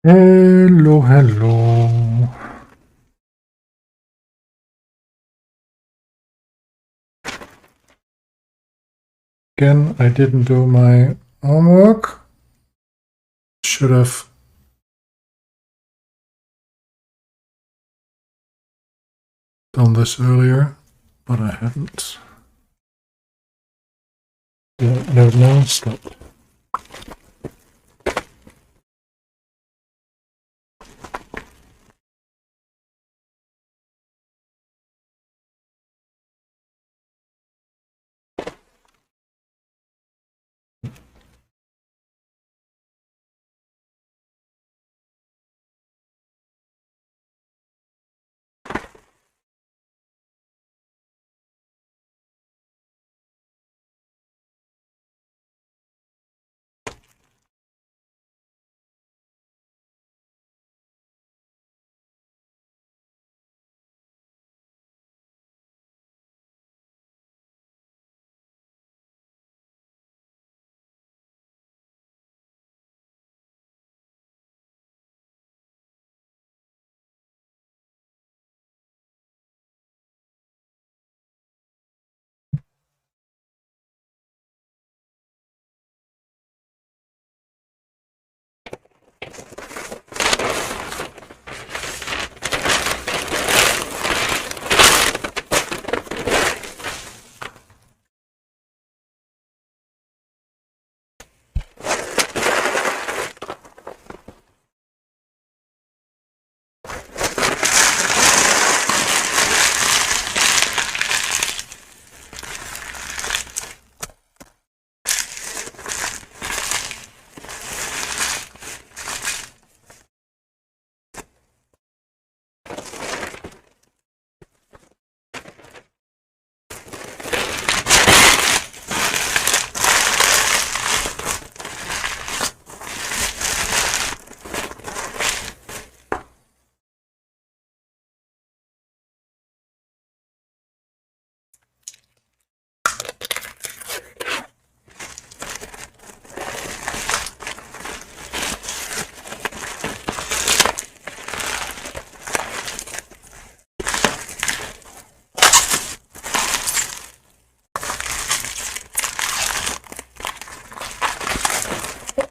Hello, hello. Again, I didn't do my homework. Should have done this earlier, but I haven't. No, stop.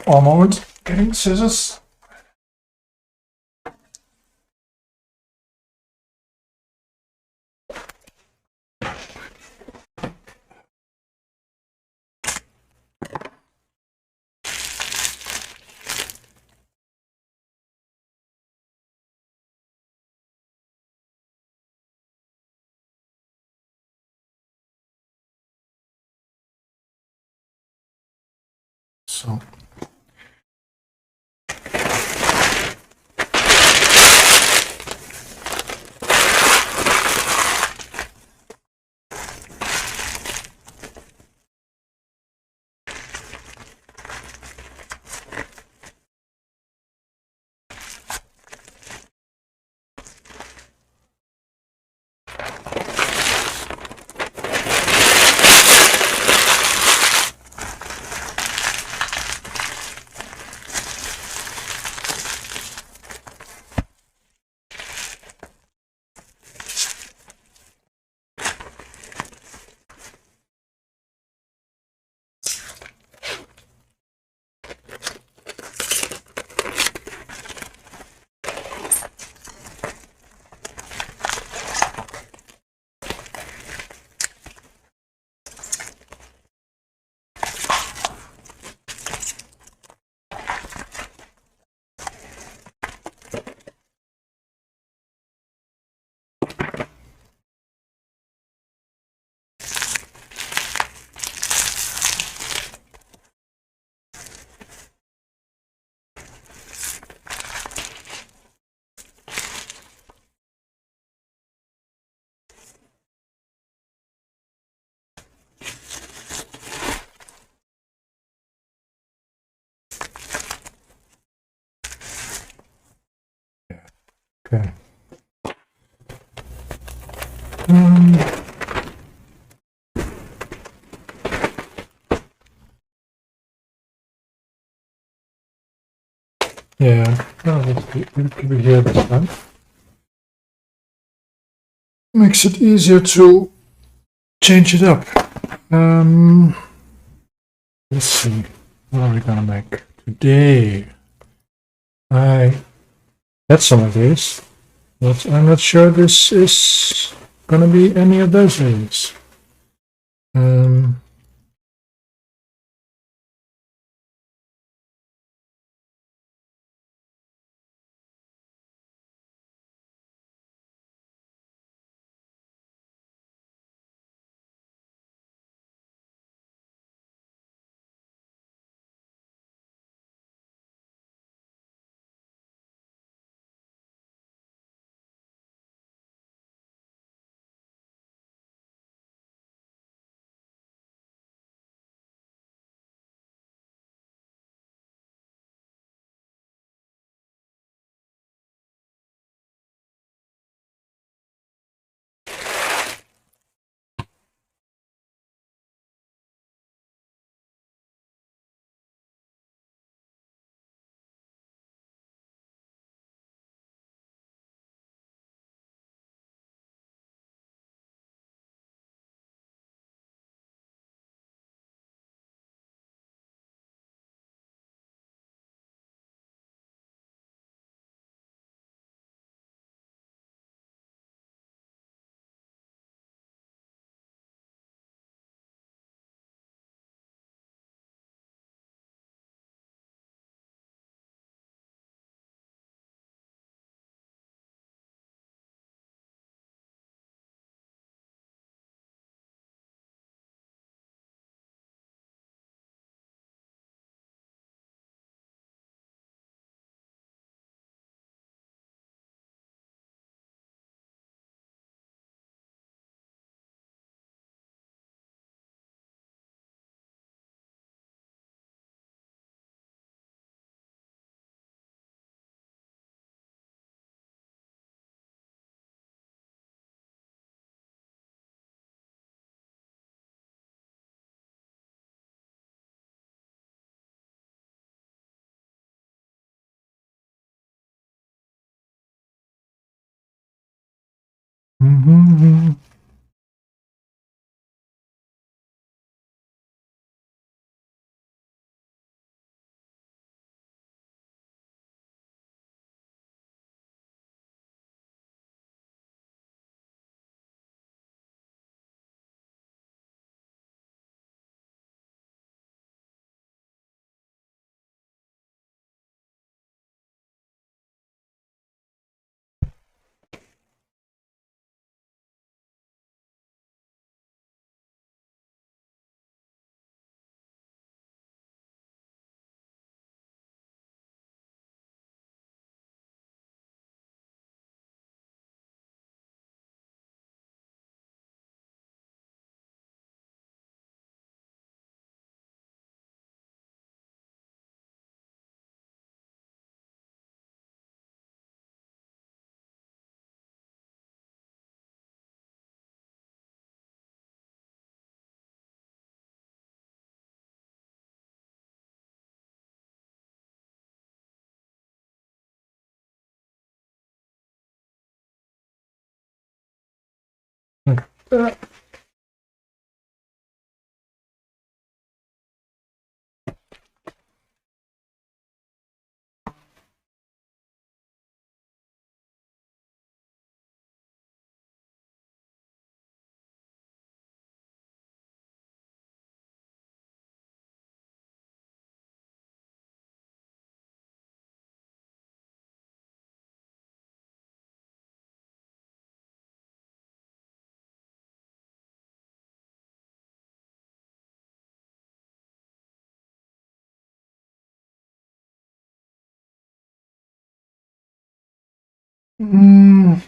One moment. Getting scissors. So. Okay. Yeah, no, let's keep it here this time. Makes it easier to change it up. Let's see, what are we gonna make today? I had some of these, but I'm not sure this is gonna be any of those days. Mm-hmm. Mm,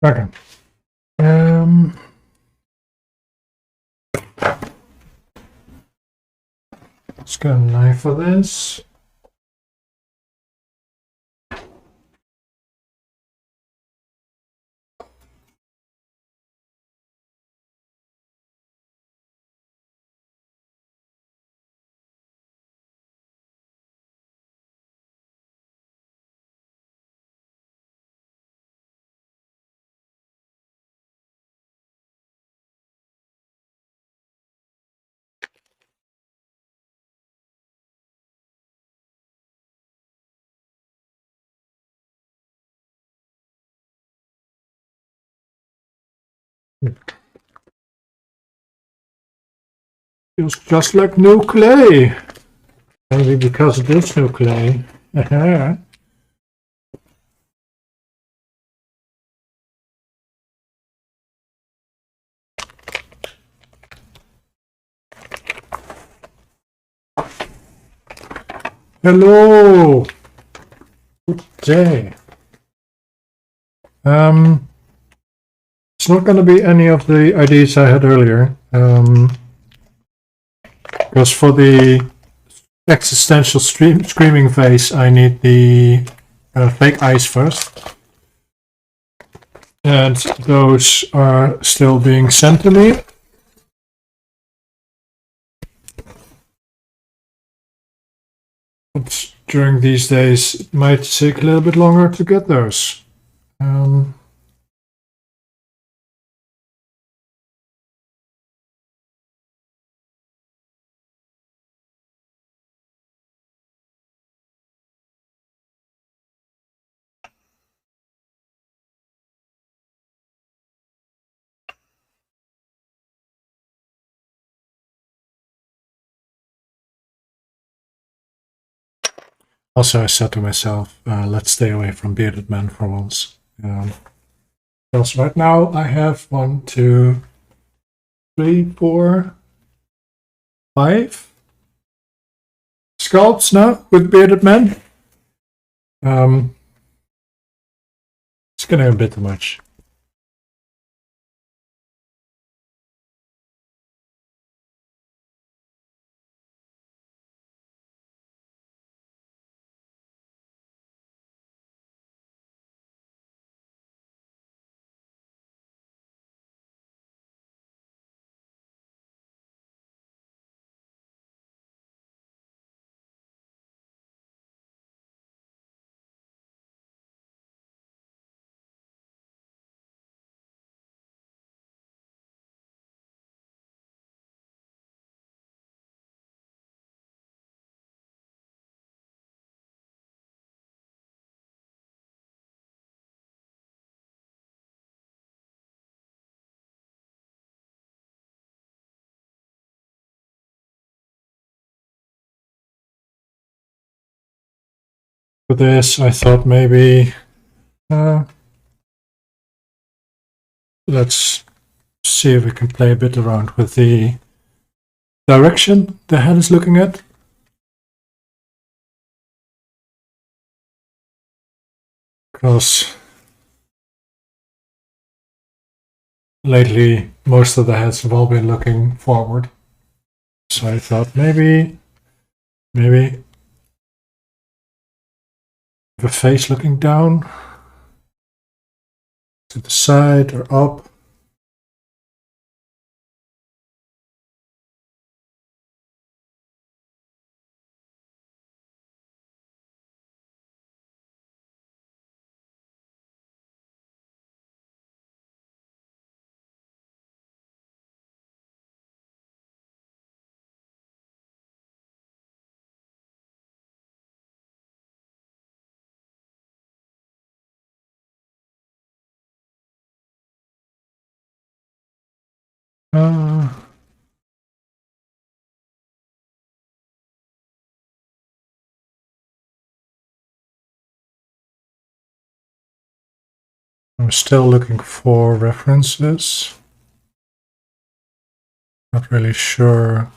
Okay. Let's get a knife for this. Feels just like new clay. Maybe because it is new clay. Hello. Good day. It's not going to be any of the ideas I had earlier. Because for the existential screaming phase, I need the fake eyes first. And those are still being sent to me. But during these days, it might take a little bit longer to get those. Also, I said to myself, let's stay away from bearded men for once. Because right now I have 1, 2, 3, 4, 5 sculpts now with bearded men. It's getting a bit too much. For this, I thought maybe let's see if we can play a bit around with the direction the head is looking at. Because lately, most of the heads have all been looking forward. So I thought maybe the face looking down to the side or up. I'm still looking for references. Not really sure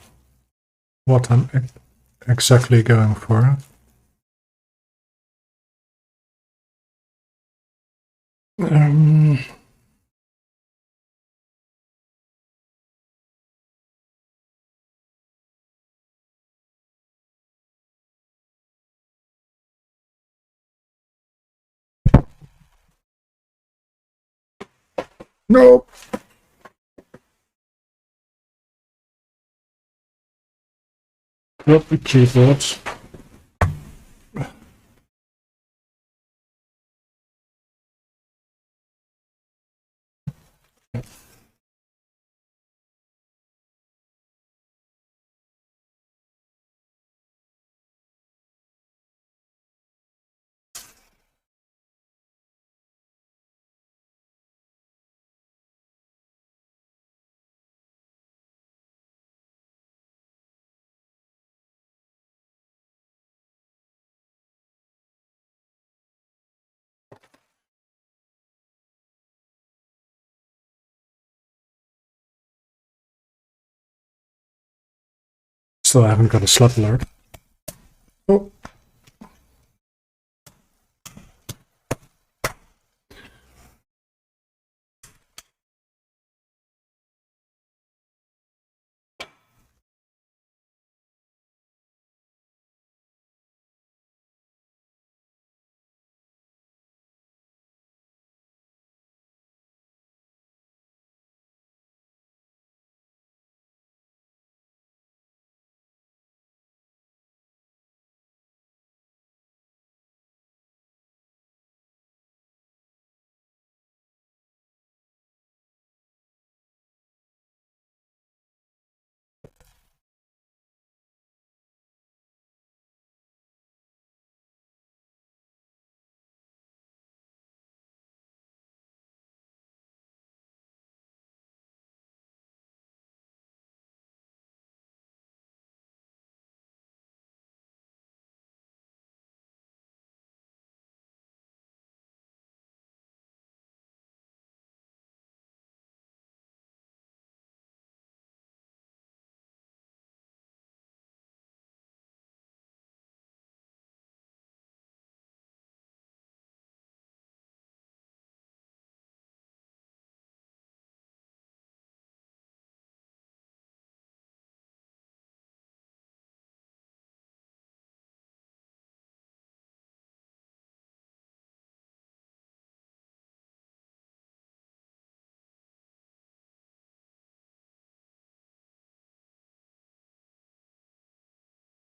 what I'm exactly going for. No. Drop the keyboard. Still haven't got a slot alert. Oh.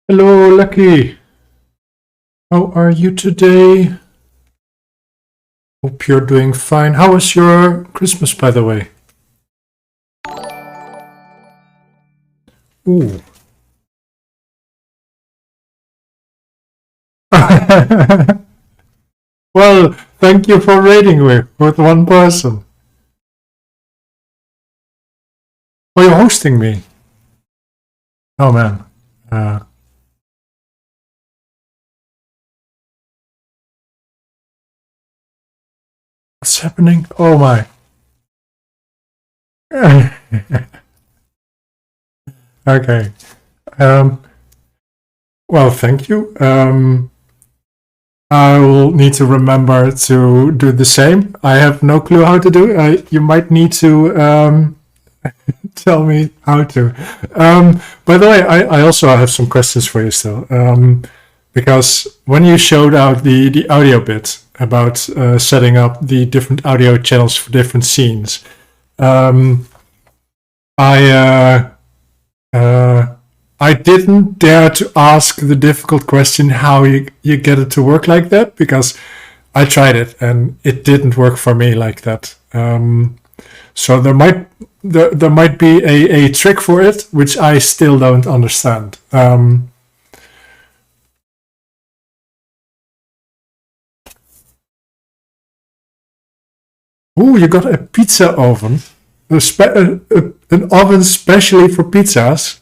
Hello, Lucky. How are you today? Hope you're doing fine. How was your Christmas, by the way? Ooh. Well, thank you for raiding with one person. Oh, you're hosting me. Oh man. What's happening? Oh my. Okay. Well, thank you. I will need to remember to do the same. I have no clue how to do it. You might need to tell me how to. By the way, I also have some questions for you still. Because when you showed out the audio bit about setting up the different audio channels for different scenes, I didn't dare to ask the difficult question how you get it to work like that, because I tried it and it didn't work for me like that. So there might be a trick for it, which I still don't understand. Ooh, you got a pizza oven. An oven specially for pizzas.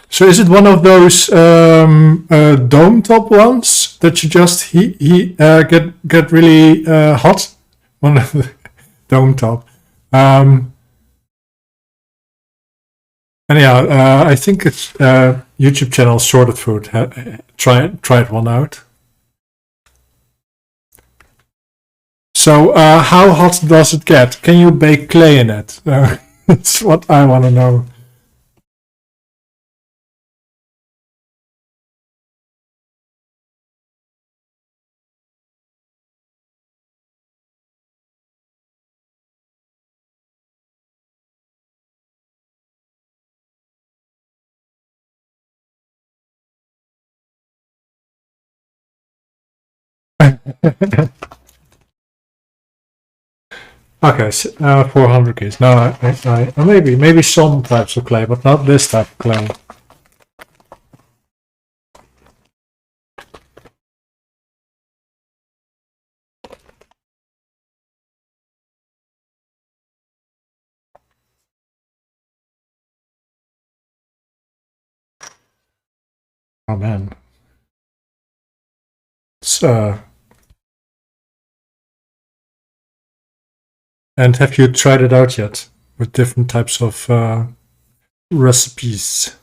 So is it one of those dome top ones that you just get really hot? One of the dome top. Anyhow, I think it's YouTube channel Sorted Food. Try one out. So how hot does it get? Can you bake clay in it? That's what I want to know. Okay, 400 keys. No, maybe some types of clay, but not this type of clay. Oh man. It's, and have you tried it out yet with different types of recipes?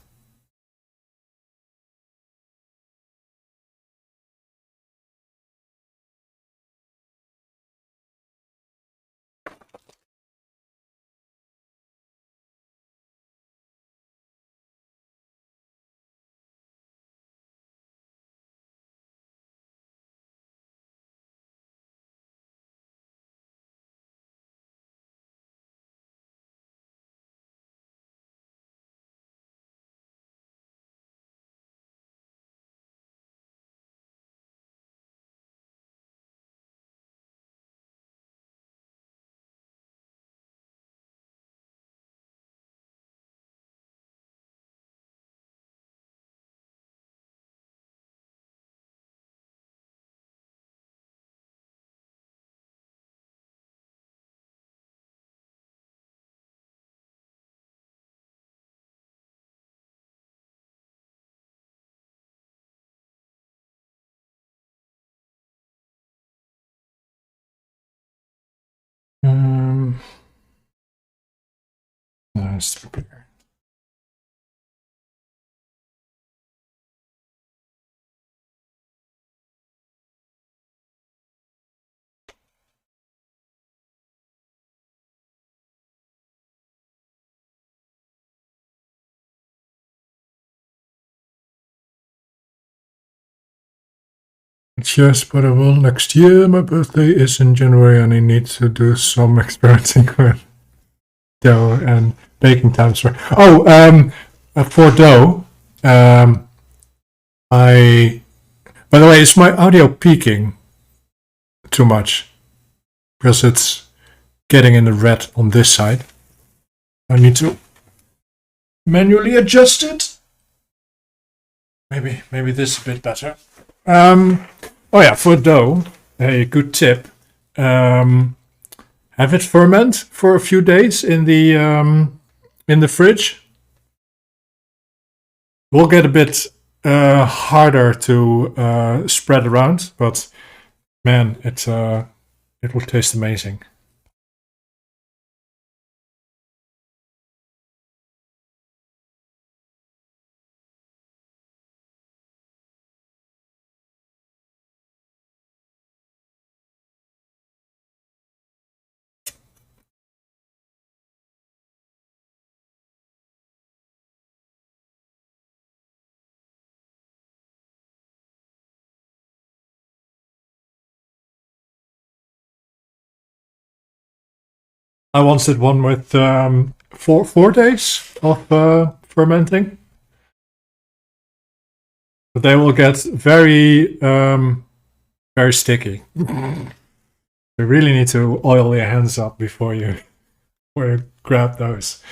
Nice. Yes, but I will next year. My birthday is in January and I need to do some experimenting with dough and baking times. For dough, I. By the way, is my audio peaking too much? Because it's getting in the red on this side. I need to manually adjust it. Maybe this is a bit better. Oh yeah, for dough, a good tip. Have it ferment for a few days in the fridge. Will get a bit harder to spread around, but man, it will taste amazing. I once did one with 4 days of fermenting, but they will get very sticky. You really need to oil your hands up before you grab those.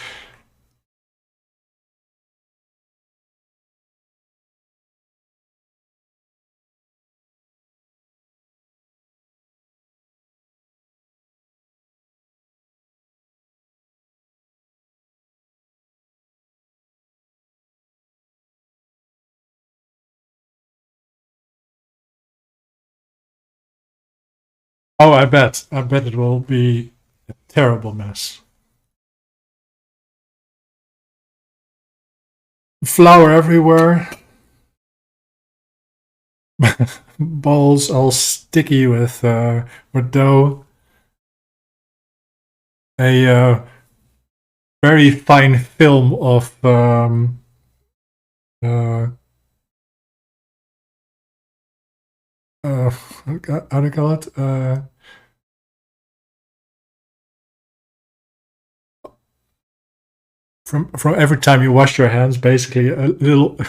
Oh, I bet it will be a terrible mess. Flour everywhere. Balls all sticky with dough. A very fine film of how do you call it? From every time you wash your hands, basically a little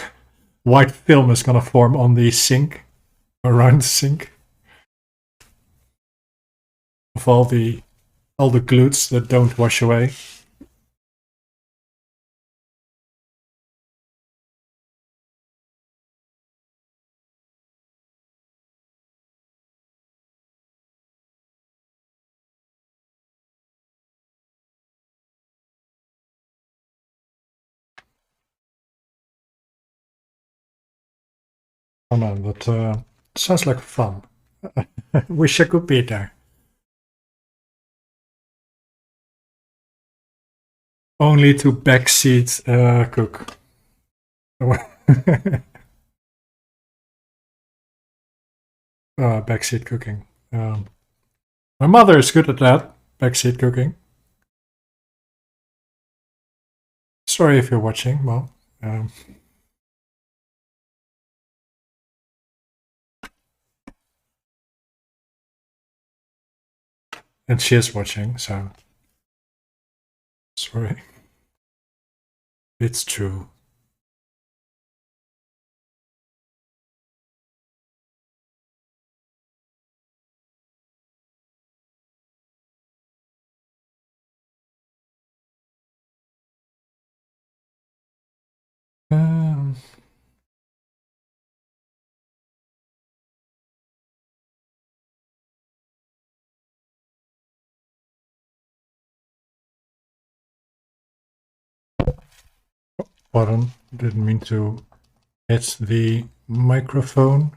white film is gonna form on the sink, around the sink. of all the glutes that don't wash away. Oh no, that sounds like fun. Wish I could be there. Only to backseat cook. Backseat cooking. My mother is good at that, backseat cooking. Sorry if you're watching, Mom. And she is watching, so sorry. It's true. Um, Pardon, didn't mean to hit the microphone.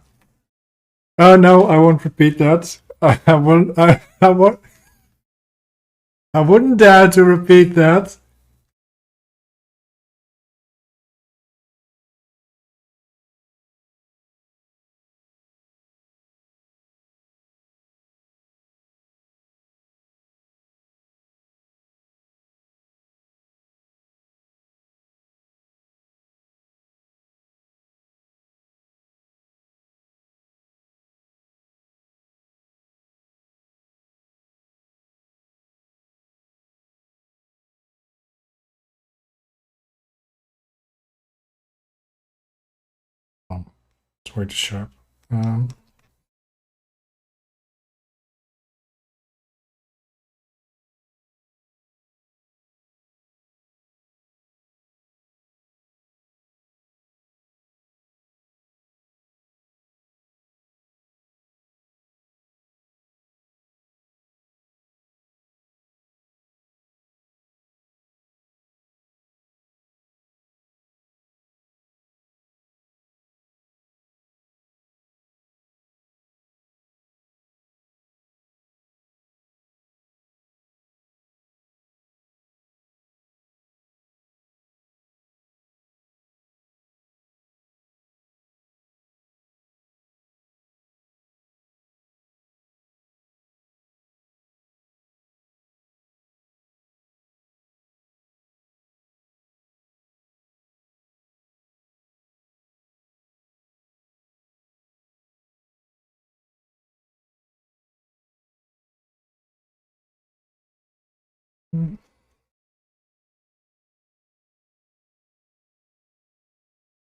No, I won't repeat that. I won't. I won't. I wouldn't dare to repeat that. Oh, it's way too sharp.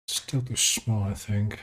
Still too small, I think.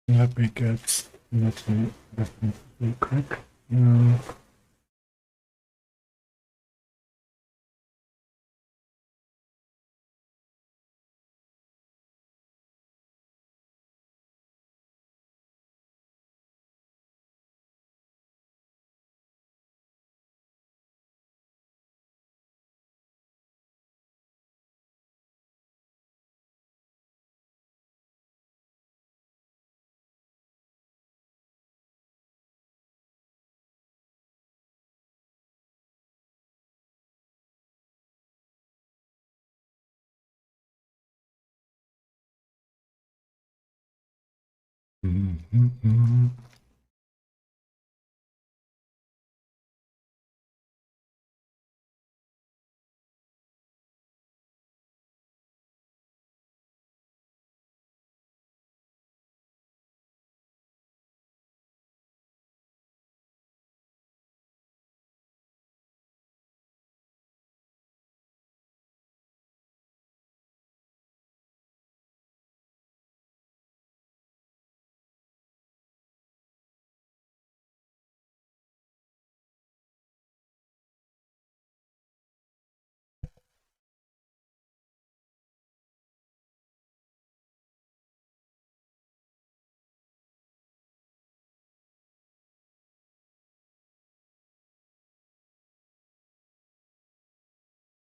Let me get. Let me quick. Mm-hmm.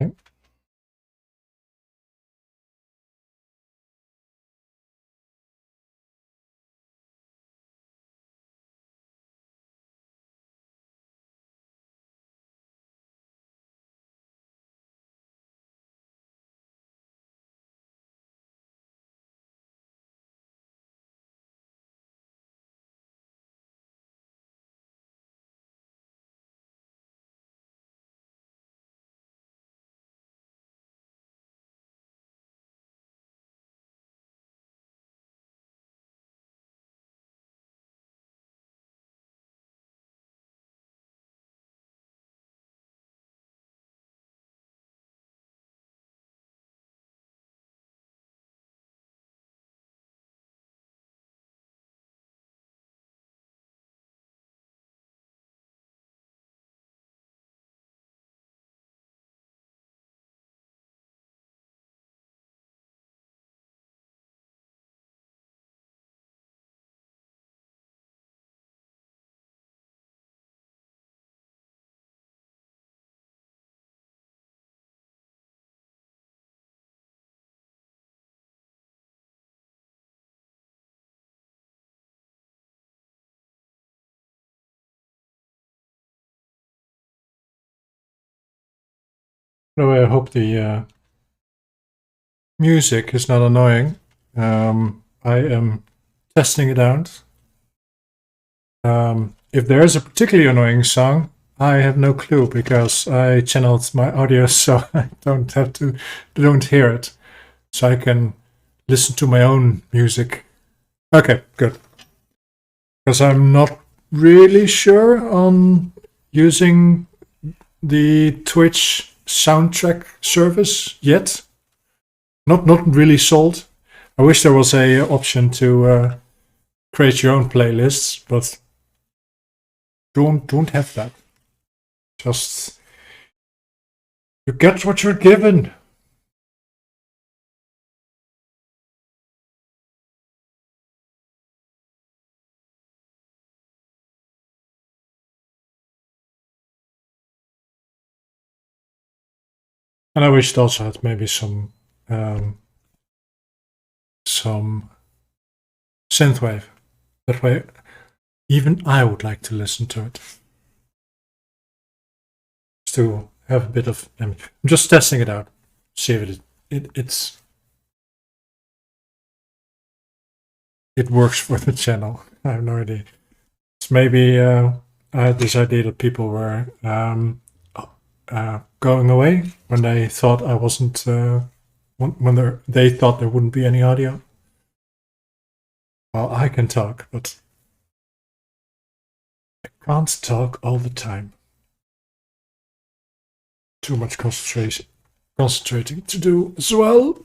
Okay. No, I hope the music is not annoying. I am testing it out. If there is a particularly annoying song, I have no clue because I channeled my audio so I don't hear it. So I can listen to my own music. Okay, good. Because I'm not really sure on using the Twitch soundtrack service yet. Not really sold. I wish there was a option to create your own playlists, but don't have that. Just you get what you're given. And I wish it also had maybe some synthwave. That way, even I would like to listen to it. Just to have a bit of. I'm just testing it out. See if it works for the channel. I have no idea. It's maybe I had this idea that people were going away when they thought I wasn't. When they thought there wouldn't be any audio. Well, I can talk, but I can't talk all the time. Too much concentrating to do as well.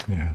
Yeah.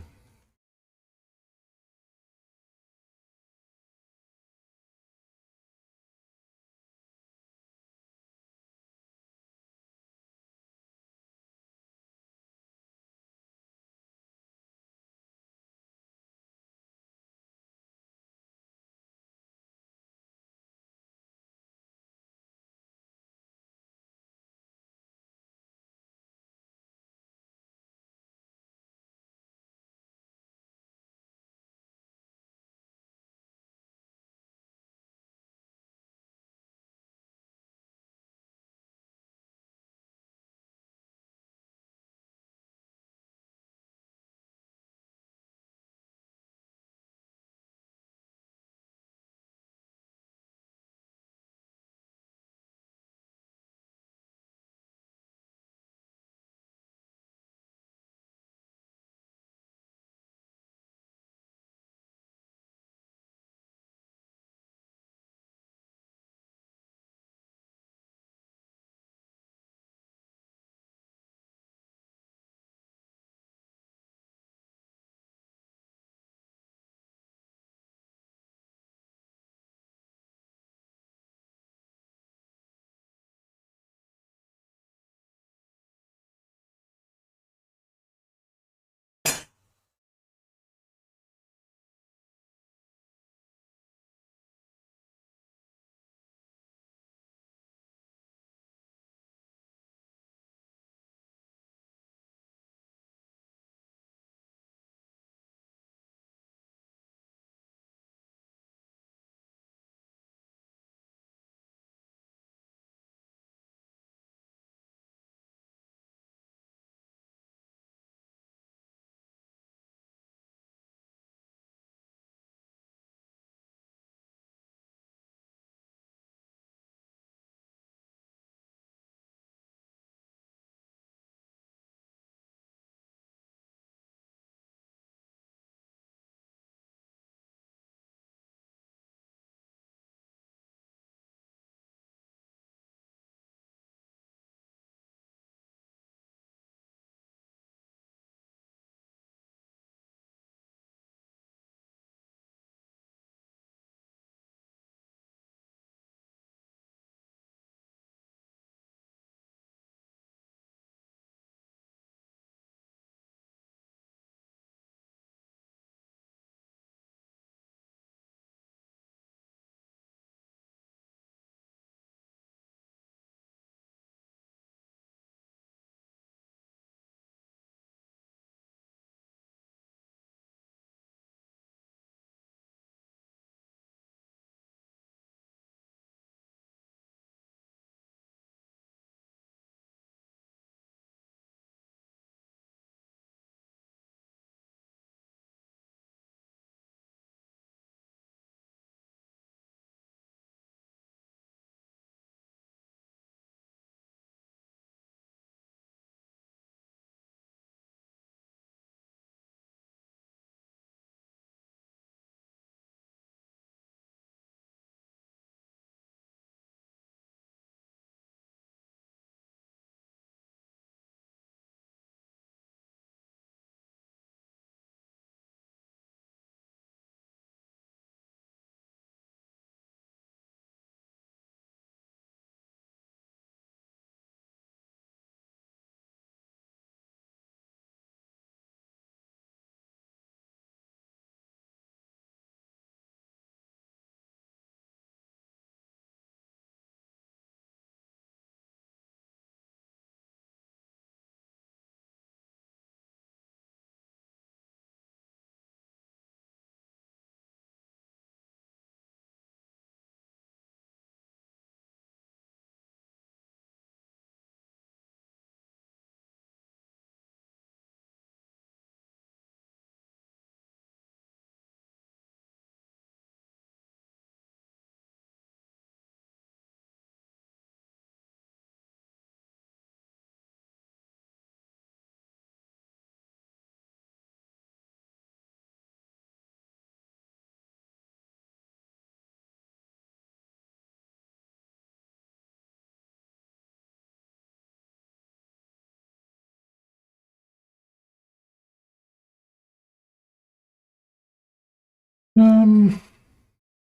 Do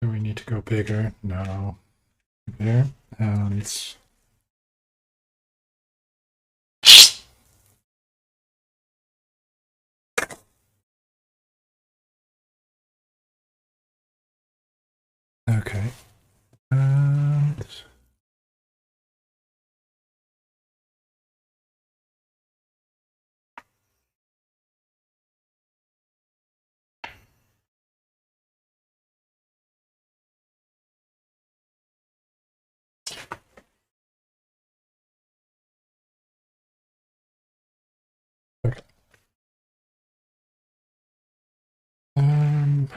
we need to go bigger? No. There. And okay. And okay. Um,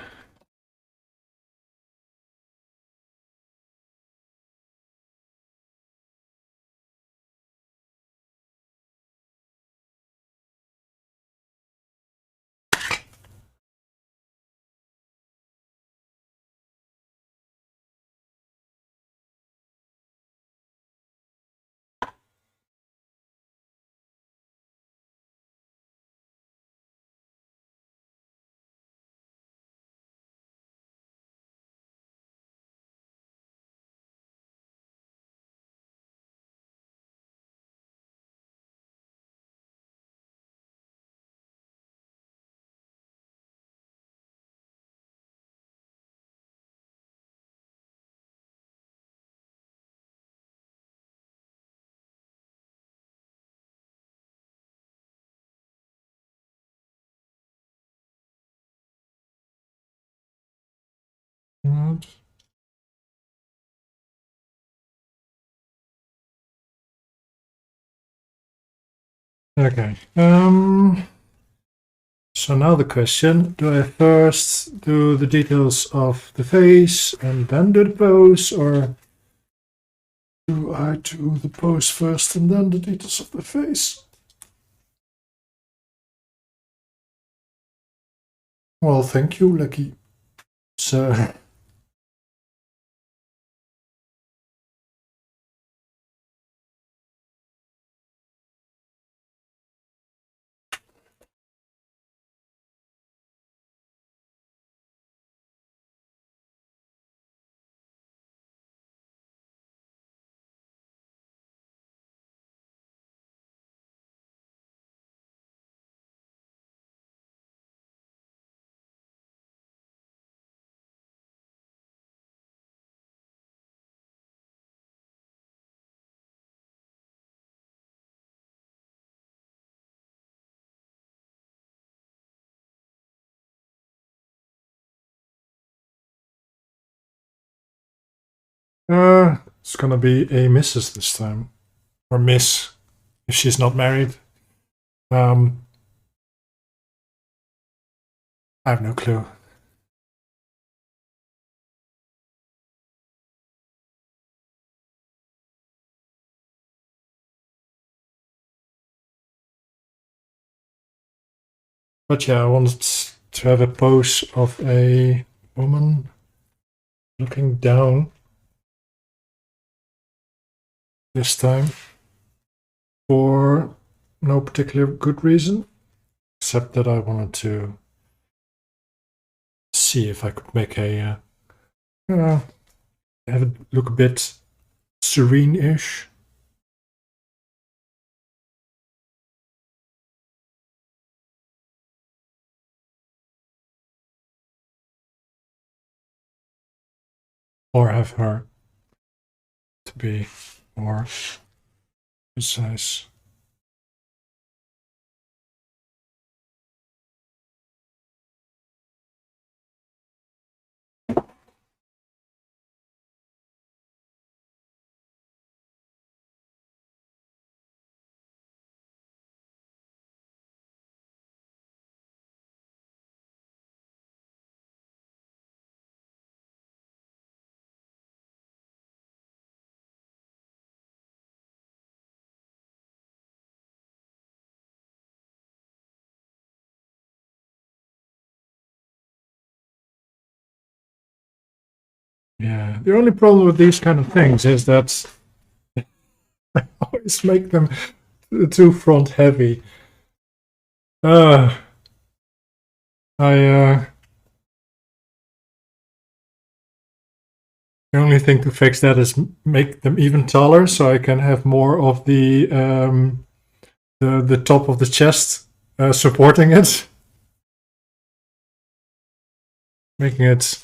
and okay. So now the question, do I first do the details of the face and then do the pose, or do I do the pose first and then the details of the face? Well, thank you, Lucky. So, it's gonna be a Mrs. this time, or Miss, if she's not married. I have no clue. But yeah, I wanted to have a pose of a woman looking down this time for no particular good reason, except that I wanted to see if I could make have it look a bit serene-ish. Or have her to be more precise. Yeah, the only problem with these kind of things is that I always make them too front heavy. I The only thing to fix that is make them even taller, so I can have more of the top of the chest supporting it, making it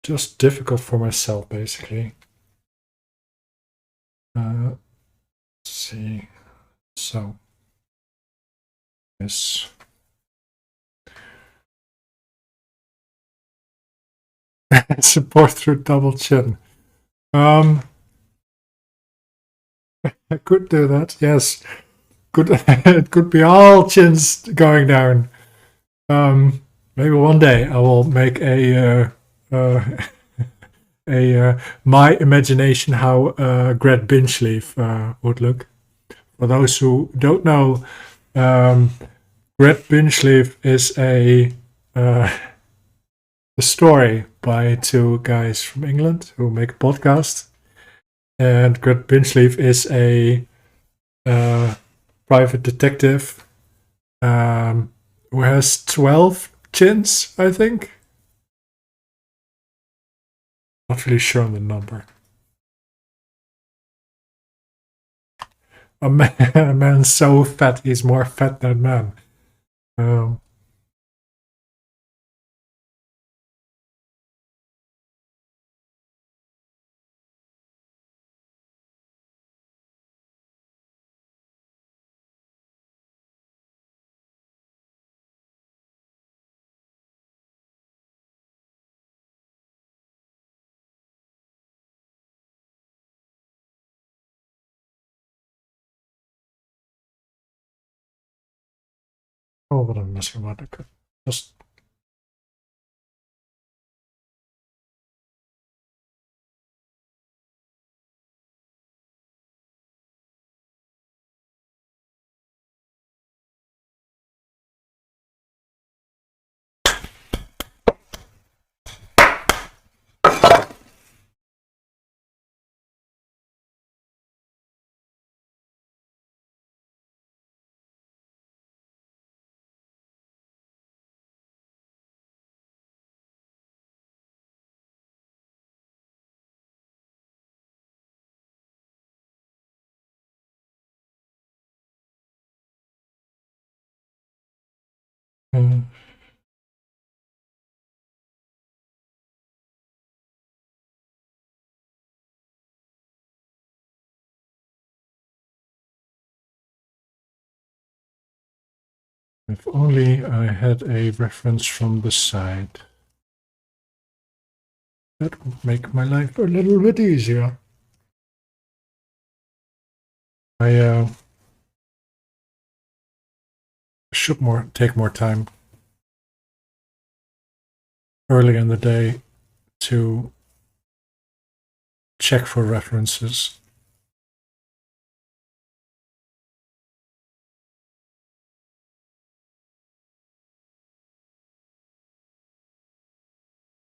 just difficult for myself, basically. Let's see. So, yes. Support through double chin. I could do that. Yes, could it could be all chins going down. Maybe one day I will make a my imagination how Gret Binchleaf would look. For those who don't know, Gret Binchleaf is a story by two guys from England who make a podcast. And Gret Binchleaf is a private detective who has 12 chins, I think. Not really sure on the number. A man so fat, he's more fat than man. Um, oh, what I'm missing about the just uh, if only I had a reference from the side. That would make my life a little bit easier. I should take more time early in the day to check for references.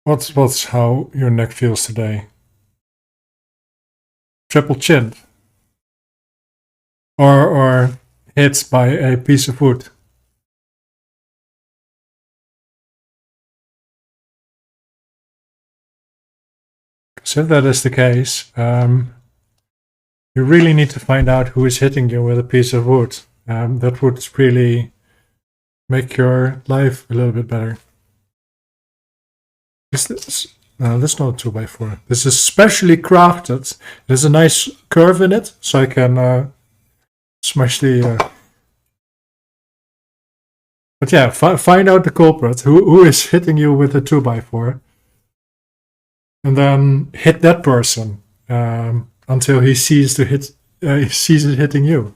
What's how your neck feels today? Triple chin, or hit by a piece of wood? So if that is the case, you really need to find out who is hitting you with a piece of wood. That would really make your life a little bit better. Is this? No, that's not a 2x4. This is specially crafted. There's a nice curve in it, so I can smash the. But yeah, find out the culprit. Who is hitting you with a 2x4, and then hit that person until he sees to hit. He sees it hitting you.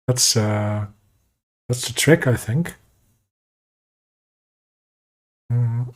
That's the trick, I think. Mm.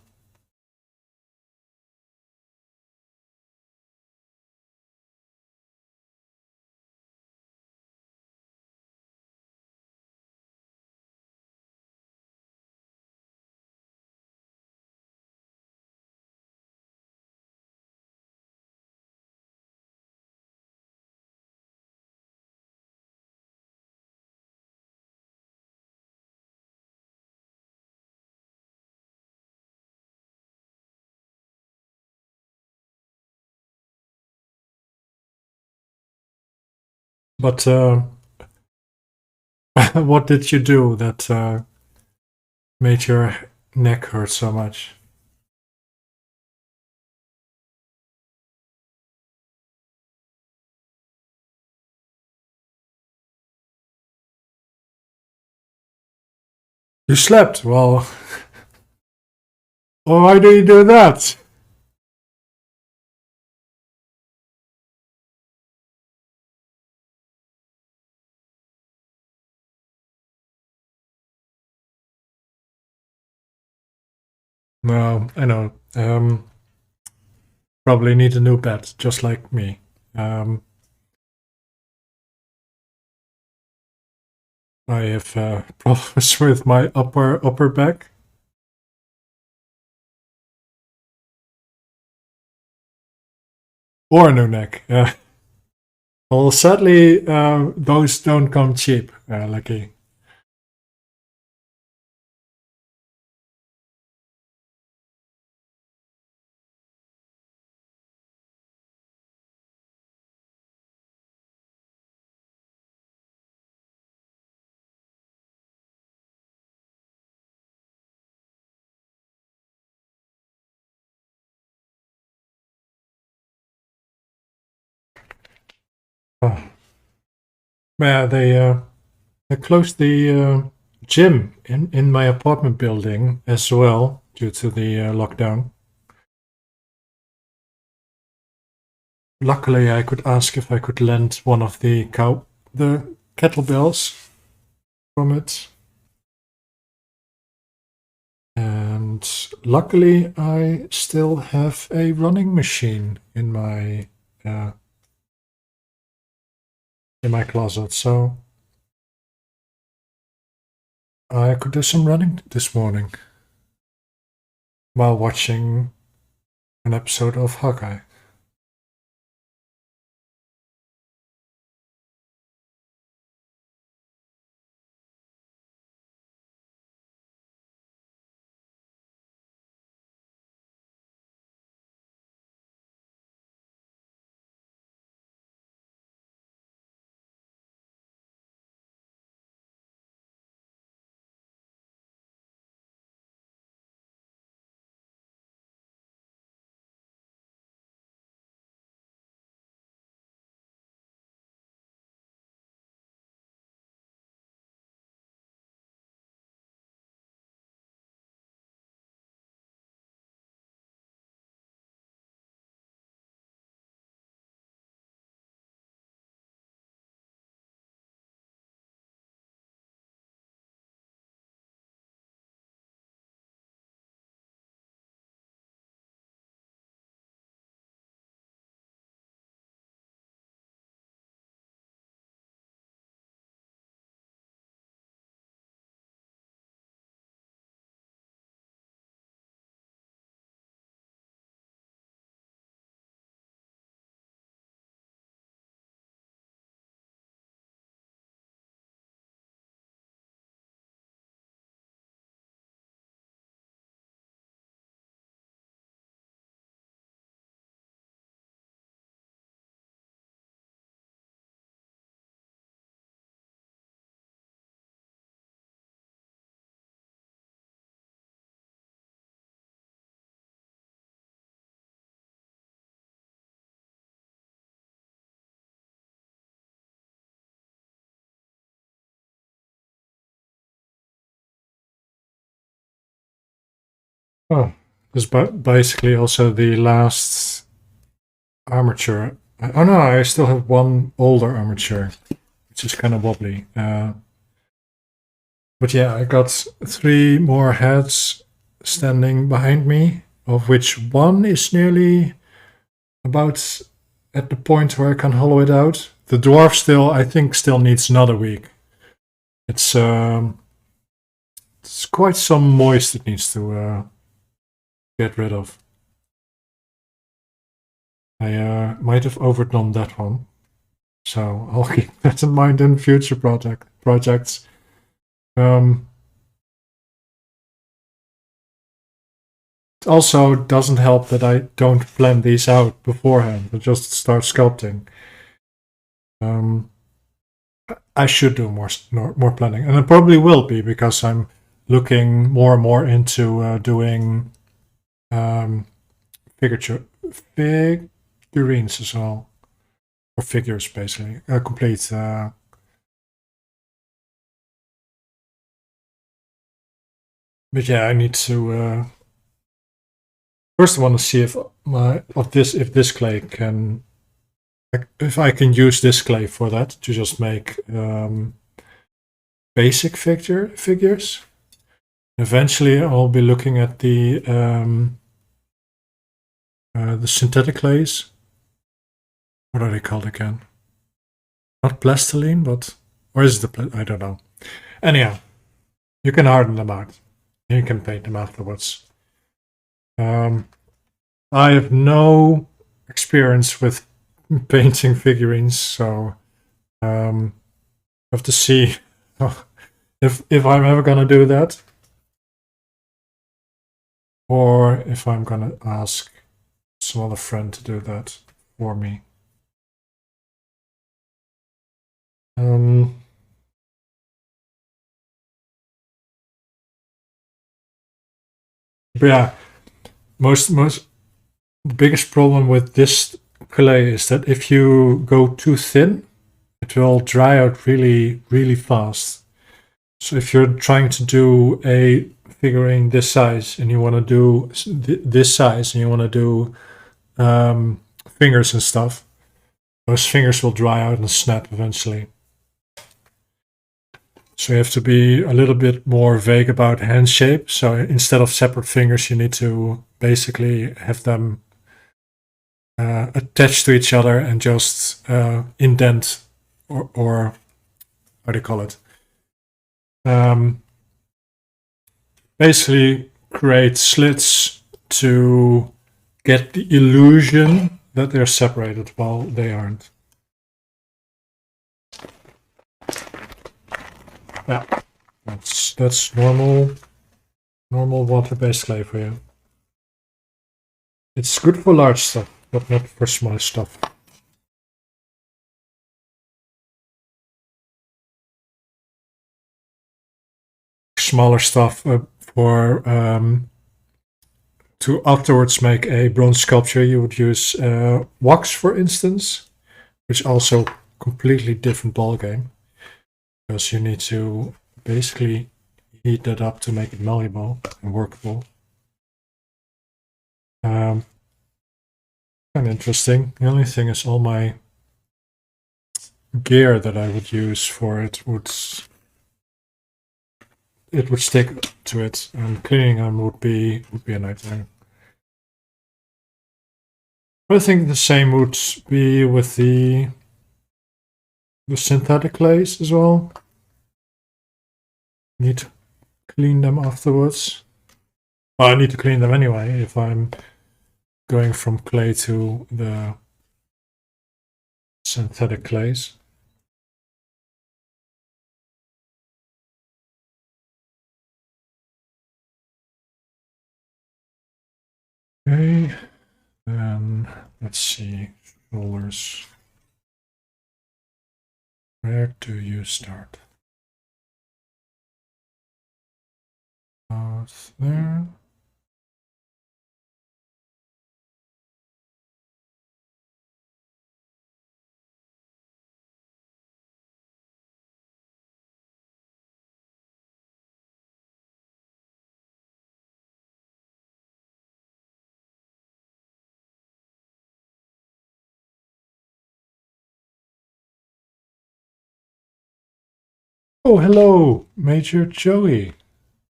But what did you do that made your neck hurt so much? You slept? Well, why do you do that? No, I know. Probably need a new bed, just like me. I have problems with my upper back. Or a new neck. Well, sadly, those don't come cheap, lucky. Oh. Yeah, they closed the gym in my apartment building as well due to the lockdown. Luckily, I could ask if I could lend one of the kettlebells from it. And luckily, I still have a running machine in my closet, so I could do some running this morning while watching an episode of Hawkeye. Oh, this is basically also the last armature. Oh no, I still have one older armature, which is kind of wobbly. But yeah, I got 3 more heads standing behind me, of which one is nearly about at the point where I can hollow it out. The dwarf I think, still needs another week. It's quite some moist it needs to get rid of. I might have overdone that one, so I'll keep that in mind in future projects. It also doesn't help that I don't plan these out beforehand. I just start sculpting. I should do more planning, and I probably will be because I'm looking more and more into doing figurines as well, or figures basically, complete. But yeah, I need to. First, I want to see if this clay can, if I can use this clay for that to just make basic figures. Eventually, I'll be looking at the synthetic clays. What are they called again? Not plastiline, but where is I don't know. Anyhow, you can harden them out. You can paint them afterwards. I have no experience with painting figurines, so I have to see if I'm ever gonna do that, or if I'm gonna ask some other friend to do that for me. But yeah, the biggest problem with this clay is that if you go too thin, it will dry out really fast. So if you're trying to do a figurine this size and you want to do this size and you want to do fingers and stuff, those fingers will dry out and snap eventually. So you have to be a little bit more vague about hand shape. So instead of separate fingers, you need to basically have them attached to each other and just indent or how do you call it? Basically create slits to get the illusion that they're separated while they aren't. Yeah, that's normal water-based clay for you. It's good for large stuff, but not for small stuff. Smaller stuff for to afterwards make a bronze sculpture, you would use wax, for instance, which also completely different ballgame. Because you need to basically heat that up to make it malleable and workable. Kind of interesting. The only thing is all my gear that I would use for it would stick to it, and cleaning them would be a nightmare. But I think the same would be with the synthetic clays as well. Need to clean them afterwards. Well, I need to clean them anyway if I'm going from clay to the synthetic clays. Okay, then let's see, shoulders. Where do you start? Out there. Oh, hello, Major Joey.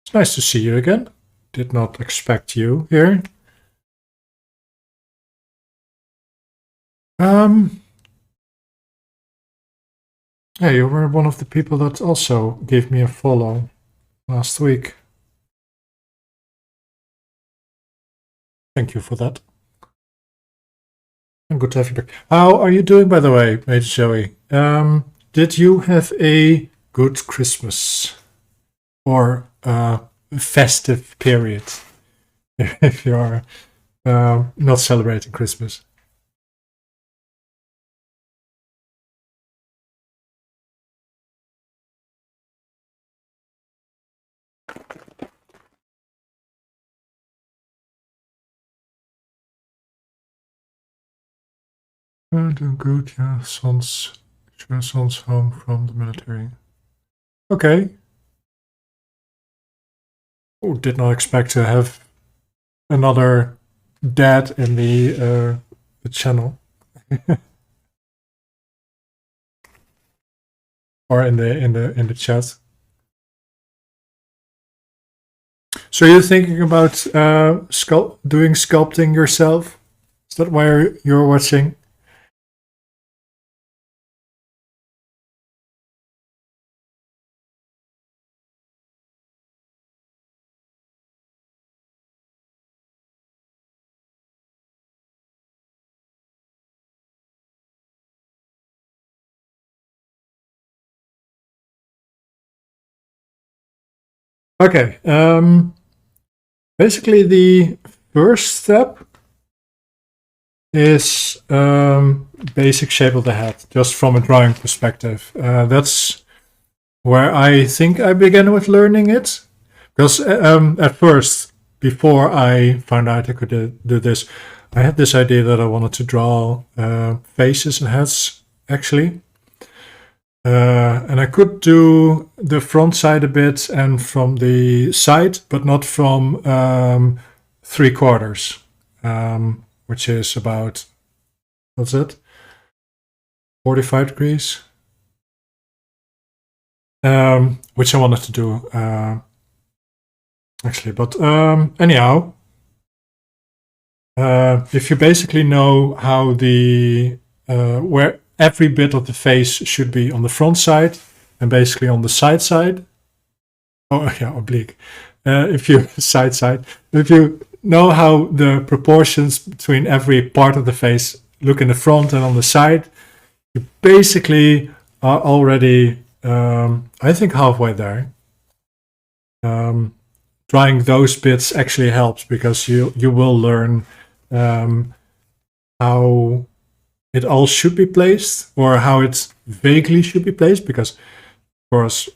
It's nice to see you again. Did not expect you here. Yeah, you were one of the people that also gave me a follow last week. Thank you for that. And good to have you back. How are you doing, by the way, Major Joey? Did you have a good Christmas or festive period if you're not celebrating Christmas? Doing good, yeah. Son's home from the military. Okay. Oh, did not expect to have another dad in the channel. Or in the chat. So you're thinking about doing sculpting yourself? Is that why you're watching? Okay. Basically, the first step is basic shape of the head, just from a drawing perspective. That's where I think I began with learning it. Because at first, before I found out I could do this, I had this idea that I wanted to draw faces and heads, actually. And I could do the front side a bit and from the side, but not from 3/4, which is about, what's it? 45 degrees. Which I wanted to do, actually. But anyhow, if you basically know how where every bit of the face should be on the front side and basically on the side. Oh yeah, oblique. If you side. If you know how the proportions between every part of the face look in the front and on the side, you basically are already, I think, halfway there. Drawing those bits actually helps because you will learn how it all should be placed, or how it vaguely should be placed, because of course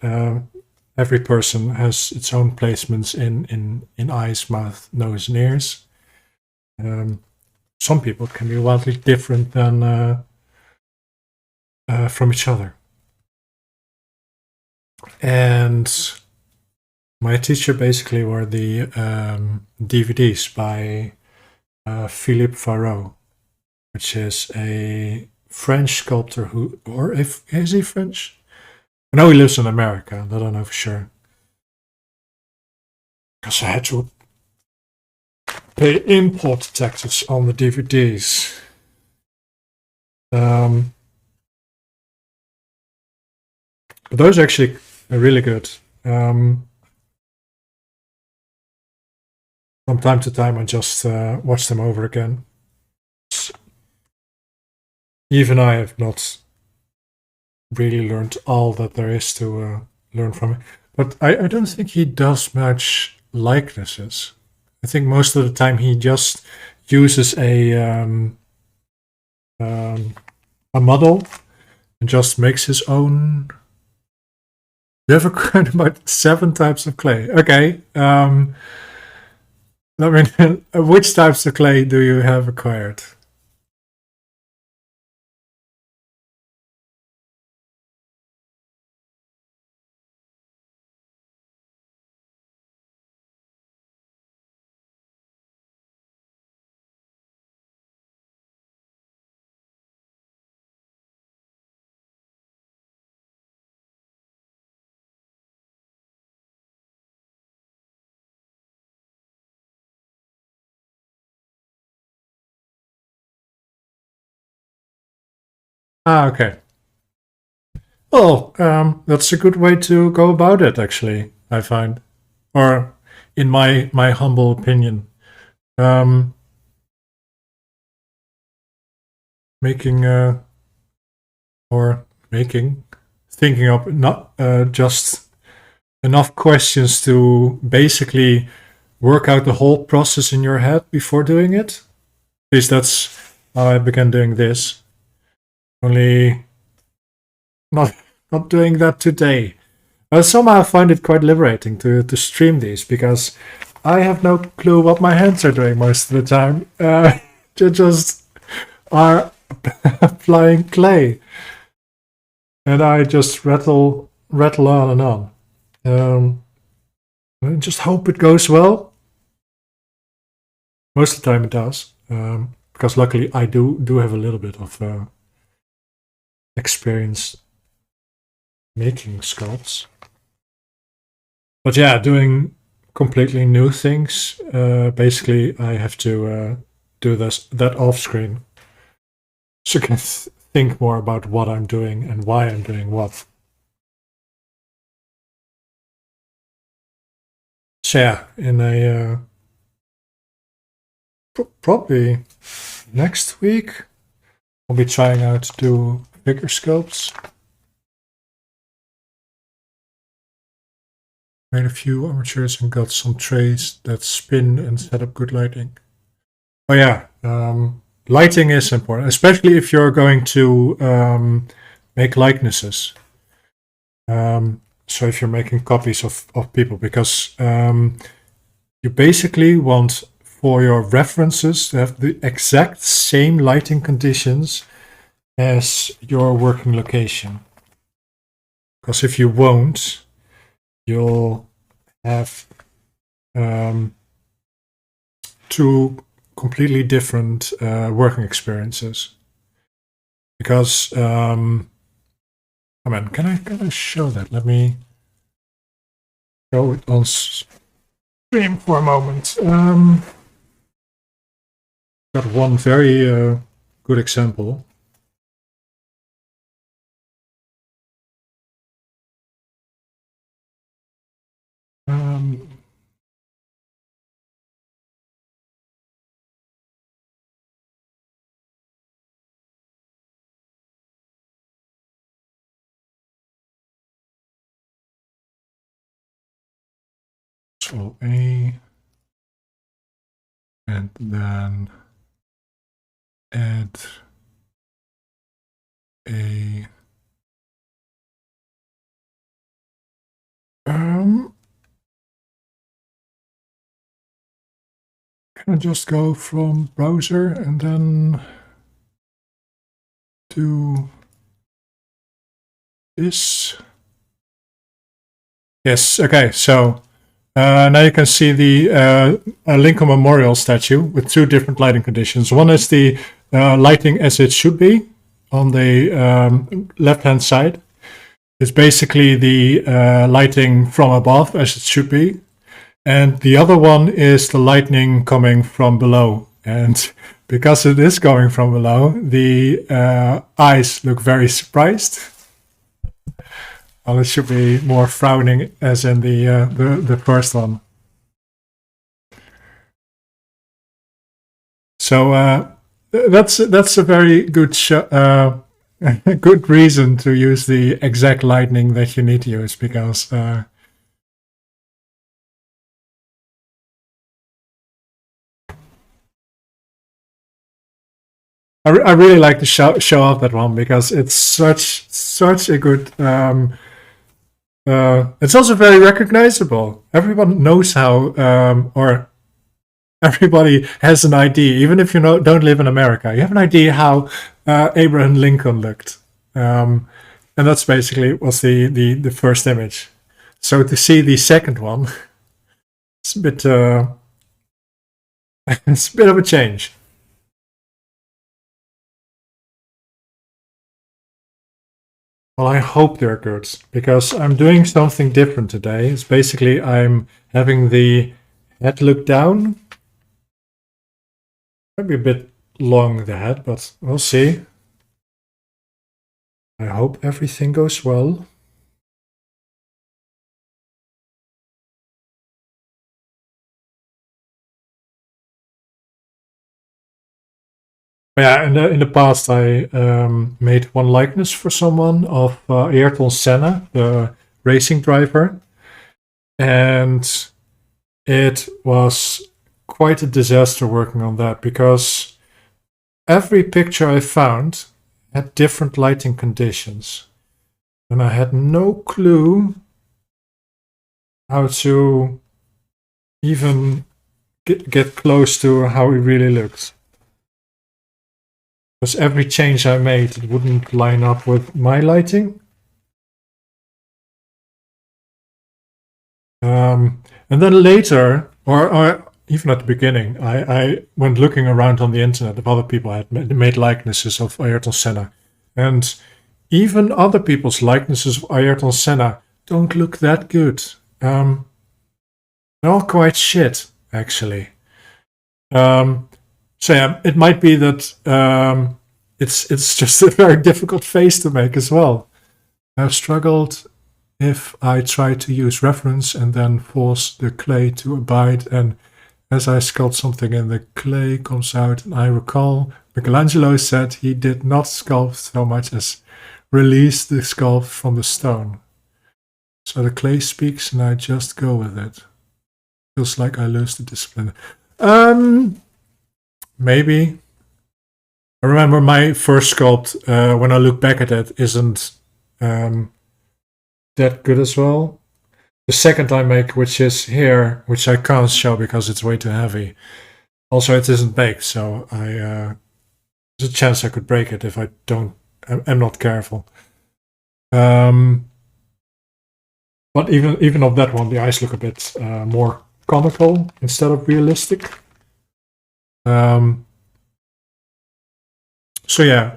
every person has its own placements in eyes, mouth, nose, and ears. Some people can be wildly different than from each other. And my teacher basically were the DVDs by Philippe Varot, which is a French sculptor is he French? I know he lives in America, I don't know for sure. Because I had to pay import taxes on the DVDs. But those actually are really good. From time to time, I just watch them over again. Even I have not really learned all that there is to learn from it. But I don't think he does much likenesses. I think most of the time he just uses a model and just makes his own. You have acquired about 7 types of clay. Okay. Which types of clay do you have acquired? Okay. Well, that's a good way to go about it, actually, I find. Or, in my humble opinion. Thinking up not just enough questions to basically work out the whole process in your head before doing it. At least that's how I began doing this. Only not doing that today. I somehow find it quite liberating to stream these, because I have no clue what my hands are doing most of the time. They just are applying clay. And I just rattle on and on. I just hope it goes well. Most of the time it does. Because luckily I do have a little bit of experience making sculpts. But yeah, doing completely new things. Basically, I have to do that off screen, so I can think more about what I'm doing and why I'm doing what. So yeah, in a probably next week, I'll be trying out to do bigger sculpts. Made a few armatures and got some trays that spin and set up good lighting. Oh yeah, lighting is important, especially if you're going to make likenesses. So if you're making copies of people, because you basically want for your references to have the exact same lighting conditions as your working location. Because if you won't, you'll have two completely different working experiences. Because, I mean, can I show that? Let me show it on stream for a moment. Got one very good example. So A, and then add a can I just go from browser and then do this? Yes, okay, so now you can see the Lincoln Memorial statue with two different lighting conditions. One is the lighting as it should be on the left-hand side. It's basically the lighting from above as it should be. And the other one is the lightning coming from below. And because it is coming from below, the eyes look very surprised. Well, it should be more frowning as in the first one. So that's a very good good reason to use the exact lightning that you need to use, because I really like to show off that one, because it's such a good. It's also very recognizable. Everyone knows how, or everybody has an idea, even if you don't live in America. You have an idea how Abraham Lincoln looked, and that's basically was the first image. So to see the second one, it's a bit it's a bit of a change. Well, I hope they're good, because I'm doing something different today. It's basically I'm having the head look down. Maybe a bit long, the head, but we'll see. I hope everything goes well. Yeah, in the past I made one likeness for someone of Ayrton Senna, the racing driver, and it was quite a disaster working on that, because every picture I found had different lighting conditions, and I had no clue how to even get close to how it really looks. Because every change I made, it wouldn't line up with my lighting. And then later, or even at the beginning, I went looking around on the internet if other people had made likenesses of Ayrton Senna. And even other people's likenesses of Ayrton Senna don't look that good. They're all quite shit, actually. So yeah, it might be that it's just a very difficult face to make as well. I've struggled if I try to use reference and then force the clay to abide, and as I sculpt something and the clay comes out, and I recall Michelangelo said he did not sculpt so much as release the sculpt from the stone. So the clay speaks and I just go with it. Feels like I lose the discipline. Maybe. I remember my first sculpt, when I look back at it, isn't that good as well. The second I make, which is here, which I can't show because it's way too heavy. Also, it isn't baked, so there's a chance I could break it if I am not careful. But even of that one, the eyes look a bit more comical instead of realistic. So yeah.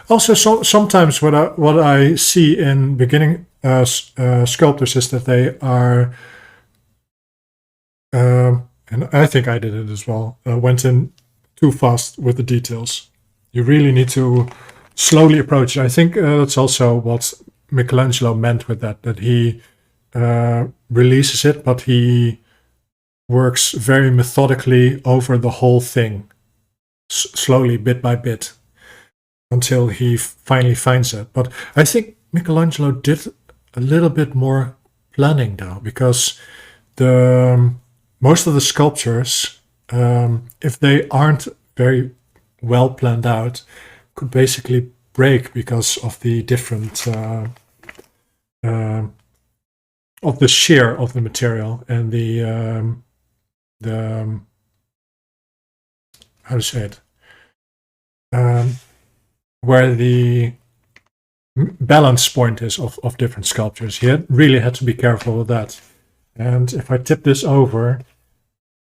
Also, sometimes what I see in beginning sculptors is that they are, and I think I did it as well, went in too fast with the details. You really need to slowly approach it. I think that's also what Michelangelo meant with that he releases it, but he works very methodically over the whole thing, slowly, bit by bit, until he finally finds it. But I think Michelangelo did a little bit more planning though, because most of the sculptures, if they aren't very well planned out, could basically break because of the different of the shear of the material and the how to say it, where the balance point is of different sculptures. He really had to be careful with that. And if I tip this over,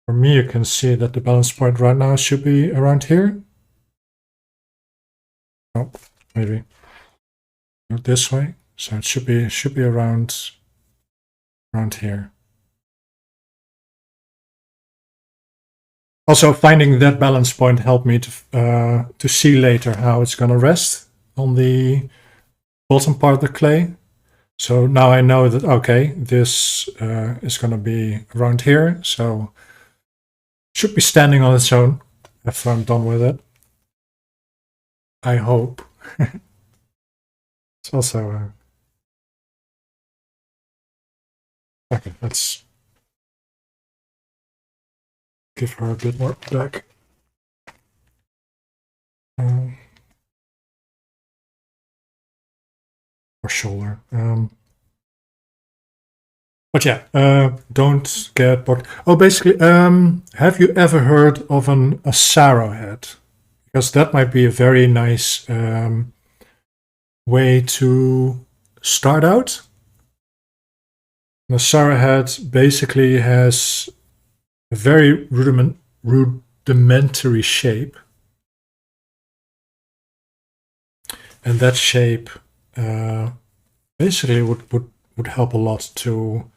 for me you can see that the balance point right now should be around here. Oh, maybe go this way. So it should be around here. Also, finding that balance point helped me to see later how it's going to rest on the bottom part of the clay. So now I know that, okay, this is going to be around here. So it should be standing on its own after I'm done with it. I hope. It's also... okay, let's give her a bit more back. Or shoulder. But yeah, don't get bored. Oh, basically, have you ever heard of a Saro head? Because that might be a very nice way to start out. The Saro head basically has a very rudimentary shape. And that shape basically would help a lot to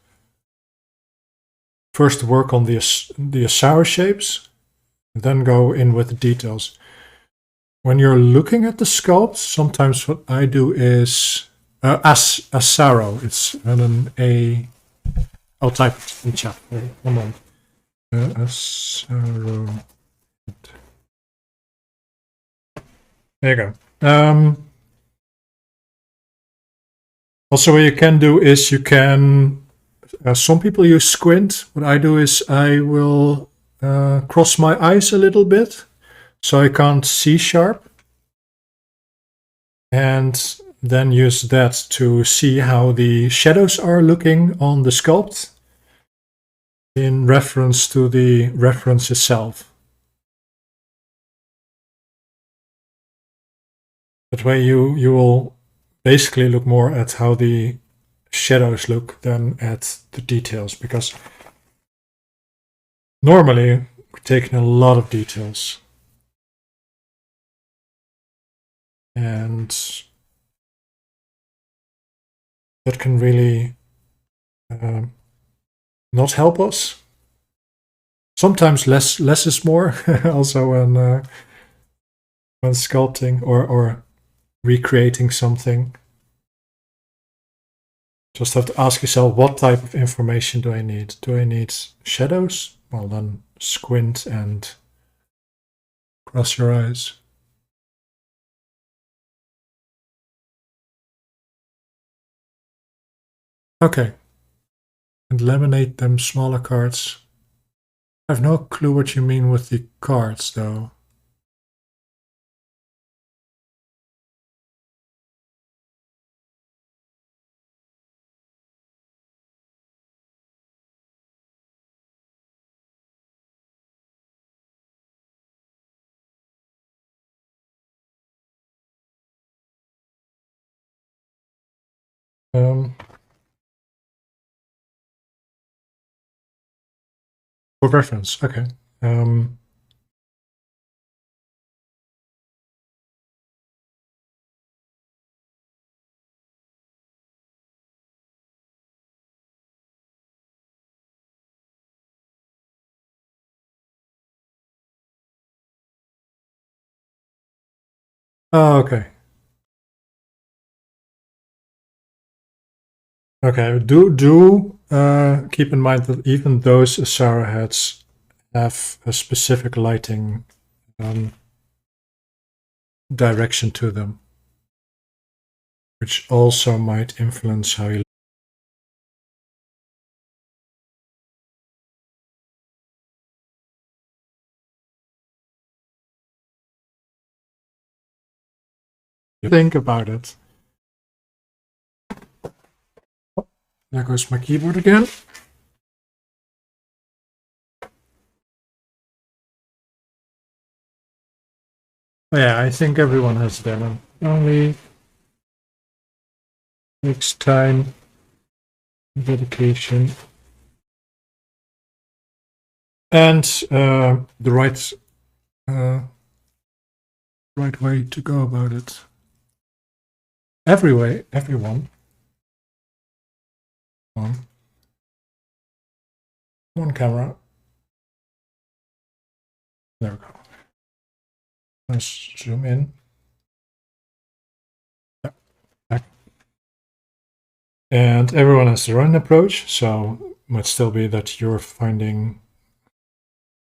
first work on the Asaro shapes, and then go in with the details. When you're looking at the sculpt, sometimes what I do is Asaro. It's an A. I'll type it in chat. Wait, one moment. Asaro. There you go. Also, what you can do is you can. Some people use squint. What I do is I will cross my eyes a little bit, so I can't see sharp, and then use that to see how the shadows are looking on the sculpt in reference to the reference itself. That way you will basically look more at how the shadows look than at the details, because normally we're taking a lot of details. And that can really not help us. Sometimes less is more, also when sculpting or recreating something. Just have to ask yourself, what type of information do I need? Do I need shadows? Well, then squint and cross your eyes. Okay. And laminate them smaller cards. I have no clue what you mean with the cards, though. For reference, okay. Oh, okay. Okay, do keep in mind that even those Asara heads have a specific lighting direction to them, which also might influence how you think about it. Oh, there goes my keyboard again. Yeah, I think everyone has them. Only takes time, dedication, and the right way to go about it. Everyone. One camera. There we go. Let's zoom in. Back. And everyone has their own approach, so it might still be that you're finding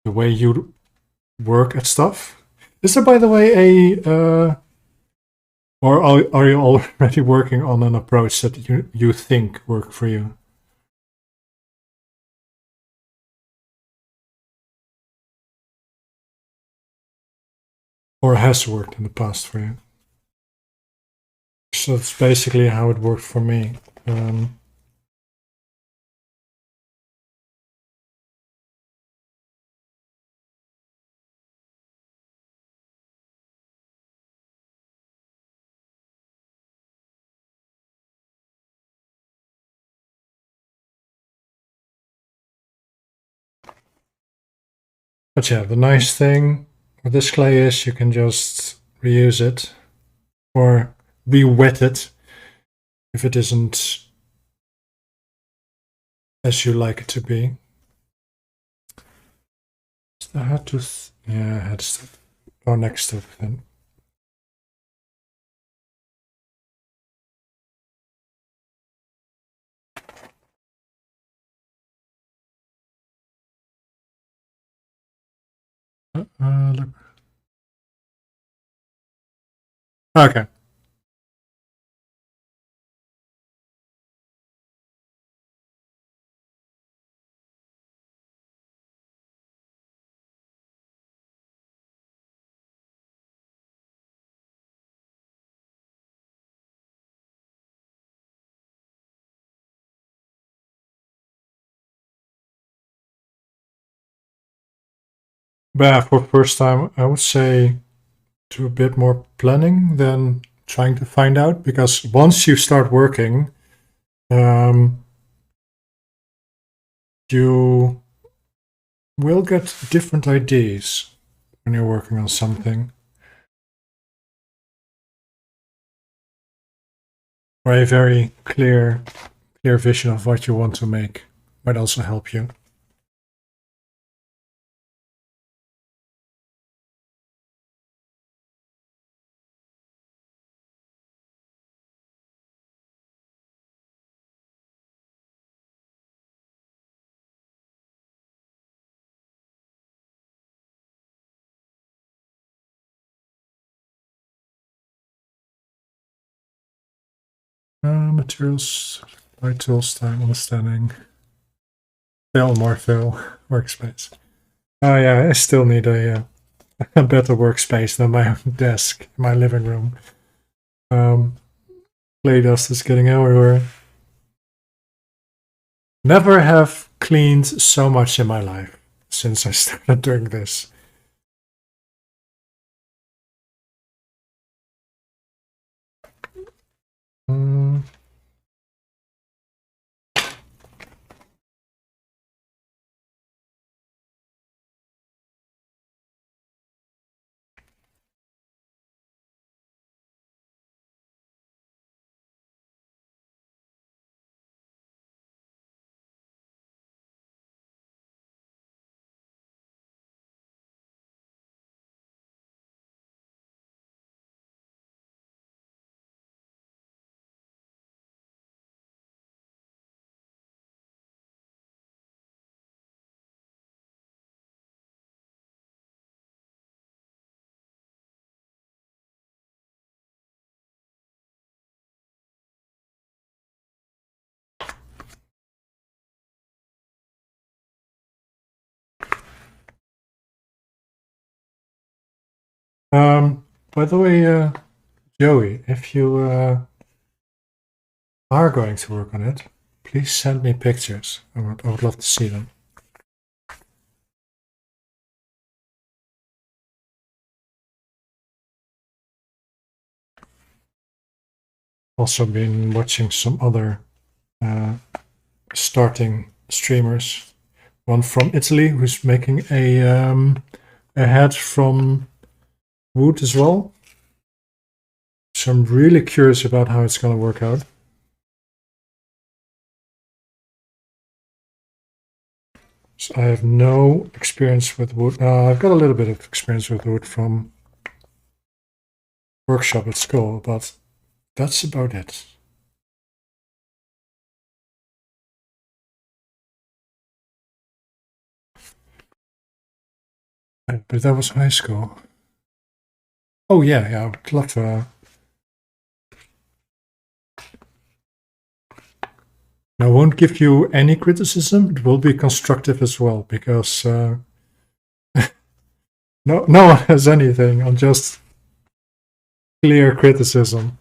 the way you work at stuff. Is there, by the way, or are you already working on an approach that you think work for you? Or has worked in the past for you? So that's basically how it worked for me. But yeah, the nice thing with this clay is you can just reuse it or re-wet it if it isn't as you like it to be. I had to, yeah, I had to go next step then. Look. Okay. But yeah, for first time, I would say do a bit more planning than trying to find out, because once you start working, you will get different ideas when you're working on something, or a very clear vision of what you want to make might also help you. Materials, light tools, time, understanding, fill, more fill, workspace. Oh yeah, I still need a better workspace than my own desk in my living room. Clay dust is getting everywhere. Never have cleaned so much in my life since I started doing this. By the way, Joey, if you are going to work on it, please send me pictures. I would love to see them. Also been watching some other starting streamers. One from Italy who's making a head from wood as well. So I'm really curious about how it's going to work out. So I have no experience with wood. I've got a little bit of experience with wood from workshop at school, but that's about it. But that was high school. Oh yeah, I would love to. I won't give you any criticism. It will be constructive as well, because no one has anything on just clear criticism.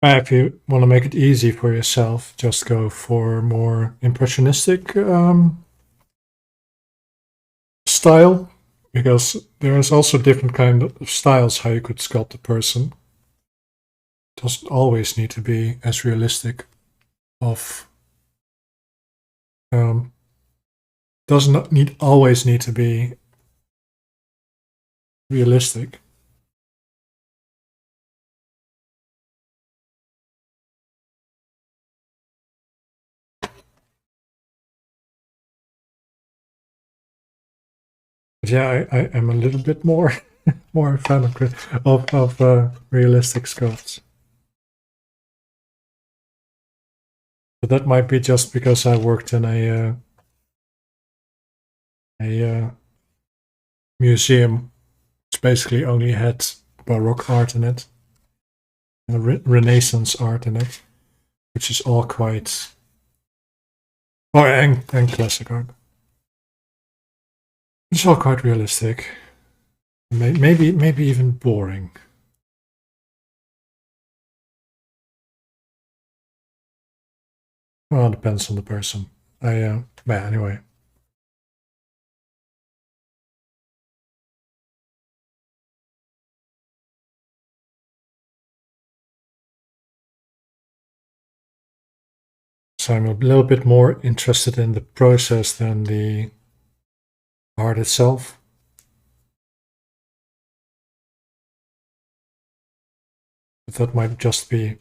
If you want to make it easy for yourself, just go for more impressionistic style, because there's also different kind of styles how you could sculpt a person. It doesn't always need to be as realistic of does not need always need to be realistic. But yeah, I am a little bit more a fan of realistic sculpts. But that might be just because I worked in a museum It's basically only had Baroque art in it, and Renaissance art in it, which is all quite, and classic art. It's all quite realistic. Maybe even boring. Well, it depends on the person. But anyway. So I'm a little bit more interested in the process than the art itself. But that might just be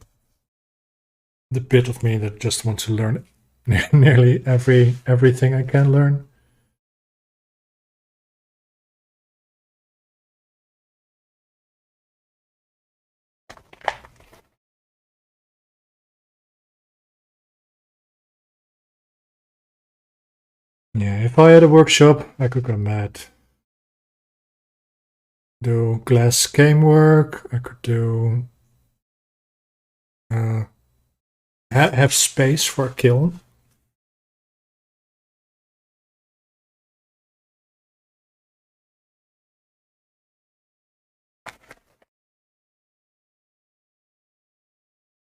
the bit of me that just wants to learn nearly everything I can learn. Yeah, if I had a workshop, I could go mad. Do glass game work. I could do have space for a kiln.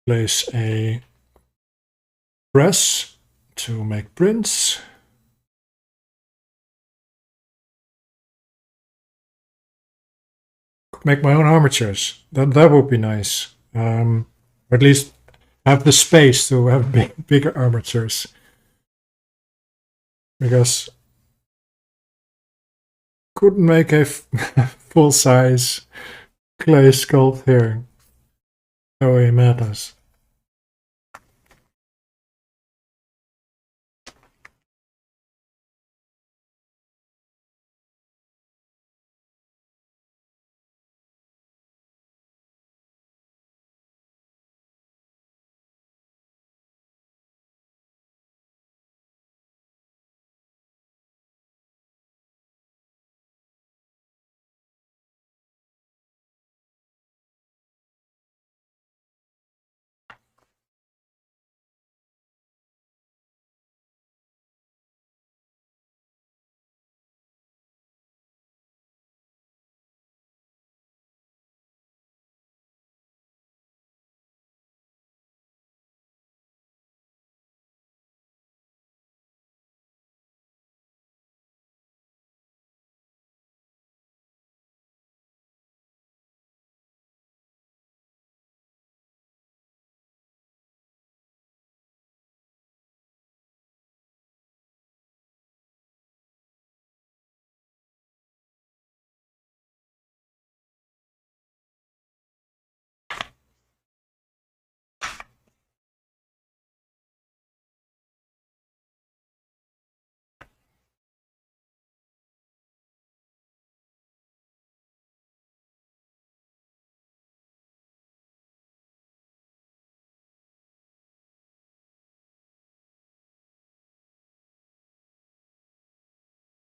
Place a press to make prints. Make my own armatures. That would be nice. Or at least have the space to have bigger armatures. Because couldn't make a full size clay sculpt here. No way matters.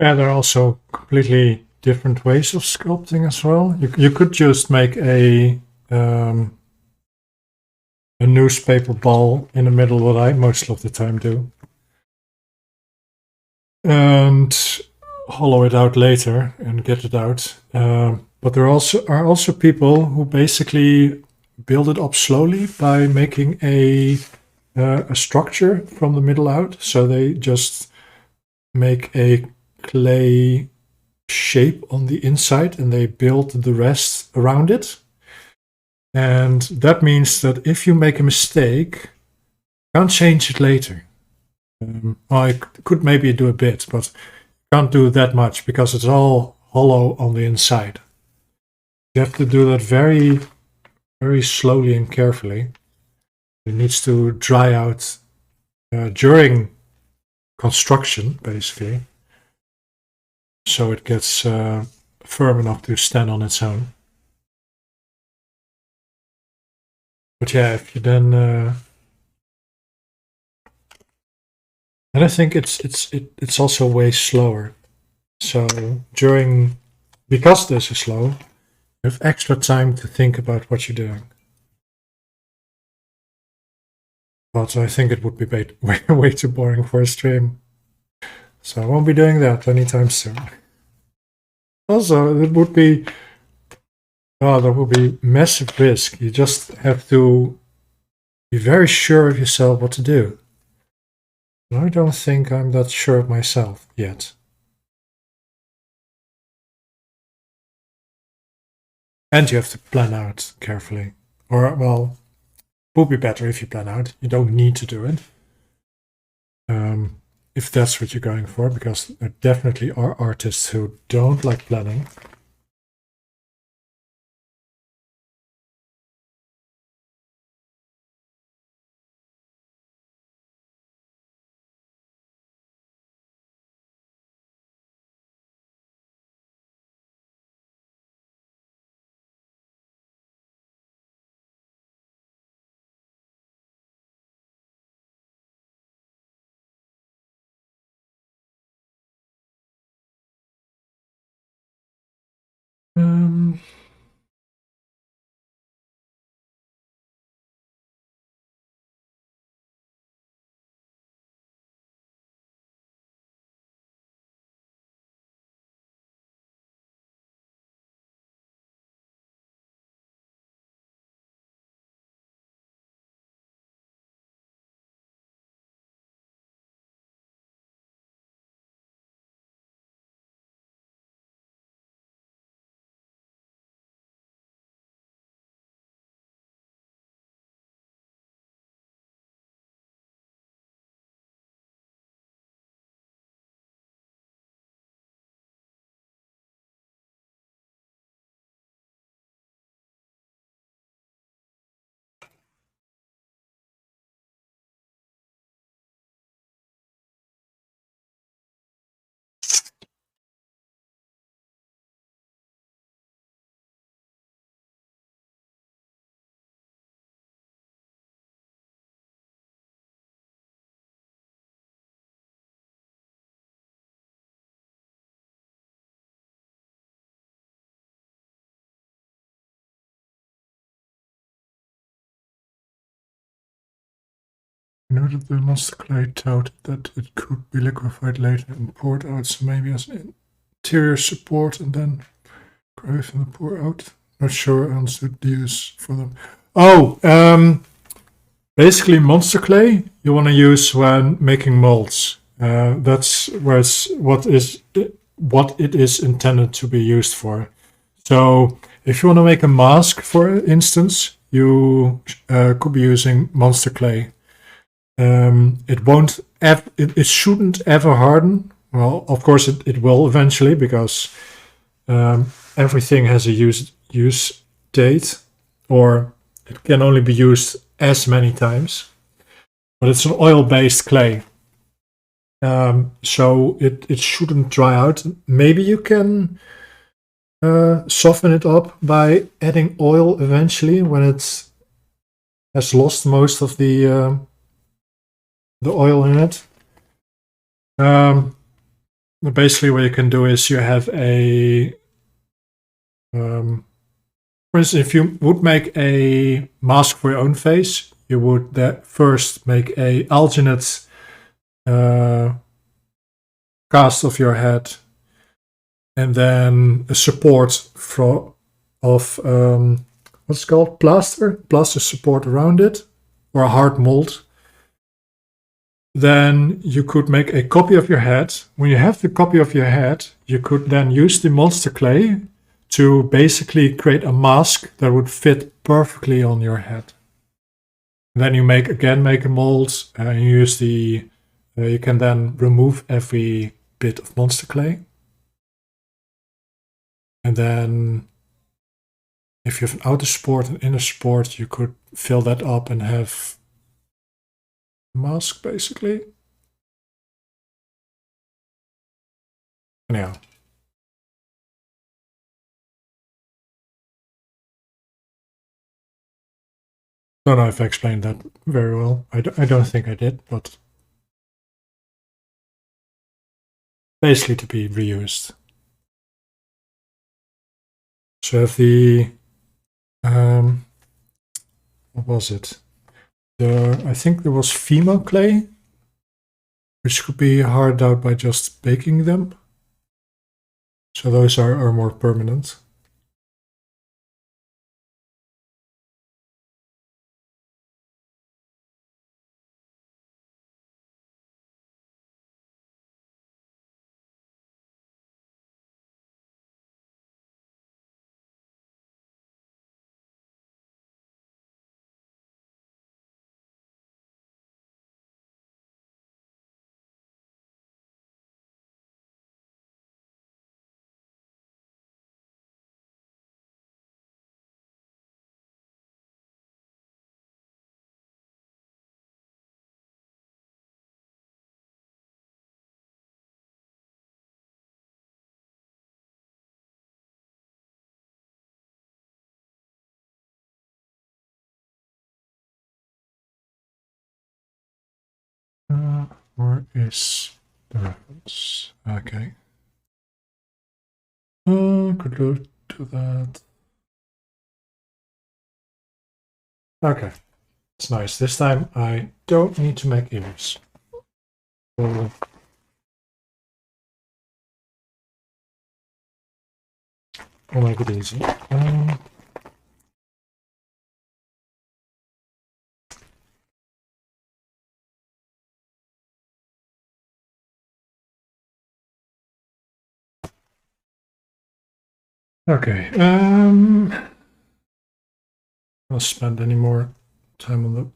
Yeah, there are also completely different ways of sculpting as well. You could just make a newspaper ball in the middle, what I most of the time do, and hollow it out later and get it out. But there are also people who basically build it up slowly by making a structure from the middle out. So they just make a clay shape on the inside and they build the rest around it. And that means that if you make a mistake, you can't change it later. I could maybe do a bit, but can't do that much because it's all hollow on the inside. You have to do that very, very slowly and carefully. It needs to dry out during construction, basically, so it gets firm enough to stand on its own. But yeah, if you then, and I think it's also way slower. So because this is slow, You have extra time to think about what you're doing. But I think it would be way too boring for a stream. So I won't be doing that anytime soon. Also, it would be, oh, there would be massive risk. You just have to be very sure of yourself what to do. And I don't think I'm that sure of myself yet. And you have to plan out carefully. Or, well, it would be better if you plan out. You don't need to do it. If that's what you're going for, because there definitely are artists who don't like planning. Um, I know that the monster clay touted that it could be liquefied later and poured out, so maybe as an interior support and then grave and pour out. Not sure I understood the use for them. Oh, basically monster clay you want to use when making molds. That's where what it is intended to be used for. So if you want to make a mask, for instance, you could be using monster clay. It won't. It shouldn't ever harden. Well, of course it will eventually, because everything has a use date, or it can only be used as many times. But it's an oil-based clay, so it shouldn't dry out. Maybe you can soften it up by adding oil eventually when it has lost most of the oil in it. Basically, what you can do is you have a, for instance, if you would make a mask for your own face, you would first make a alginate cast of your head, and then a support of what's it called, plaster support around it, or a hard mold. Then you could make a copy of your head. When you have the copy of your head, you could then use the monster clay to basically create a mask that would fit perfectly on your head. Then you make a mold, and you use you can then remove every bit of monster clay. And then if you have an outer support and inner support, you could fill that up and have a mask, basically. Anyhow. Don't know if I explained that very well. I don't think I did, but basically to be reused. So I have the, what was it? I think there was female clay, which could be hardened out by just baking them. So those are more permanent. Where is the reference? Okay. Could go to that. Okay. It's nice. This time I don't need to make ears. So I'll make it easy. Okay. I'll spend any more time on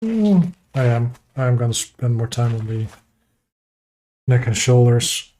the. I am going to spend more time on the neck and shoulders.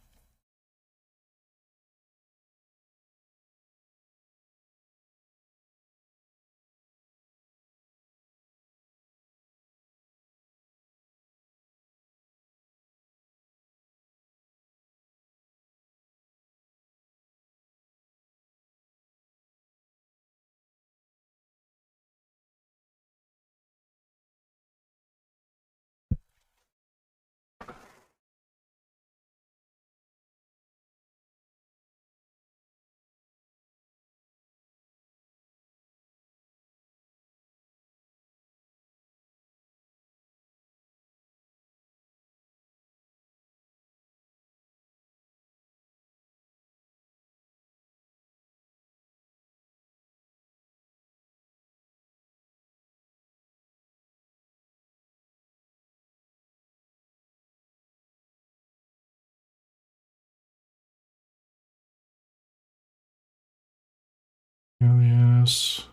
Yes.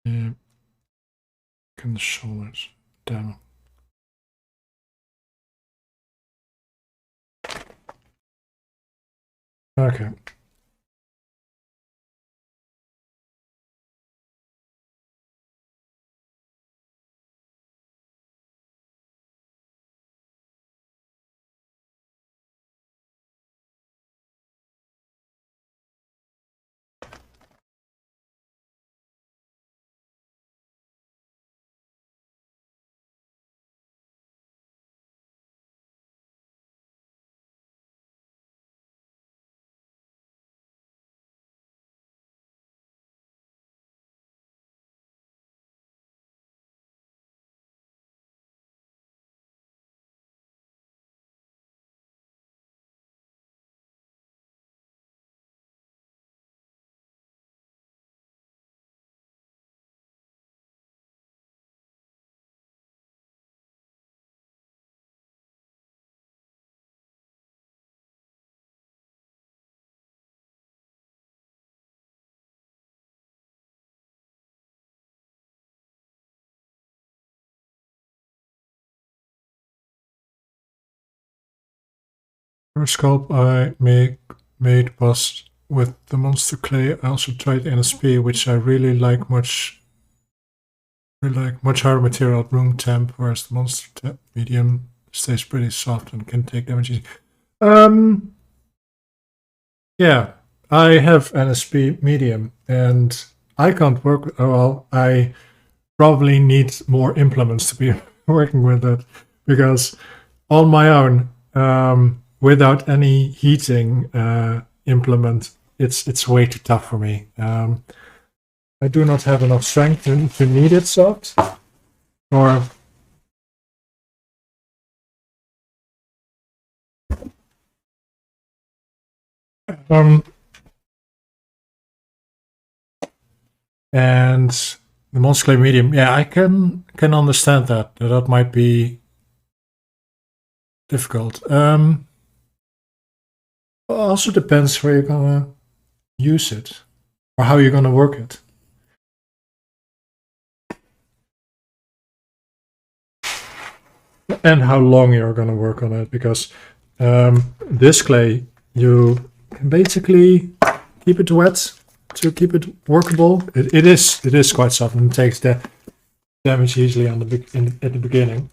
Neck and shoulders. Down. Okay. First sculpt I made was with the monster clay. I also tried NSP, which I really like much higher material at room temp, whereas the monster medium stays pretty soft and can take damage easy. Yeah, I have NSP medium, and I can't work with. Well, I probably need more implements to be working with it, because on my own, without any heating implement, it's way too tough for me. I do not have enough strength to knead it soft, or and the monster clay medium. Yeah, I can understand that might be difficult. Also depends where you're gonna use it or how you're gonna work it. And how long you're gonna work on it, because this clay, you can basically keep it wet to keep it workable. It is quite soft and takes the damage easily at the beginning.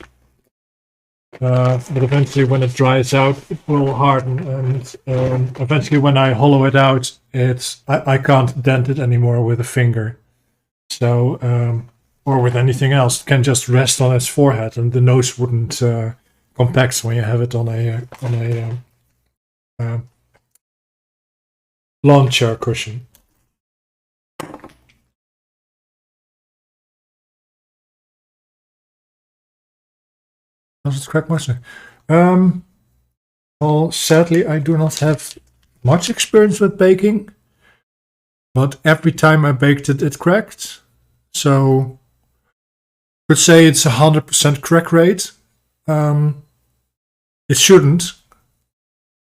But eventually, when it dries out, it will harden, and eventually, when I hollow it out, I can't dent it anymore with a finger. So, or with anything else, it can just rest on its forehead, and the nose wouldn't compact when you have it on a lawn chair cushion. Does it crack much? Well, sadly, I do not have much experience with baking, but every time I baked it, it cracked. So, I could say it's 100% crack rate. It shouldn't,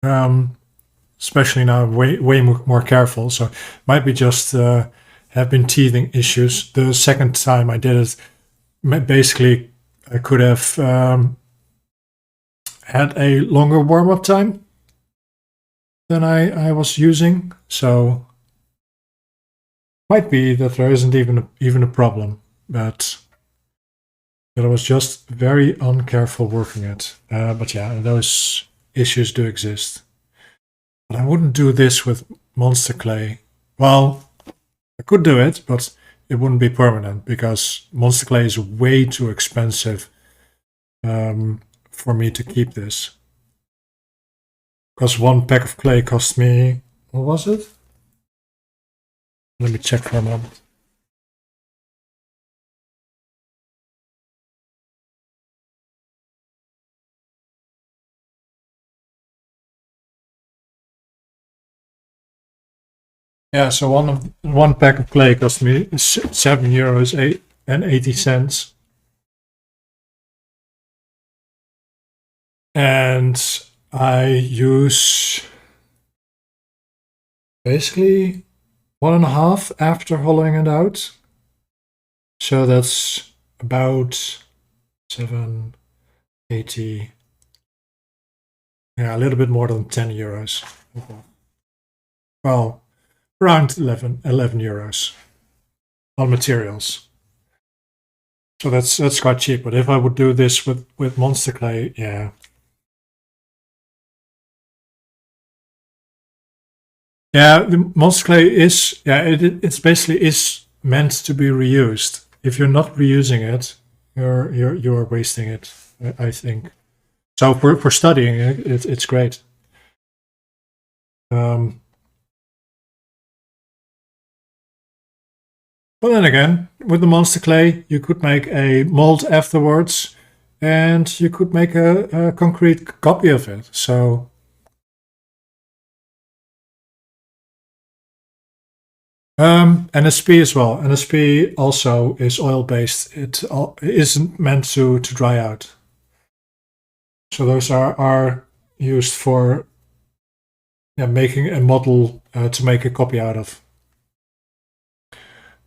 especially now way more careful. So, it might be just have been teething issues. The second time I did it, basically, I could have had a longer warm-up time than I was using, so might be that there isn't even a problem, but that I was just very uncareful working it. But yeah, those issues do exist. But I wouldn't do this with monster clay. Well, I could do it, but it wouldn't be permanent because monster clay is way too expensive for me to keep this. Because one pack of clay cost me, what was it? Let me check for a moment. Yeah, so one pack of clay cost me €7.80, and I use basically 1.5 after hollowing it out. So that's about €7.80. Yeah, a little bit more than €10. Well, around 11 euros on materials. So that's quite cheap. But if I would do this with monster clay, yeah. Yeah, the monster clay is, yeah, it's basically is meant to be reused. If you're not reusing it, you're wasting it, I think. So for studying it, it's great. But then again, with the monster clay, you could make a mold afterwards, and you could make a concrete copy of it. So NSP as well. NSP also is oil-based. It isn't meant to dry out. So those are used for making a model to make a copy out of.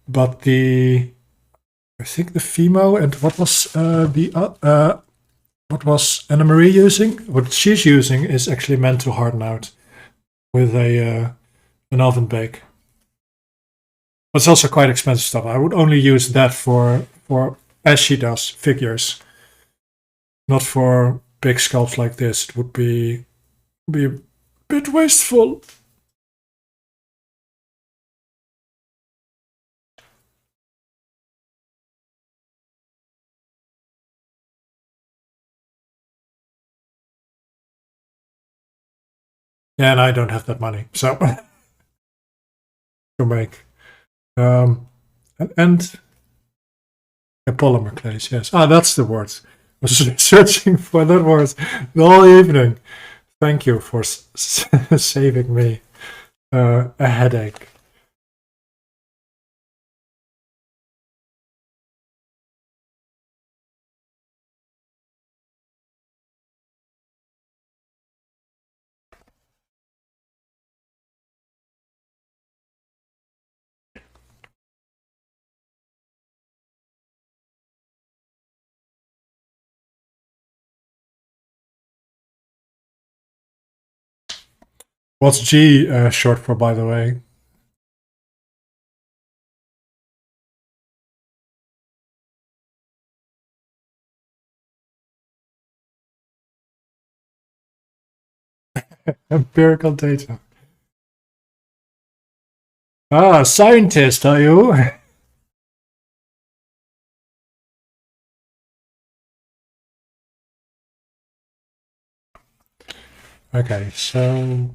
But I think the Fimo and what was Anna Marie using? What she's using is actually meant to harden out with an oven bake. But it's also quite expensive stuff. I would only use that for as she does figures, not for big sculpts like this. It would be a bit wasteful. Yeah, and I don't have that money, so to make and polymer clays. Yes, that's the word. I was searching for that word the whole evening. Thank you for saving me a headache. What's G short for, by the way? Empirical data. Scientist, are you? Okay, so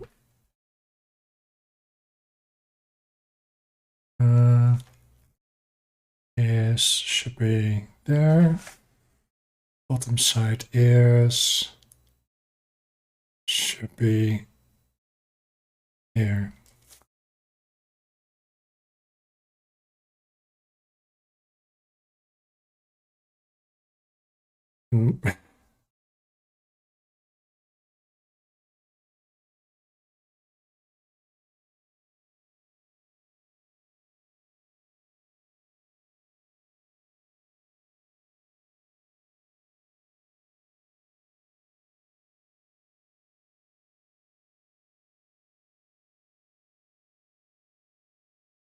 is should be there. Bottom side is should be here.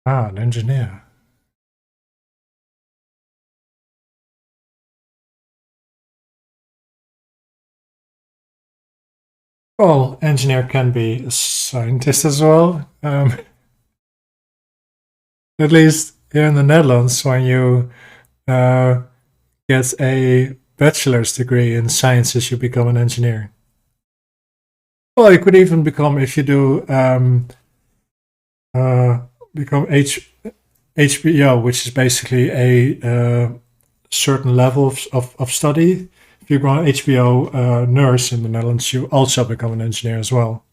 An engineer. Well, engineer can be a scientist as well. At least here in the Netherlands, when you get a bachelor's degree in sciences, you become an engineer. Well, you could even become, if you do become HBO, which is basically a certain level of study. If you go on HBO nurse in the Netherlands, you also become an engineer as well.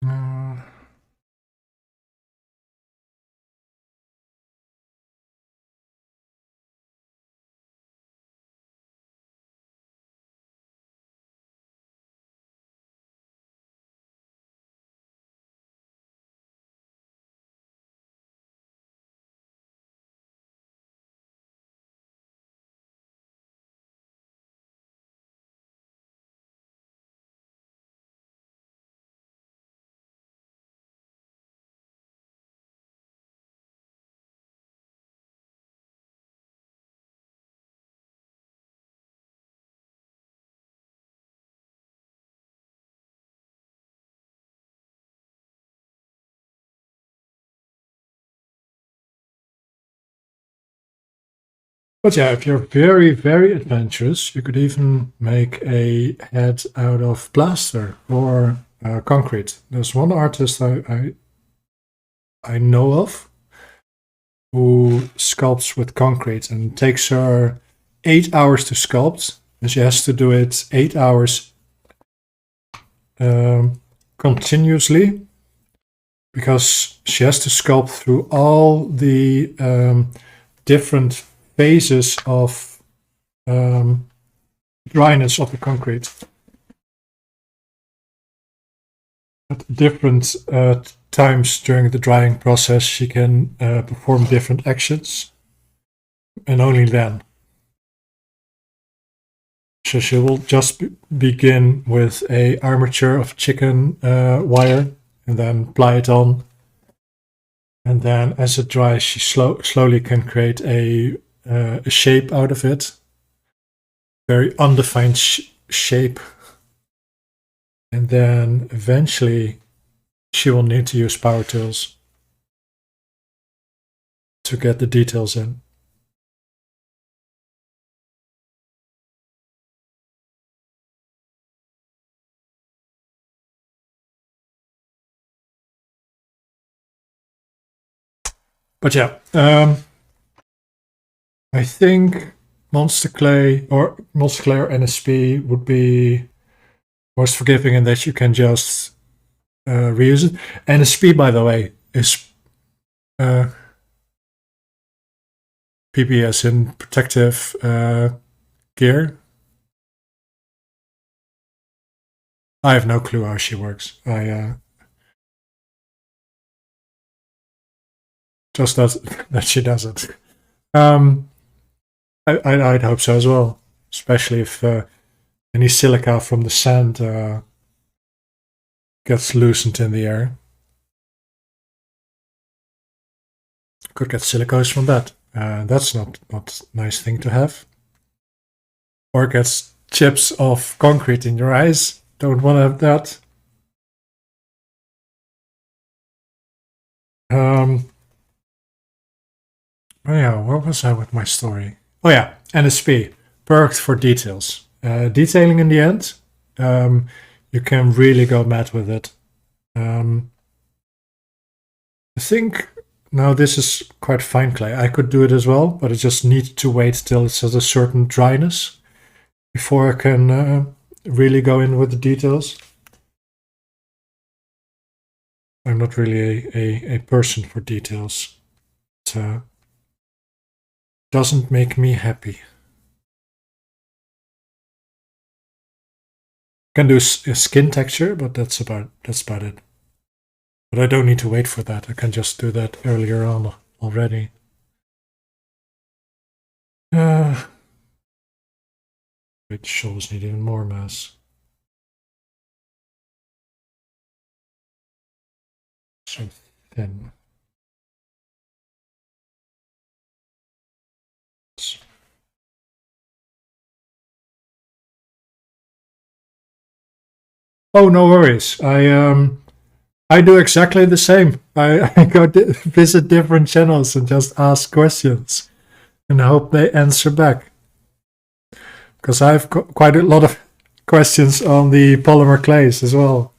Uh, But yeah, if you're very, very adventurous, you could even make a head out of plaster or concrete. There's one artist I know of who sculpts with concrete, and it takes her 8 hours to sculpt, and she has to do it 8 hours continuously, because she has to sculpt through all the different phases of dryness of the concrete. At different times during the drying process, she can perform different actions, and only then. So she will just begin with a armature of chicken wire, and then ply it on, And then as it dries, she slowly can create a shape out of it. Very undefined shape. And then eventually she will need to use power tools to get the details in. But yeah, I think Monster Clay or NSP would be most forgiving in that you can just reuse it. NSP, by the way, is PPS in protective gear. I have no clue how she works. I just that she does it. I'd hope so as well, especially if any silica from the sand gets loosened in the air. Could get silicose from that. That's not a nice thing to have. Or gets chips of concrete in your eyes. Don't want to have that. Oh yeah, where was I with my story? Oh yeah, NSP, perked for details. Detailing in the end, you can really go mad with it. I think now this is quite fine clay. I could do it as well, but I just need to wait till it's at a certain dryness before I can really go in with the details. I'm not really a person for details. It doesn't make me happy. Can do a skin texture, but that's about it. But I don't need to wait for that. I can just do that earlier on already. Which shoulders need even more mass. So thin. Oh, no worries. I do exactly the same. I go visit different channels and just ask questions and hope they answer back. Because I have quite a lot of questions on the polymer clays as well.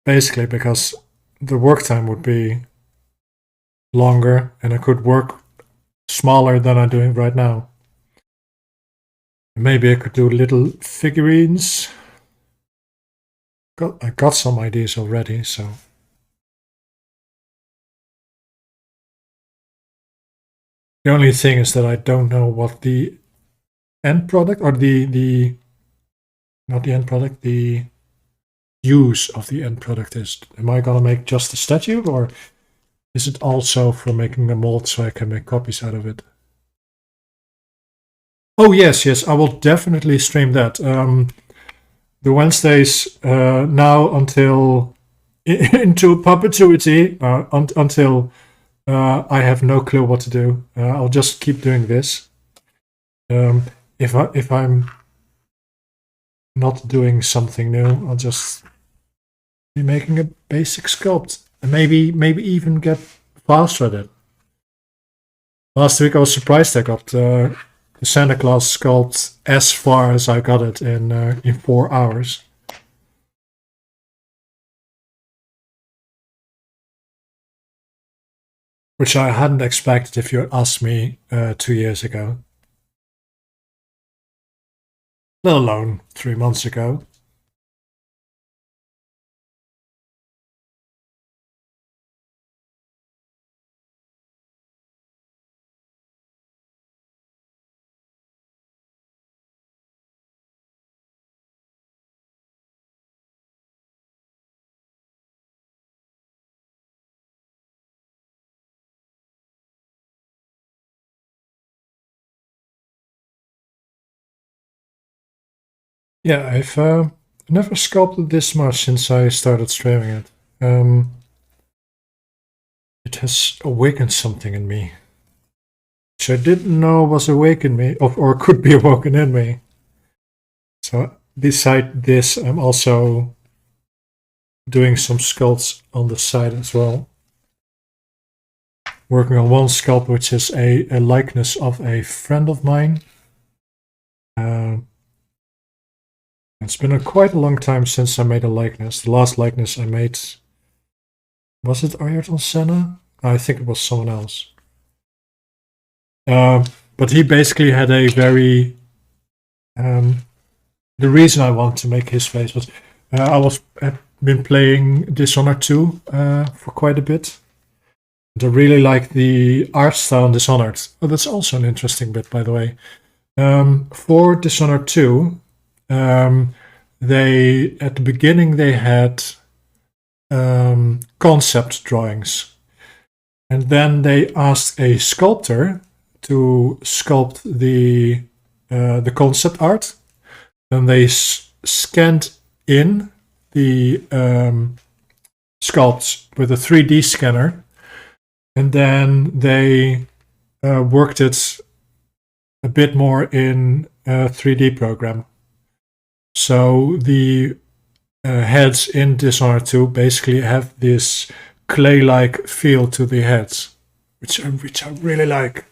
Basically, because the work time would be longer and I could work smaller than I'm doing right now. Maybe I could do little figurines. I got some ideas already, so. The only thing is that I don't know what the end product or not the end product, the use of the end product is. Am I gonna make just a statue, or is it also for making a mold so I can make copies out of it? Oh yes, I will definitely stream that. The Wednesdays now until into perpetuity, until I have no clue what to do. I'll just keep doing this. If I'm not doing something new, I'll just be making a basic sculpt and maybe even get faster at it. Last week I was surprised I got the Santa Claus sculpt as far as I got it in 4 hours. Which I hadn't expected if you had asked me 2 years ago. Let alone 3 months ago. Yeah, I've never sculpted this much since I started streaming it. it has awakened something in me, which I didn't know was awake in me, or could be awoken in me. So beside this, I'm also doing some sculpts on the side as well. Working on one sculpt, which is a likeness of a friend of mine. It's been quite a long time since I made a likeness. The last likeness I made, was it Ayrton Senna? I think it was someone else. But he basically had a very... the reason I wanted to make his face was I've been playing Dishonored 2 for quite a bit. And I really like the art style in Dishonored. Oh, that's also an interesting bit, by the way. For Dishonored 2, they at the beginning they had concept drawings, and then they asked a sculptor to sculpt the concept art. Then they scanned in the sculpts with a 3D scanner, and then they worked it a bit more in a 3D program. So the heads in Dishonored 2 basically have this clay-like feel to the heads, which I really like.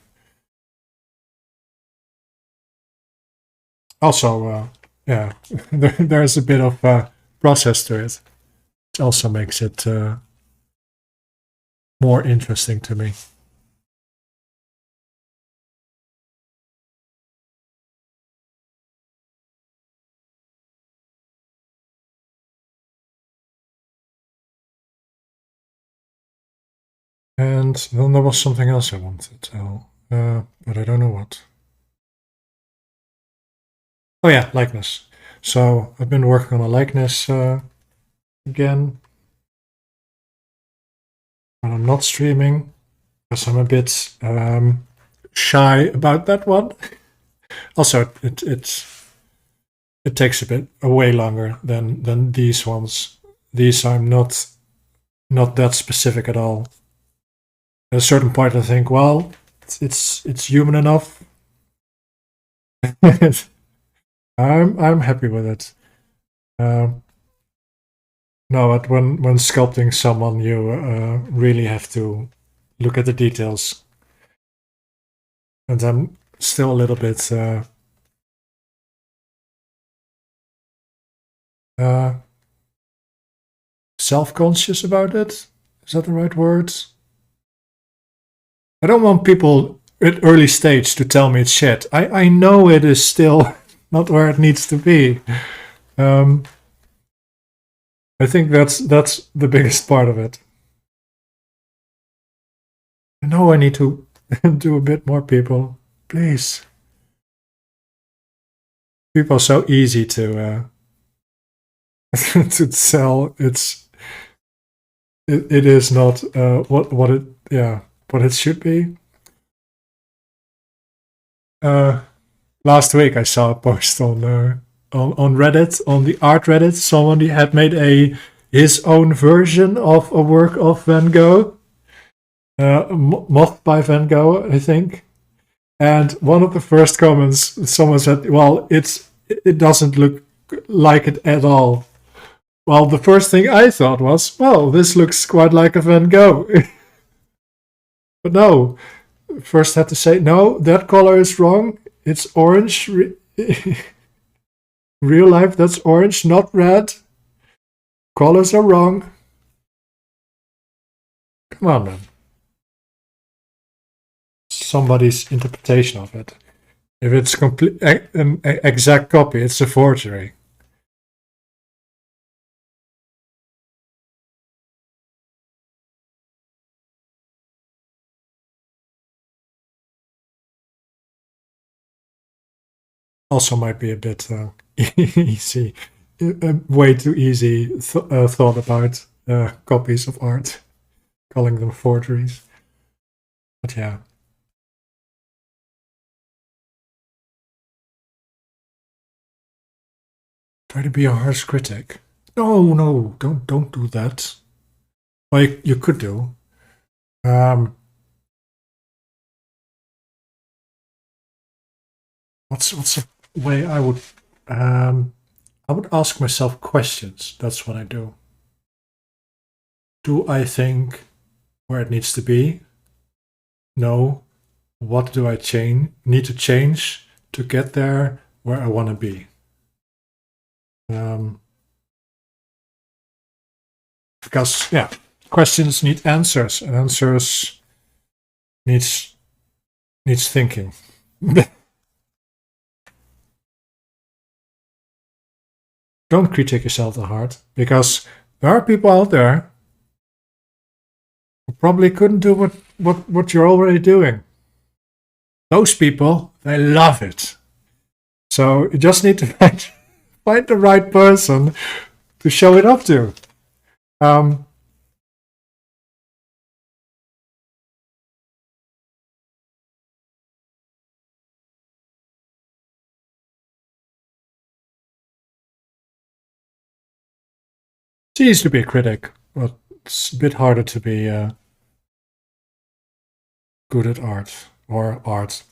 Also, yeah, there's a bit of process to it, which also makes it more interesting to me. And then there was something else I wanted to tell, but I don't know what. Oh yeah, likeness. So I've been working on a likeness again. And I'm not streaming because I'm a bit shy about that one. Also, it takes a way longer than these ones. These I'm not that specific at all. At a certain point, I think, well, it's human enough. I'm happy with it. No, but when sculpting someone, you really have to look at the details. And I'm still a little bit self-conscious about it. Is that the right word? I don't want people at early stage to tell me it's shit. I know it is still not where it needs to be. I think that's the biggest part of it. I know I need to do a bit more, people. Please. People are so easy to to sell. It is not what it should be. Last week I saw a post on Reddit, on the art Reddit. Someone had made his own version of a work of Van Gogh, mocked by Van Gogh, I think. And one of the first comments, someone said, "Well, it doesn't look like it at all." Well, the first thing I thought was, "Well, this looks quite like a Van Gogh." But no, first had to say, "No, that color is wrong. It's orange." Real life, that's orange, not red. Colors are wrong. Come on, man. Somebody's interpretation of it. If it's an exact copy, it's a forgery. Also might be a bit easy, way too easy thought about copies of art, calling them forgeries. But yeah. Try to be a harsh critic. No, don't do that. Well, you could do. What's a way I would ask myself questions. That's what I do. Do I think where it needs to be? No. What do I need to change to get there where I want to be? Because yeah, questions need answers, and answers needs thinking. Don't critique yourself too hard, because there are people out there who probably couldn't do what you're already doing. Those people, they love it. So you just need to find the right person to show it up to. It's easy to be a critic, but it's a bit harder to be good at art or art.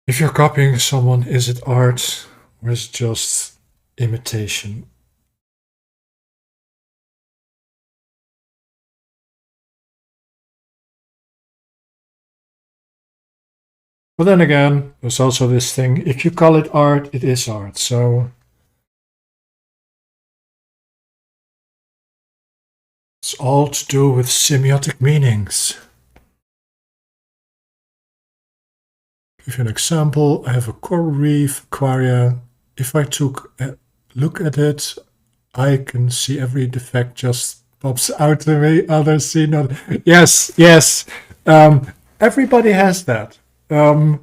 If you're copying someone, is it art or is it just imitation? But then again, there's also this thing, if you call it art, it is art. So it's all to do with semiotic meanings. Give you an example. I have a coral reef aquaria. If I took a look at it, I can see every defect just pops out to me. Others see not. Yes, yes. Everybody has that. But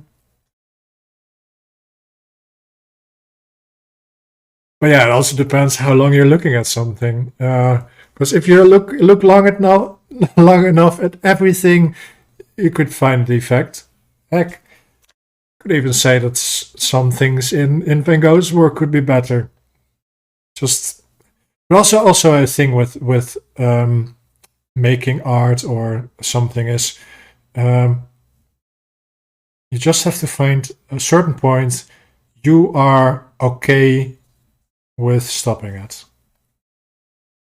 yeah, it also depends how long you're looking at something. Because if you look long enough at everything, you could find a defect. Heck, could even say that some things in Van Gogh's work could be better. Just, but also a thing with making art or something is, you just have to find a certain point you are okay with stopping at.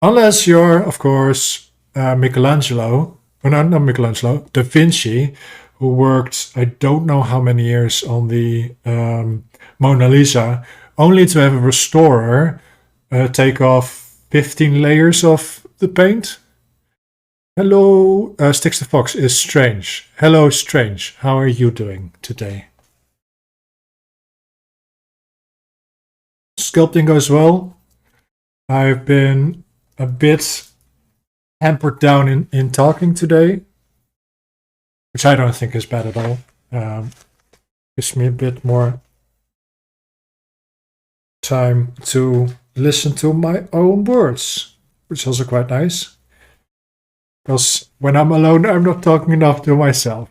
Unless you're, of course, Michelangelo, or not Michelangelo, Da Vinci, who worked I don't know how many years on the Mona Lisa, only to have a restorer take off 15 layers of the paint. Hello, Sticks the Fox is Strange. Hello, Strange. How are you doing today? Sculpting goes well. I've been a bit hampered down in talking today, which I don't think is bad at all. Gives me a bit more time to listen to my own words, which is also quite nice. Because when I'm alone, I'm not talking enough to myself.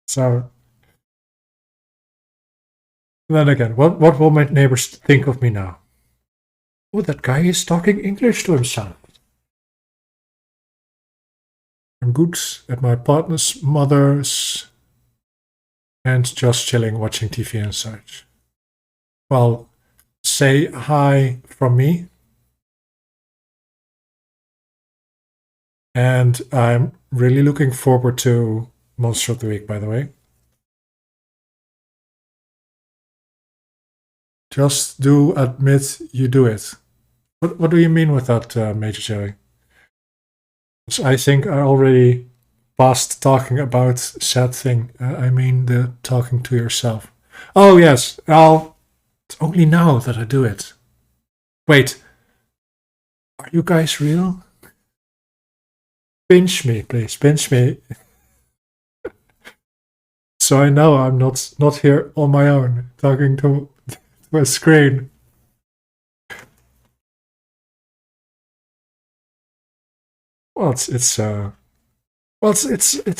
So then again, what will my neighbors think of me now? Oh, that guy is talking English to himself. I'm good at my partner's mother's and just chilling, watching TV and such. Well, say hi from me. And I'm really looking forward to Monster of the Week, by the way. Just do admit you do it. What do you mean with that, Major Joey? I think I already past talking about said thing. I mean the talking to yourself. Oh yes, it's only now that I do it. Wait, are you guys real? Pinch me, please, pinch me. So I know I'm not here on my own talking to a screen. Well, it's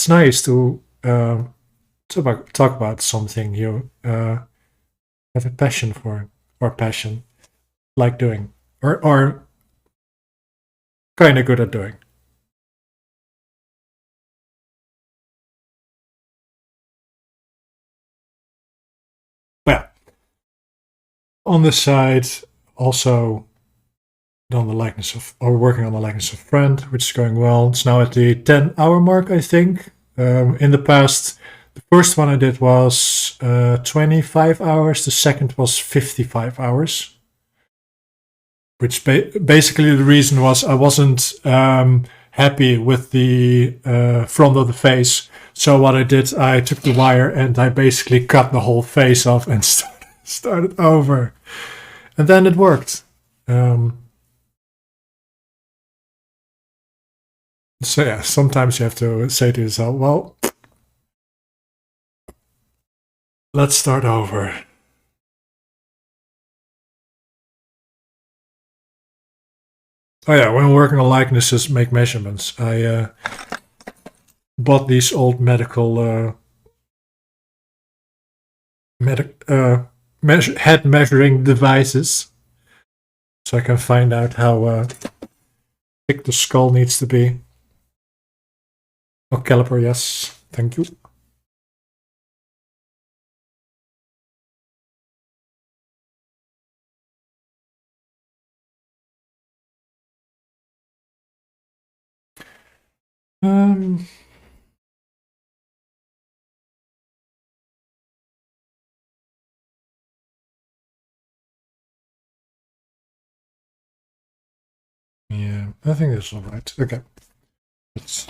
nice to talk about something you have a passion for, or passion like doing, or kind of good at doing. Well, on this side, also done the likeness of, or working on the likeness of friend, which is going well. It's now at the 10-hour mark, I think. In the past, the first one I did was 25 hours. The second was 55 hours. Which basically the reason was I wasn't happy with the front of the face. So what I did, I took the wire and I basically cut the whole face off and started over. And then it worked. So yeah, sometimes you have to say to yourself, well, let's start over. Oh yeah, when working on likenesses, make measurements. I bought these old medical head measuring devices, so I can find out how thick the skull needs to be. Oh, caliper, yes, thank you. Yeah, I think that's all right. Okay. Let's...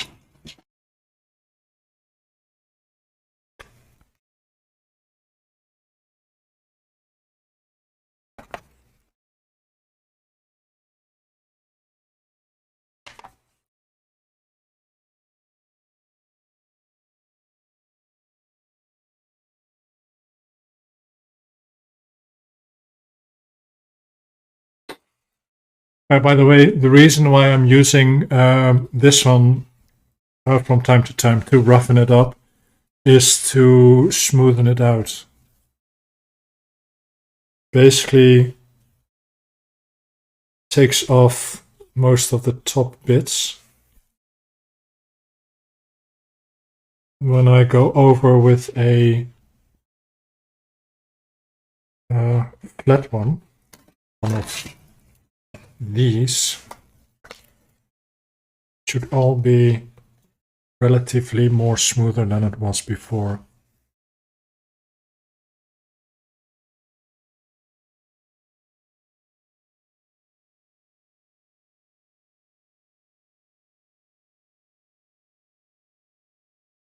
by the way, the reason why I'm using this one from time to time to roughen it up is to smoothen it out. Basically, takes off most of the top bits. When I go over with a flat one of these, should all be relatively more smoother than it was before.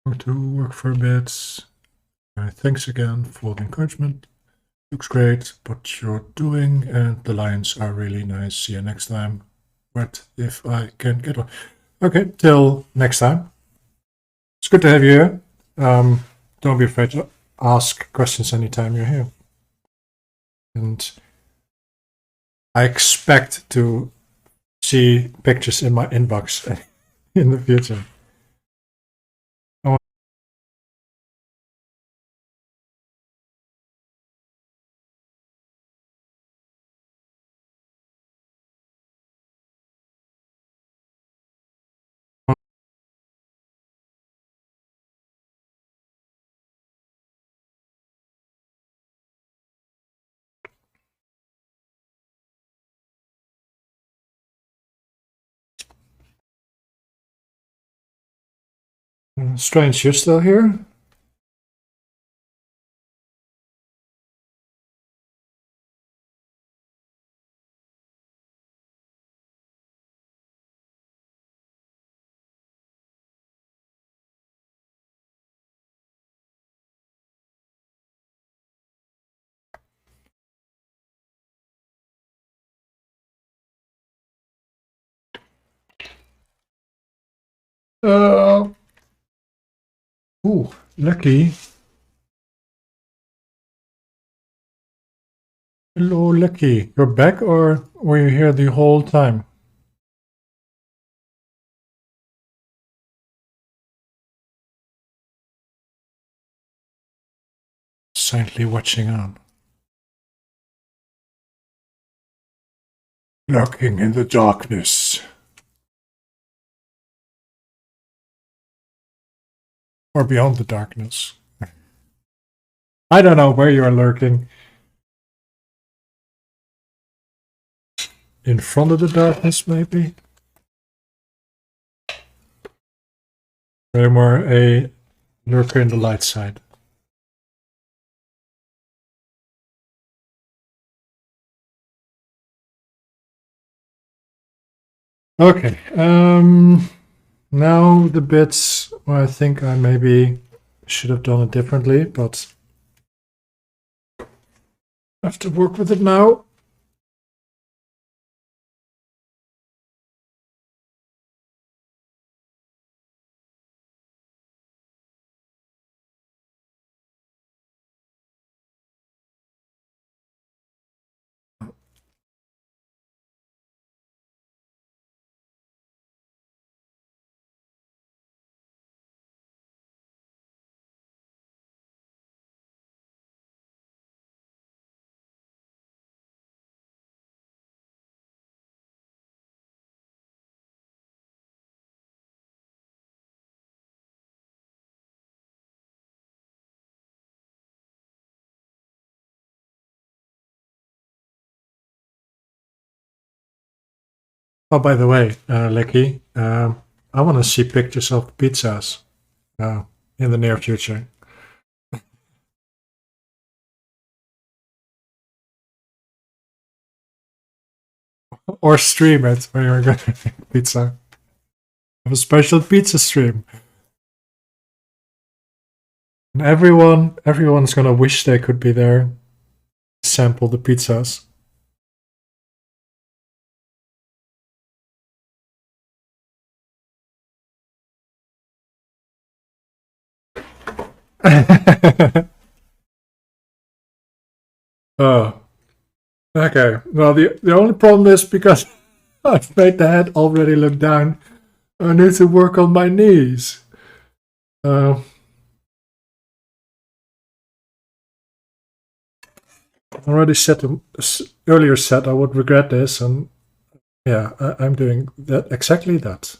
Going to work for a bit. Thanks again for the encouragement. Looks great, what you're doing, and the lines are really nice. See you next time. What if I can get one? Okay, till next time. It's good to have you here. Don't be afraid to ask questions anytime you're here. And I expect to see pictures in my inbox in the future. Strange, you're still here? Ooh, lucky. Hello, Lucky. You're back, or were you here the whole time? Silently watching on. Lurking in the darkness. Or beyond the darkness. I don't know where you are lurking. In front of the darkness, maybe? Or more a lurker in the light side. Okay, now the bits where I think I maybe should have done it differently, but I have to work with it now. Oh, by the way, Lecky, I want to see pictures of pizzas in the near future. Or stream it when you're going to make pizza. Have a special pizza stream. And everyone's gonna wish they could be there. Sample the pizzas. Oh, okay. Well, the only problem is because I've made the head already look down. I need to work on my knees. I already said earlier said I would regret this, and yeah, I'm doing that exactly that.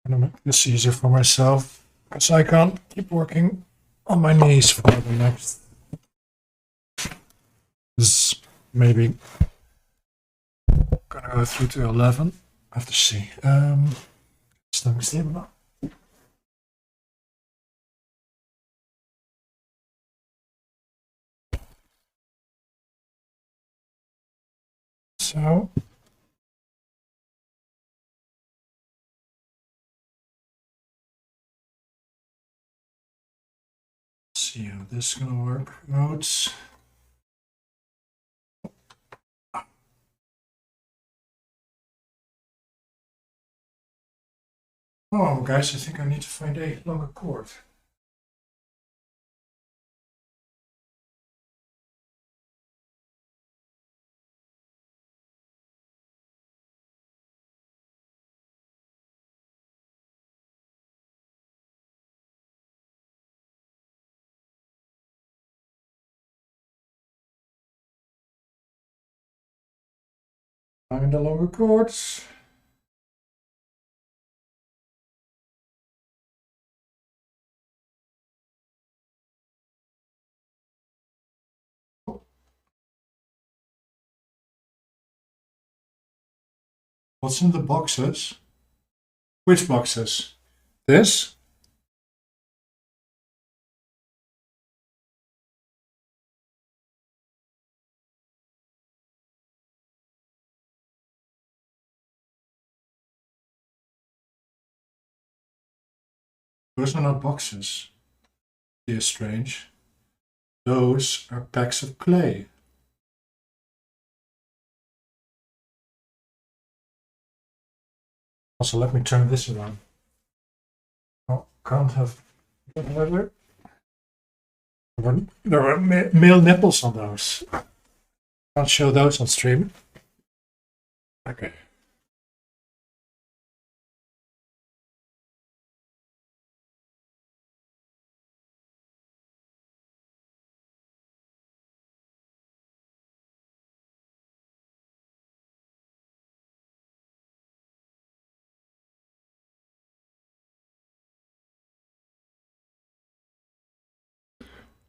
I'm gonna make this easier for myself because I can't keep working on my knees for the next. This maybe gonna go through to 11. I have to see. Stank So let's see how this is gonna work. Notes. Oh, guys, I think I need to find a longer cord. Find the longer cords. What's in the boxes? Which boxes? This? Those are not boxes. Dear Strange. Those are packs of clay. Also, let me turn this around. Oh, can't have whatever. There are male nipples on those. Can't show those on stream. Okay.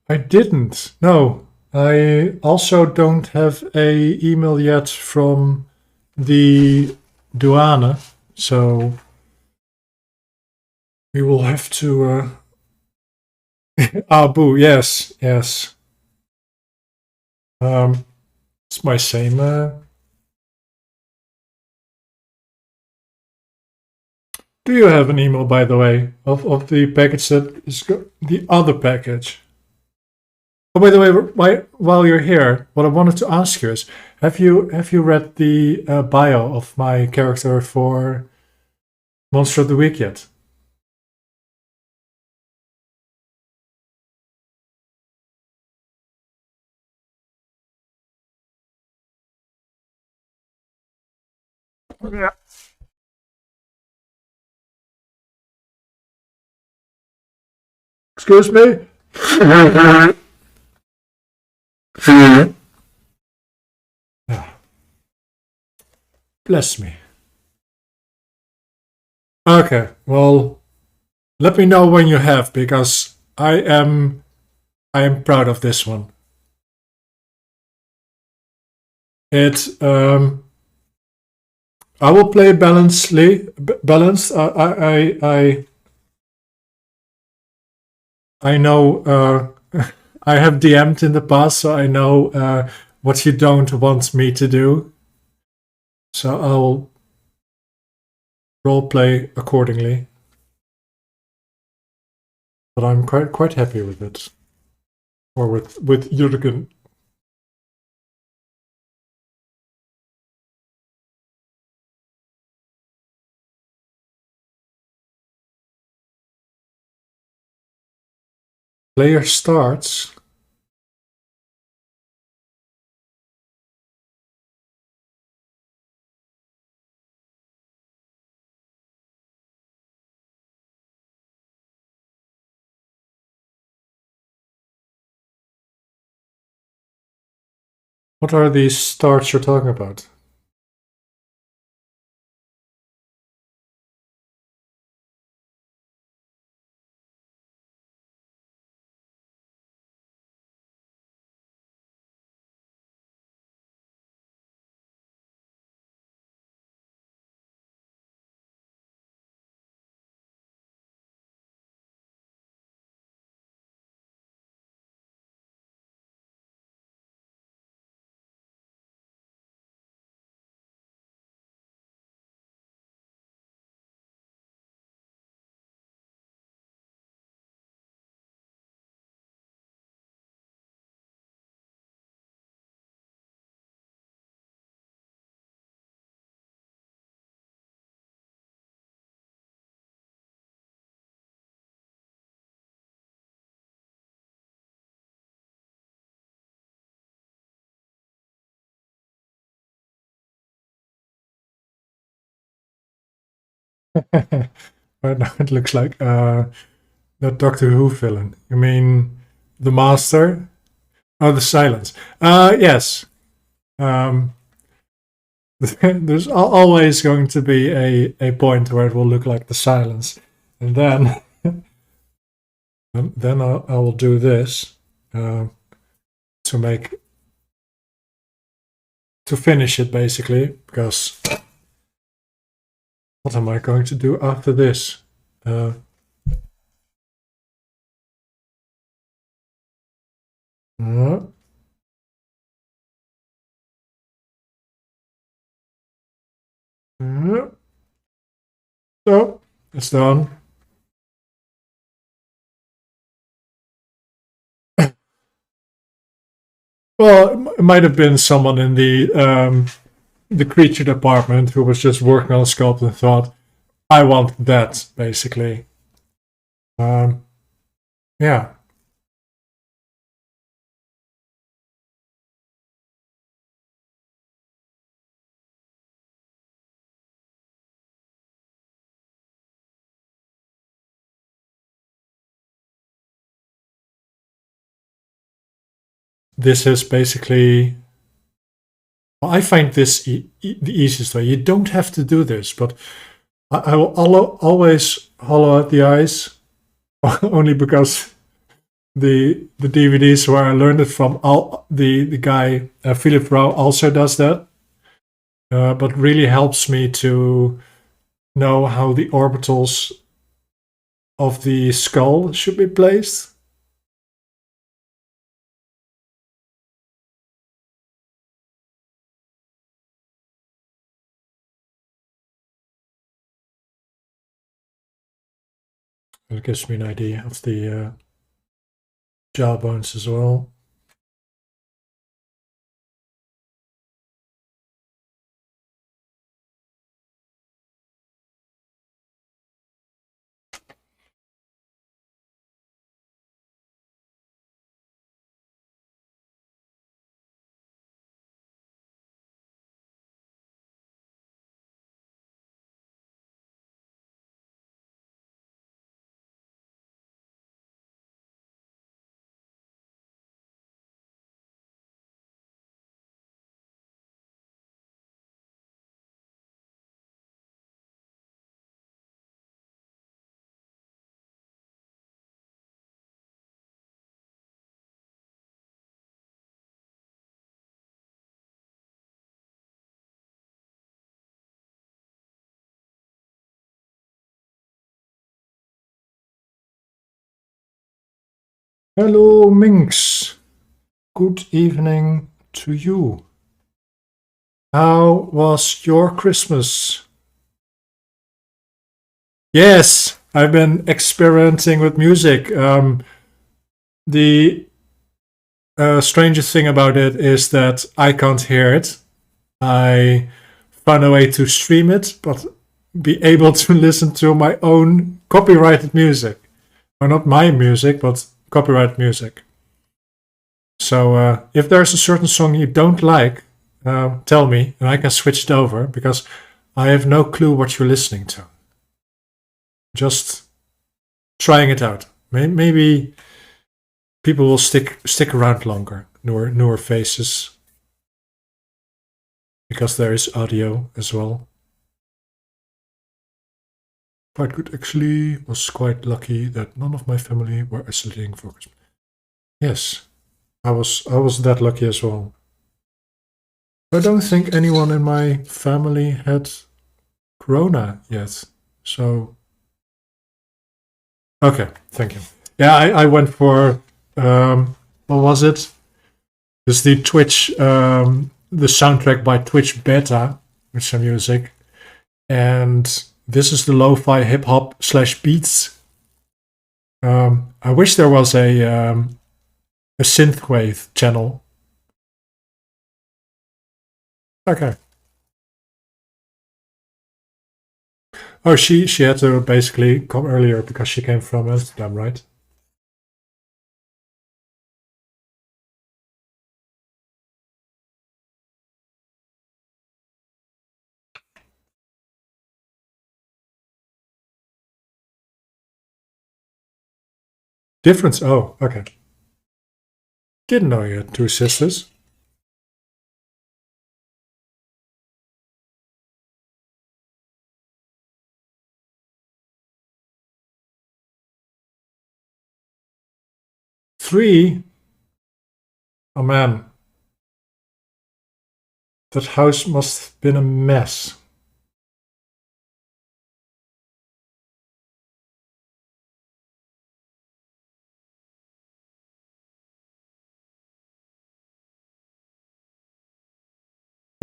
I didn't. No. I also don't have a email yet from the douane, so we will have to. Boo! Yes, yes. It's my same. Do you have an email, by the way, of the package that is the other package? Oh, by the way, while you're here, what I wanted to ask you is, have you read the bio of my character for Monster of the Week yet? Yeah. Excuse me? Bless me. Okay, well, let me know when you have, because I am proud of this one. It I will play balanced. I know I have DM'd in the past, so I know what you don't want me to do. So I'll roleplay accordingly. But I'm quite happy with it. Or with Jürgen. Player starts. What are these starts you're talking about? Right now it looks like that Doctor Who villain. You mean the Master? Oh, the Silence. Yes. There's always going to be a point where it will look like the Silence, and then then I will do this to finish it, basically, because What am I going to do after this? Uh, so, it's done. Well, it might have been someone in the creature department who was just working on a sculpt and thought, I want that, basically. Yeah. This is basically, well, I find this the easiest way. You don't have to do this, but I will always hollow out the eyes only because the DVDs where I learned it from, the guy Philip Rao also does that, but really helps me to know how the orbitals of the skull should be placed. It gives me an idea of the jawbones as well. Hello, Minx. Good evening to you. How was your Christmas? Yes, I've been experimenting with music. The strangest thing about it is that I can't hear it. I found a way to stream it, but be able to listen to my own copyrighted music. Or not my music, but copyrighted music. So if there's a certain song you don't like, tell me and I can switch it over because I have no clue what you're listening to. Just trying it out. Maybe people will stick around longer, newer faces, because there is audio as well. Quite good actually. Was quite lucky that none of my family were isolating for Christmas. Yes, I was that lucky as well. I don't think anyone in my family had Corona yet. So okay, thank you. Yeah, I went for what was it? It's the Twitch, the soundtrack by Twitch Beta with some music, and this is the lo-fi hip hop / beats. I wish there was a synthwave channel. Okay. Oh, she had to basically come earlier because she came from Amsterdam, right? Difference. Oh, okay. Didn't know you had two sisters. Three. Oh man, that house must have been a mess.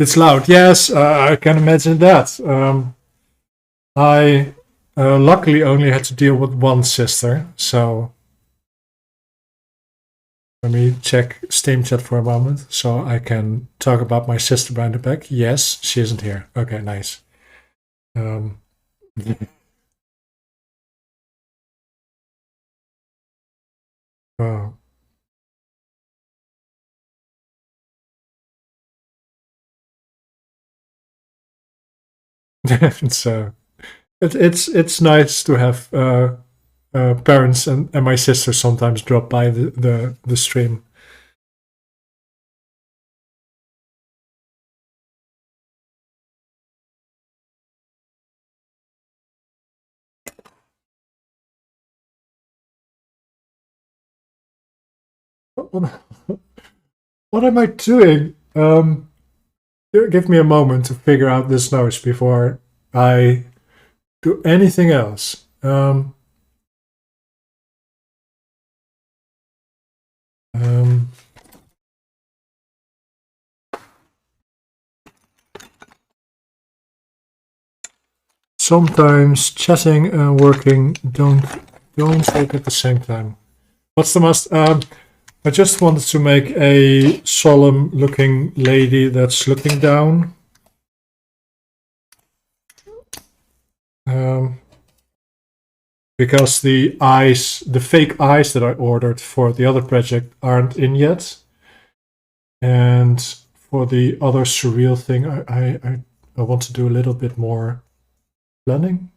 It's loud. Yes, I can imagine that. I luckily only had to deal with one sister, so let me check Steam chat for a moment so I can talk about my sister behind the back. Yes, she isn't here. Okay, nice. Um, oh. So it's nice to have parents and my sister sometimes drop by the stream. What am I doing? Give me a moment to figure out this noise before I do anything else. Um, Sometimes chatting and working don't work at the same time. What's the most? I just wanted to make a solemn looking lady that's looking down. Because the eyes, the fake eyes that I ordered for the other project aren't in yet. And for the other surreal thing, I want to do a little bit more blending.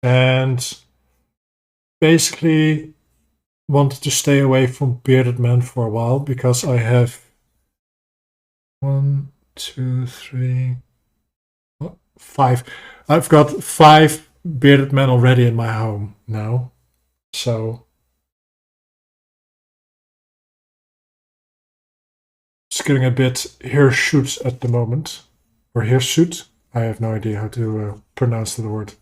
And basically wanted to stay away from bearded men for a while because I have 1, 2, 3, 5. I've got 5 bearded men already in my home now. So it's getting a bit hirsute at the moment. Or hirsute. I have no idea how to pronounce the word.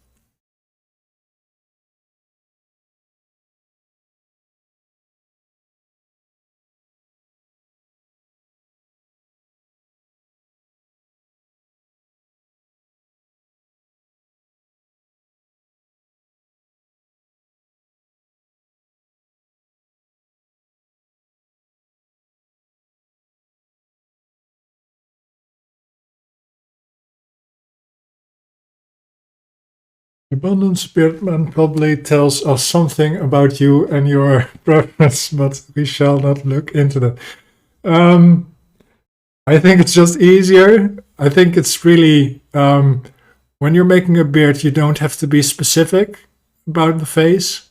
Abundance Beardman probably tells us something about you and your preference, but we shall not look into that. I think it's just easier. I think it's really when you're making a beard, you don't have to be specific about the face.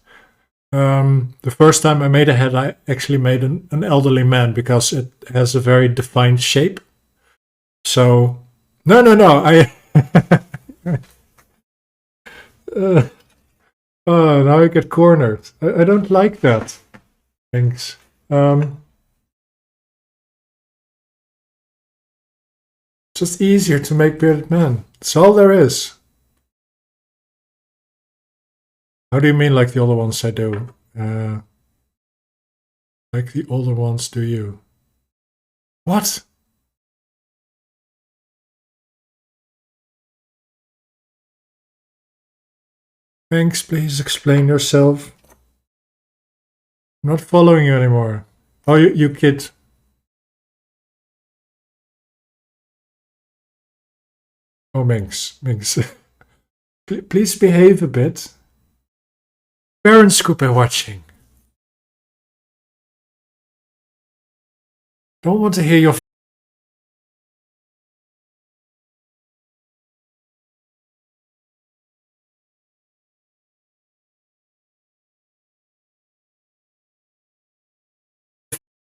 The first time I made a head, I actually made an elderly man because it has a very defined shape. So, no. Uh, oh, now I get cornered. I don't like that. Thanks. Just easier to make bearded men. That's all there is. How do you mean like the older ones I do? Like the older ones do you? What? Thanks, please explain yourself. I'm not following you anymore. Oh, you kid. Oh, Minx. Please behave a bit. Parents could be watching. Don't want to hear your.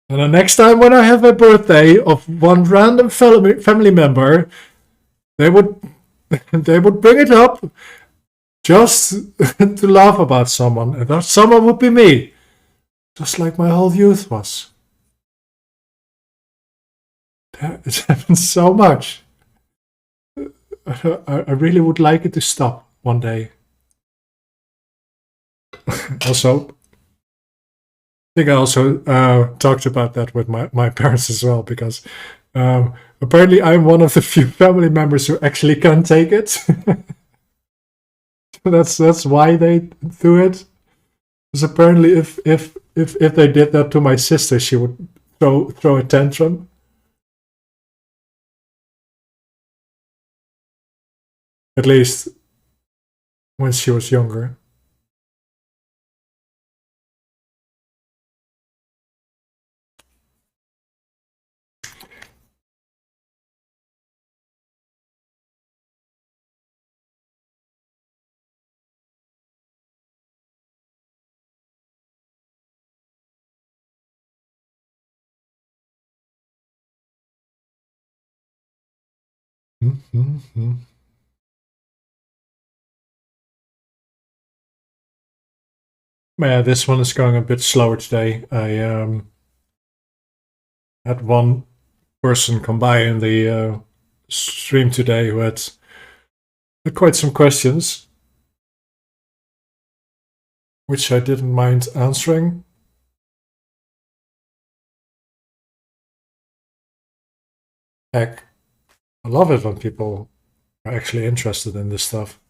And the next time when I have a birthday of one random family member, they would bring it up just to laugh about someone, and that someone would be me, just like my whole youth was. It's happened so much. I really would like it to stop one day. Also, think I also talked about that with my parents as well, because apparently I'm one of the few family members who actually can take it. That's why they do it. Because apparently, if they did that to my sister, she would throw a tantrum. At least when she was younger. Mm-hmm. Yeah, this one is going a bit slower today. I had one person come by in the stream today who had quite some questions, which I didn't mind answering. Heck, I love it when people are actually interested in this stuff.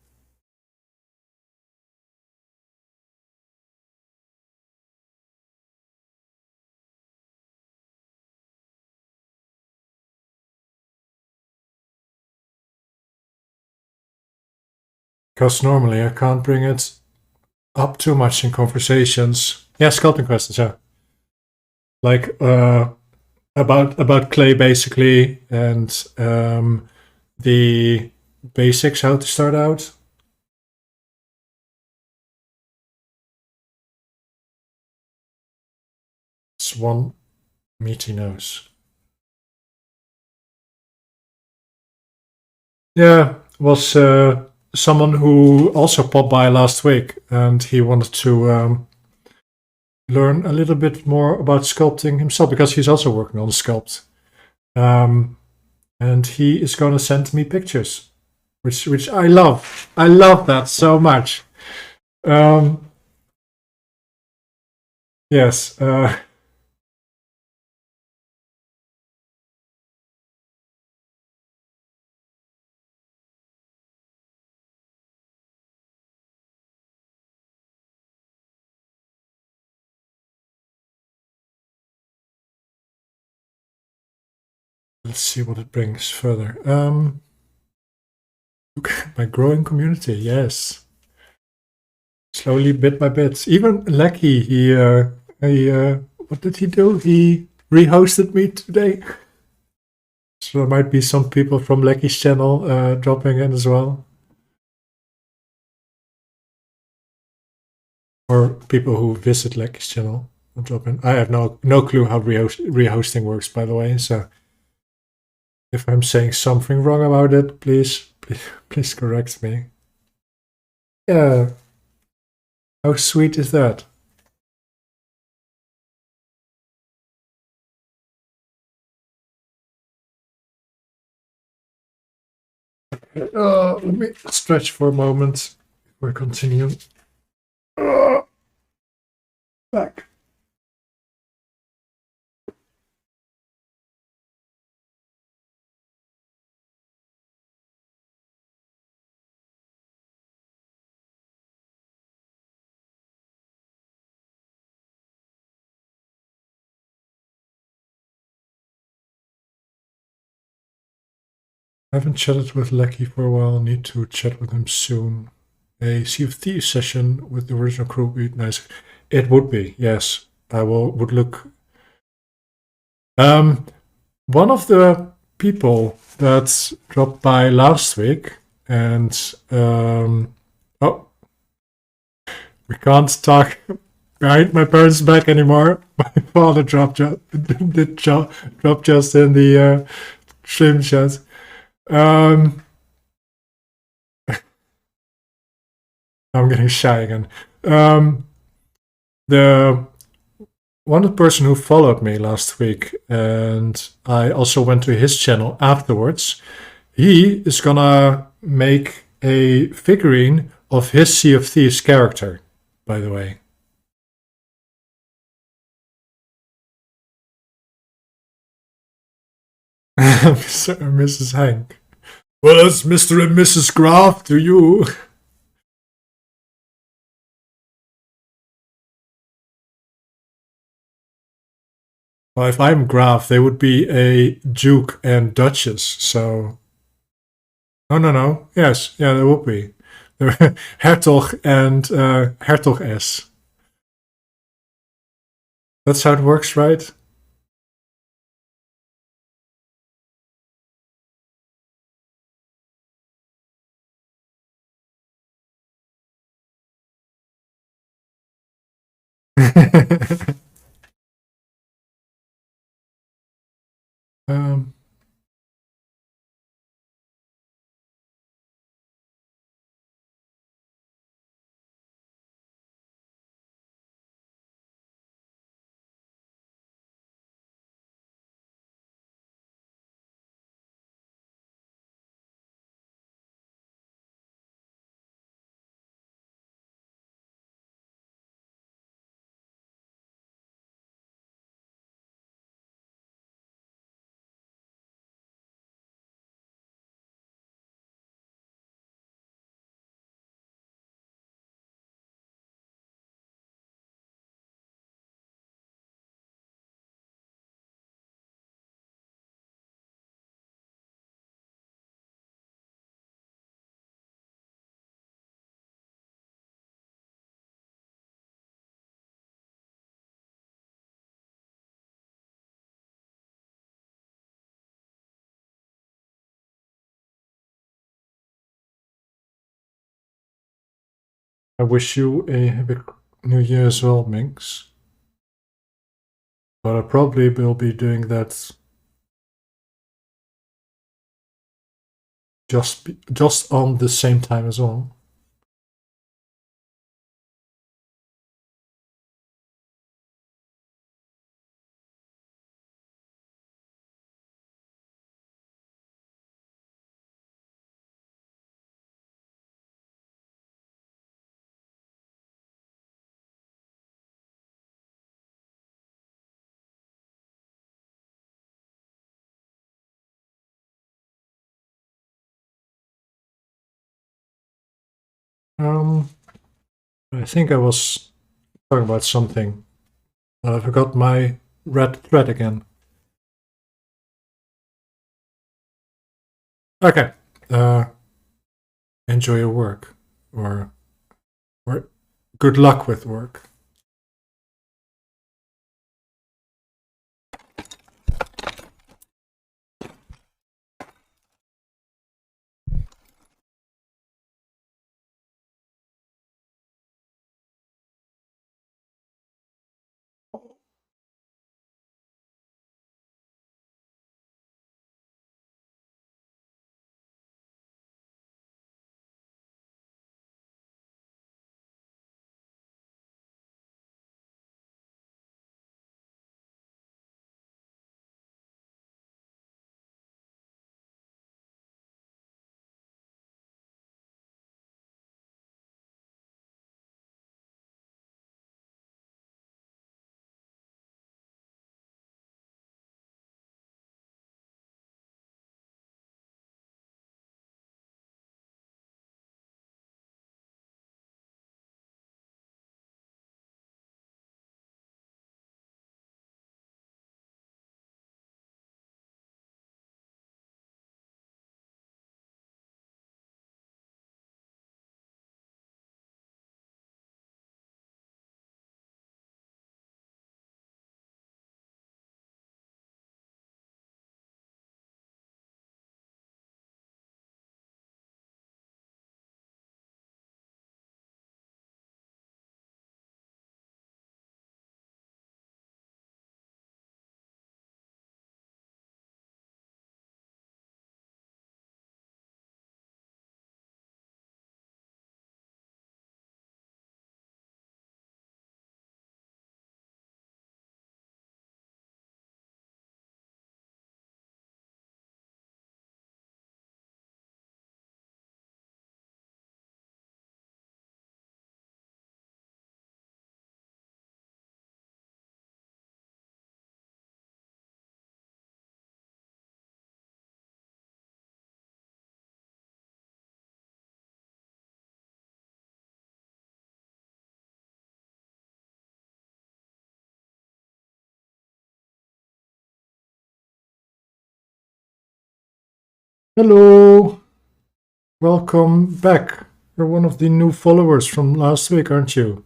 Because normally I can't bring it up too much in conversations. Yeah, sculpting questions, yeah. Like about clay basically, and the basics, how to start out. It's one meaty nose. Yeah, was someone who also popped by last week, and he wanted to learn a little bit more about sculpting himself, because he's also working on sculpt. And he is going to send me pictures, which I love. I love that so much. Um, yes. Let's see what it brings further. My growing community, yes. Slowly, bit by bit. Even Lecky, what did he do? He rehosted me today. So there might be some people from Lecky's channel dropping in as well. Or people who visit Lecky's channel drop in. I have no clue how rehosting works, by the way. So if I'm saying something wrong about it, please correct me. Yeah. How sweet is that? Let me stretch for a moment before I continue. Back. I haven't chatted with Lecky for a while. Need to chat with him soon. A Sea of Thieves session with the original crew would be nice. It would be, yes. I would look. One of the people that dropped by last week, and oh, we can't talk behind my parents' back anymore. My father did drop just in the stream chat. I'm getting shy again. The one person who followed me last week, and I also went to his channel afterwards, he is gonna make a figurine of his Sea of Thieves character, by the way. Mr. and Mrs. Hank. Well, it's Mr. and Mrs. Graf to you. Well, if I'm Graf, they would be a Duke and Duchess, so. No, no, no. Yes, yeah, there would be. Hertog and Hertogess. That's how it works, right? um, I wish you a happy New Year as well, Minx. But I probably will be doing that just on the same time as well. Um, I think I was talking about something. I forgot my red thread again. Okay. Enjoy your work, or good luck with work. Hello, welcome back. You're one of the new followers from last week, aren't you?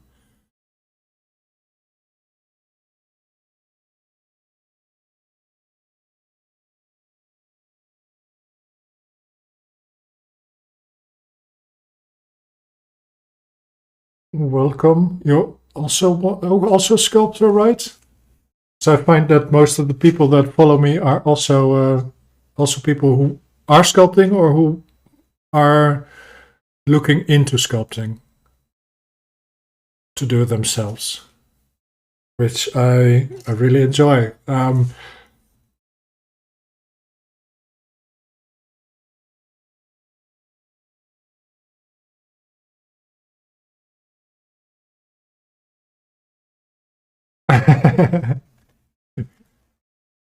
Welcome. You're also a sculptor, right? So I find that most of the people that follow me are also people who are sculpting or who are looking into sculpting to do it themselves, which I really enjoy.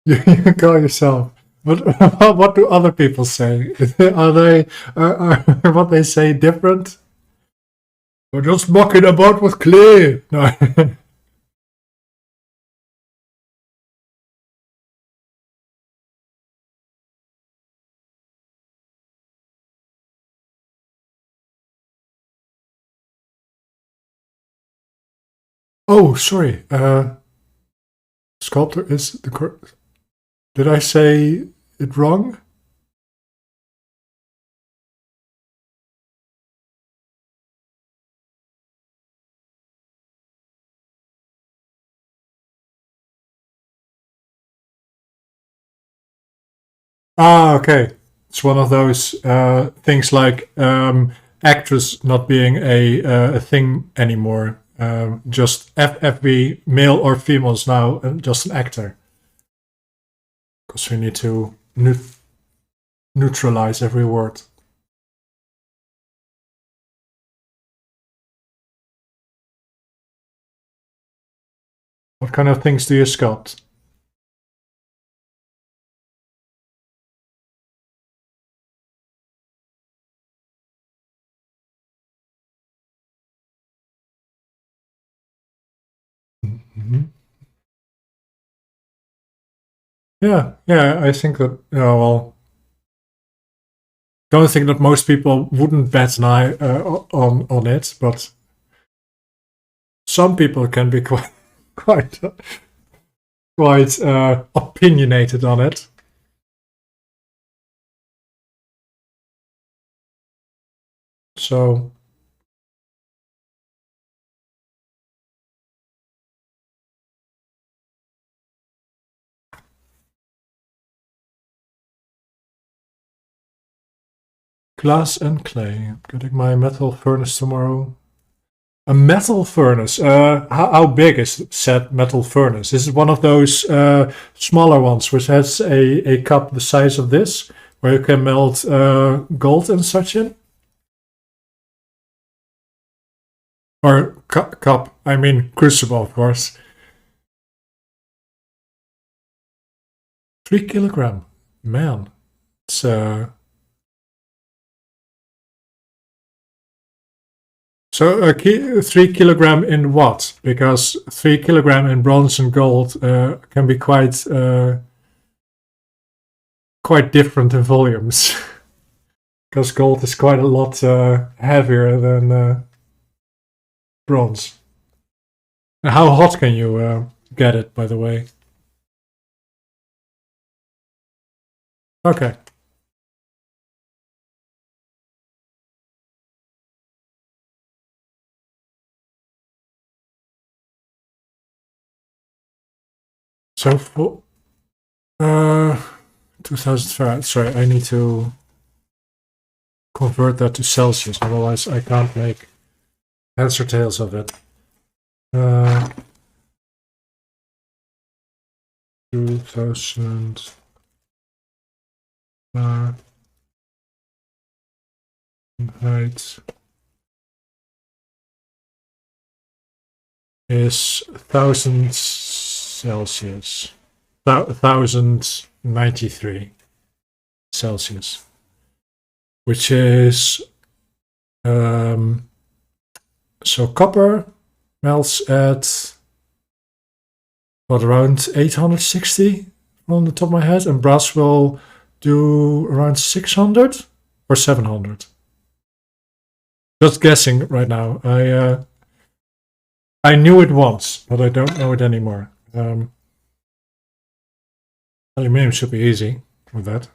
You call yourself. But what do other people say? Are what they say different? We're just mucking about with clay. No. Oh, sorry. Sculptor is the correct. Did I say it wrong? Ah, okay. It's one of those things like actress not being a thing anymore. Just FB, male or female, is now just an actor. Because we need to neutralize every word. What kind of things do you sculpt? Mm-hmm. Yeah, I think that, well, don't think that most people wouldn't bat an eye on it, but some people can be quite, quite opinionated on it. So, glass and clay. I'm getting my metal furnace tomorrow. A metal furnace. How big is said metal furnace? Is it one of those smaller ones which has a cup the size of this, where you can melt gold and such in? Or cup? I mean crucible, of course. 3 kilogram. Man, it's so 3 kilogram in what? Because 3 kilogram in bronze and gold can be quite different in volumes. Because gold is quite a lot heavier than bronze. And how hot can you get it, by the way? Okay. So for 2000 Fahrenheit. Sorry, I need to convert that to Celsius, otherwise I can't make heads or tails of it. 2000 Fahrenheit is 1000 Celsius. 1093 Celsius, which is so copper melts at what, around 860 on the top of my head, and brass will do around 600 or 700. Just guessing right now. I knew it once, but I don't know it anymore. Aluminium should be easy with that.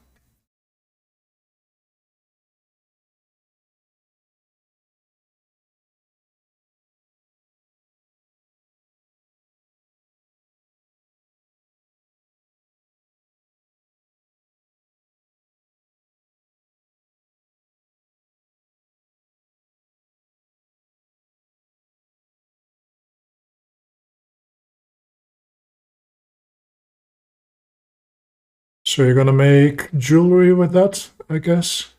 So you're gonna make jewelry with that, I guess?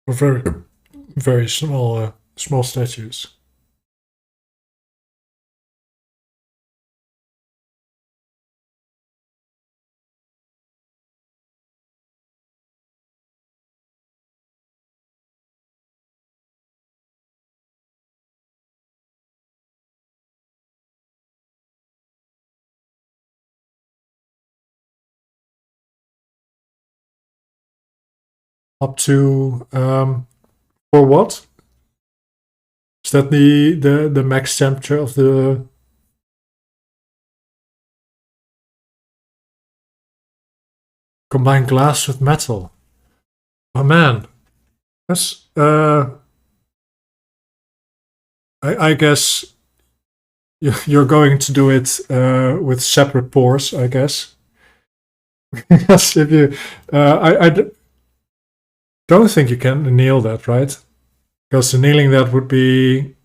Or very, very small, small statues. Up to for what? Is that the max temperature of the combined glass with metal? Oh man, that's I guess you're going to do it with separate pores, I guess. Yes, if you, don't think you can anneal that, right? Because annealing that would be,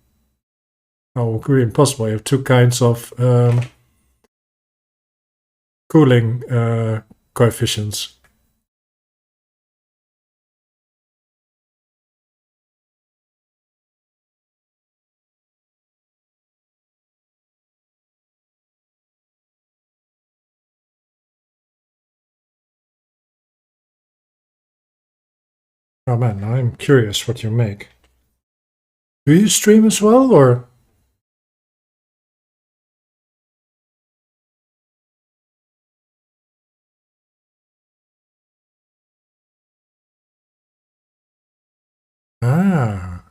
oh, it could be impossible. You have two kinds of cooling coefficients. Oh man, I'm curious what you make. Do you stream as well, or? Ah,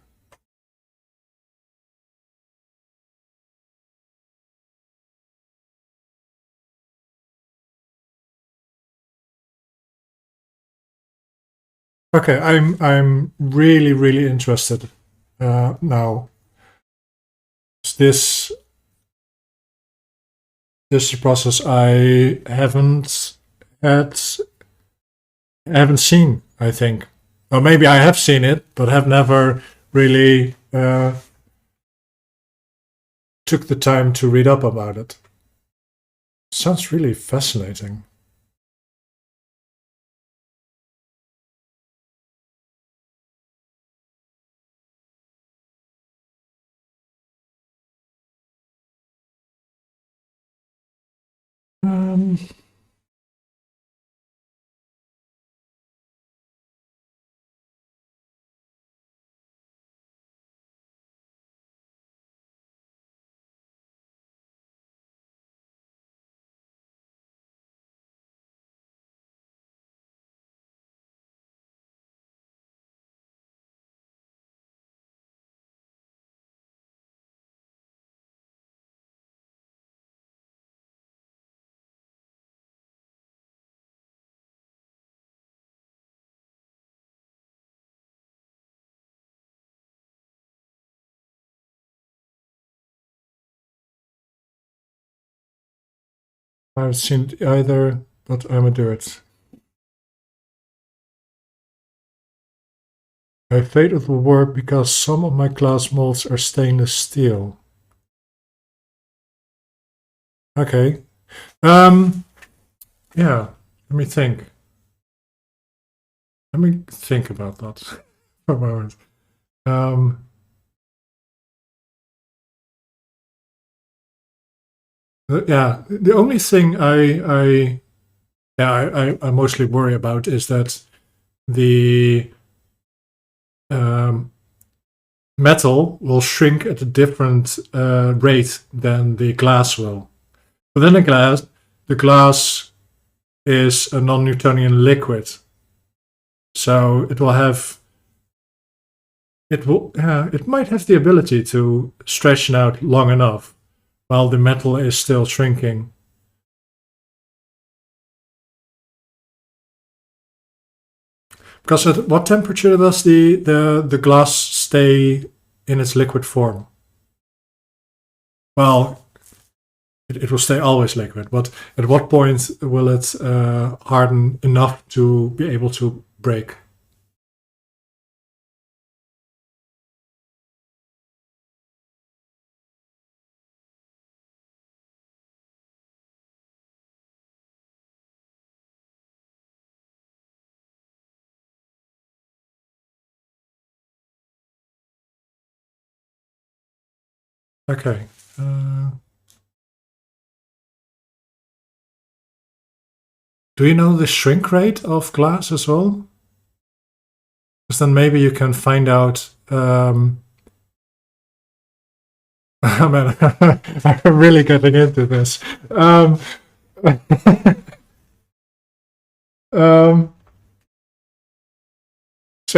okay. I'm really interested now. This this is a process I had haven't seen. I think, or maybe I have seen it, but have never really took the time to read up about it. Sounds really fascinating. Um, I haven't seen it either, but I'm gonna do it. I afraid it will work because some of my glass molds are stainless steel. Okay. Yeah, let me think. Let me think about that for a moment. Yeah, the only thing I mostly worry about is that the metal will shrink at a different rate than the glass will. Within the glass is a non-Newtonian liquid, so it might have the ability to stretch out long enough while the metal is still shrinking. Because at what temperature does the glass stay in its liquid form? Well, it will stay always liquid, but at what point will it harden enough to be able to break? Okay. Do you know the shrink rate of glass as well? Because then maybe you can find out. Man, I'm really getting into this. So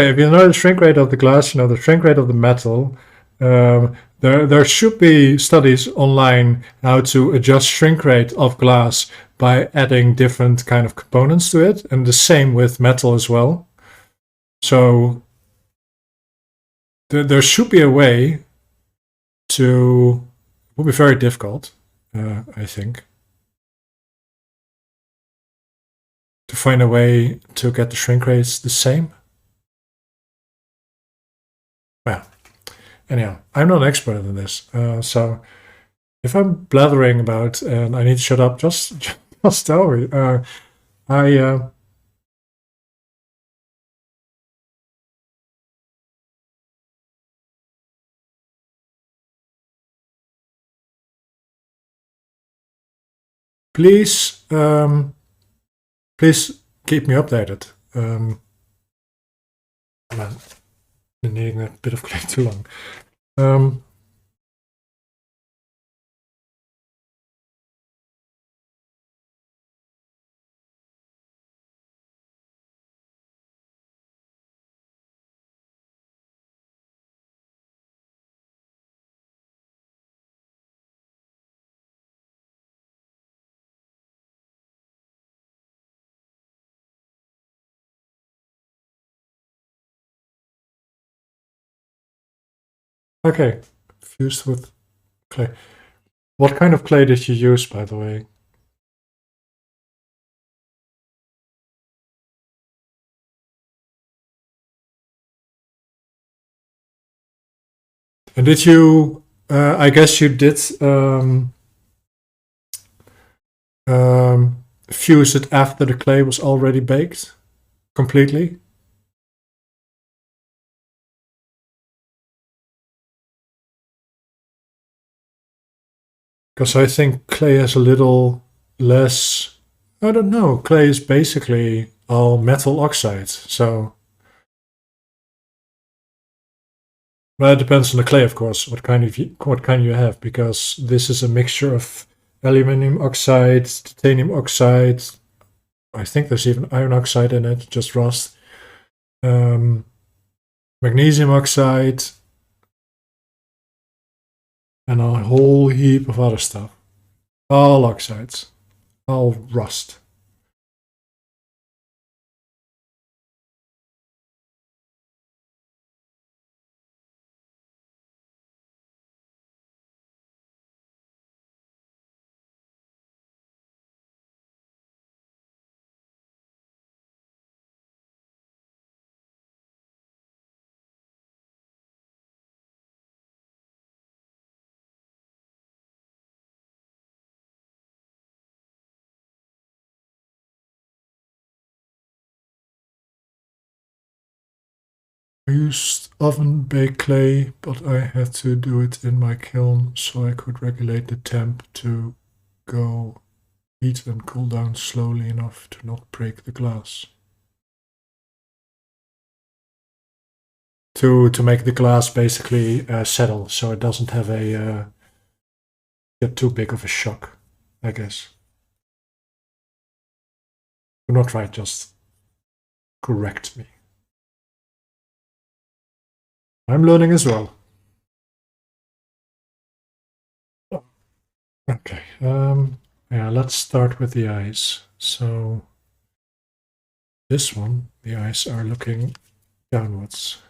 if you know the shrink rate of the glass, you know the shrink rate of the metal. There should be studies online how to adjust shrink rate of glass by adding different kind of components to it, and the same with metal as well. So there should be a way to. It will be very difficult, I think, to find a way to get the shrink rates the same. Well, anyhow, I'm not an expert in this, so if I'm blathering about and I need to shut up, just tell me. Please, please keep me updated. I've been needing a bit of clay too long. Okay, fused with clay. What kind of clay did you use, by the way? And did you? I guess you did fuse it after the clay was already baked completely. Because I think clay has a little less. I don't know. Clay is basically all metal oxides, so. Well, it depends on the clay, of course, what kind you have, because this is a mixture of aluminum oxide, titanium oxide. I think there's even iron oxide in it, just rust. Magnesium oxide, and a whole heap of other stuff. All oxides, all rust. I used oven baked clay, but I had to do it in my kiln so I could regulate the temp to go heat and cool down slowly enough to not break the glass. to make the glass basically settle, so it doesn't have a get too big of a shock, I guess. Do not try, just correct me. I'm learning as well. Okay, yeah, let's start with the eyes. So this one, the eyes are looking downwards.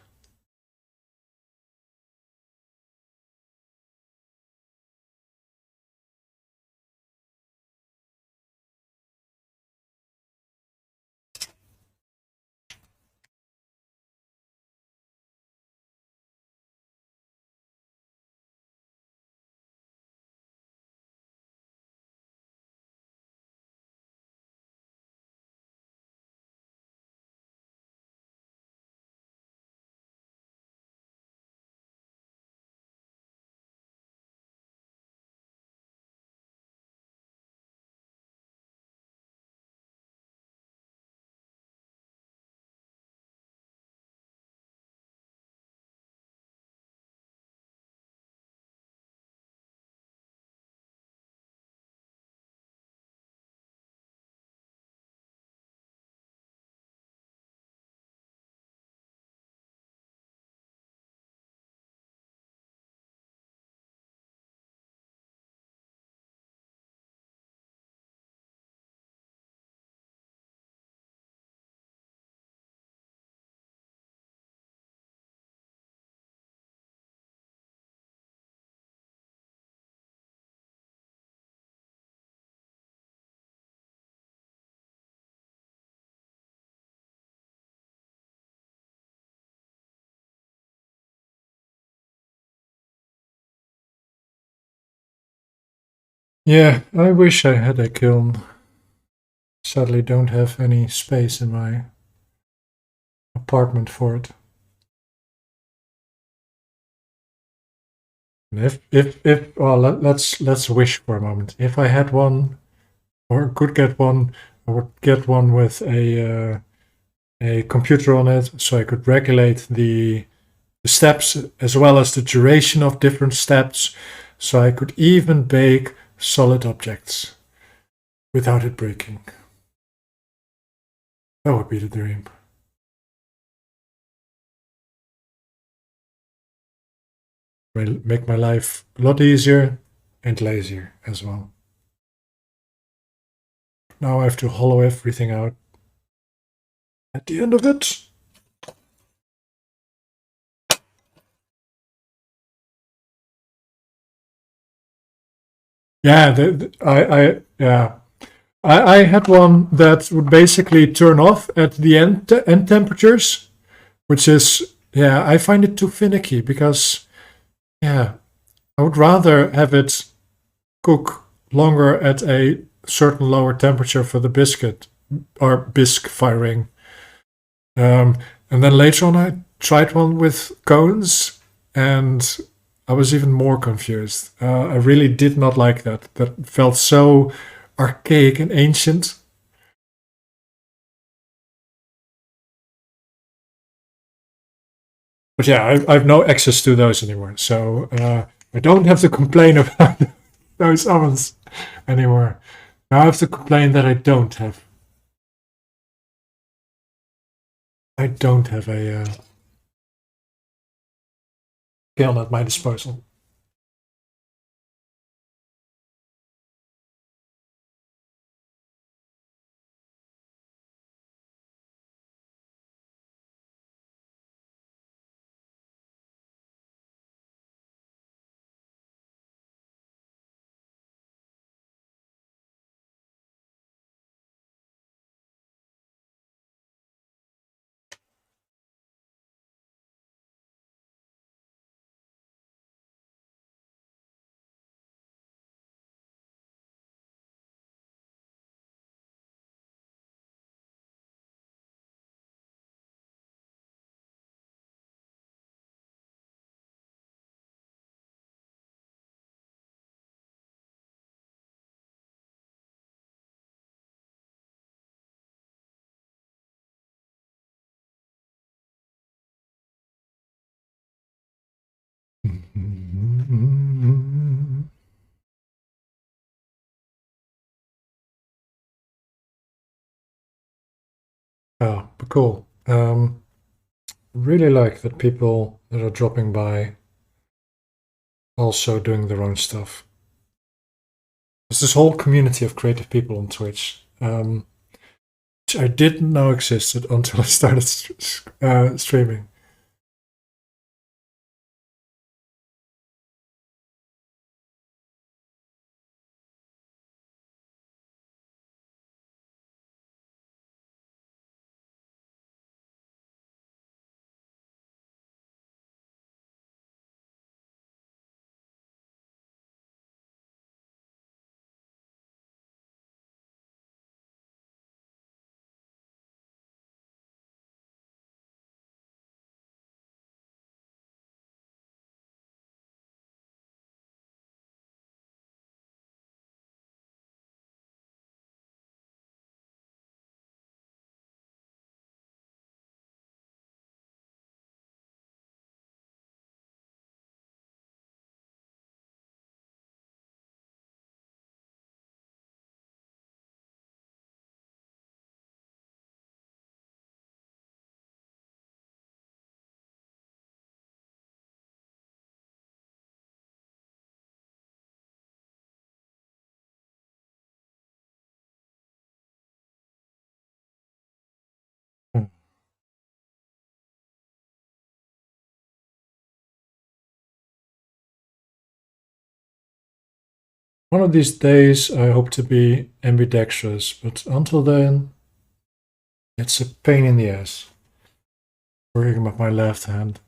Yeah, I wish I had a kiln. Sadly, don't have any space in my apartment for it. And if well, let's wish for a moment. If I had one or could get one, I would get one with a computer on it, so I could regulate the steps as well as the duration of different steps, so I could even bake solid objects without it breaking. That would be the dream. Will make my life a lot easier and lazier as well. Now I have to hollow everything out at the end of it. Yeah, yeah. I had one that would basically turn off at the end temperatures, which is, yeah, I find it too finicky because, yeah, I would rather have it cook longer at a certain lower temperature for the biscuit or bisque firing. And then later on, I tried one with cones, and I was even more confused. I really did not like that. That felt so archaic and ancient. But yeah, I have no access to those anymore, so I don't have to complain about those ovens anymore. Now I have to complain that I don't have a kiln at my disposal. Oh, but cool. Really like that people that are dropping by also doing their own stuff. There's this whole community of creative people on Twitch, which I didn't know existed until I started streaming. Hmm. One of these days, I hope to be ambidextrous, but until then, it's a pain in the ass working with my left hand.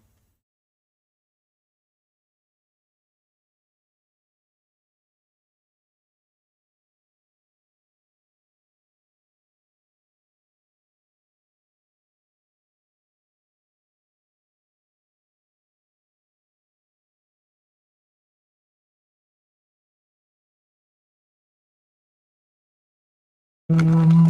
Um,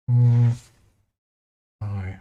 mm, aye.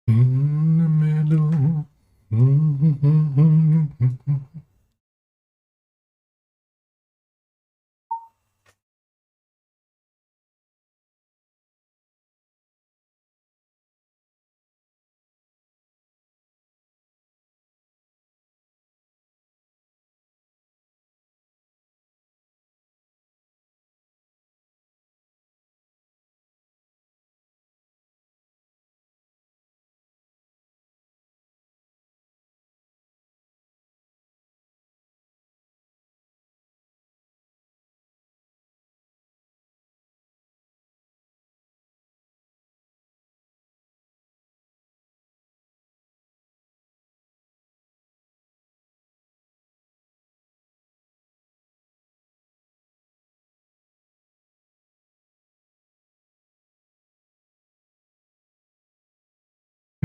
In the middle.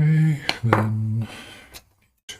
Okay, then two.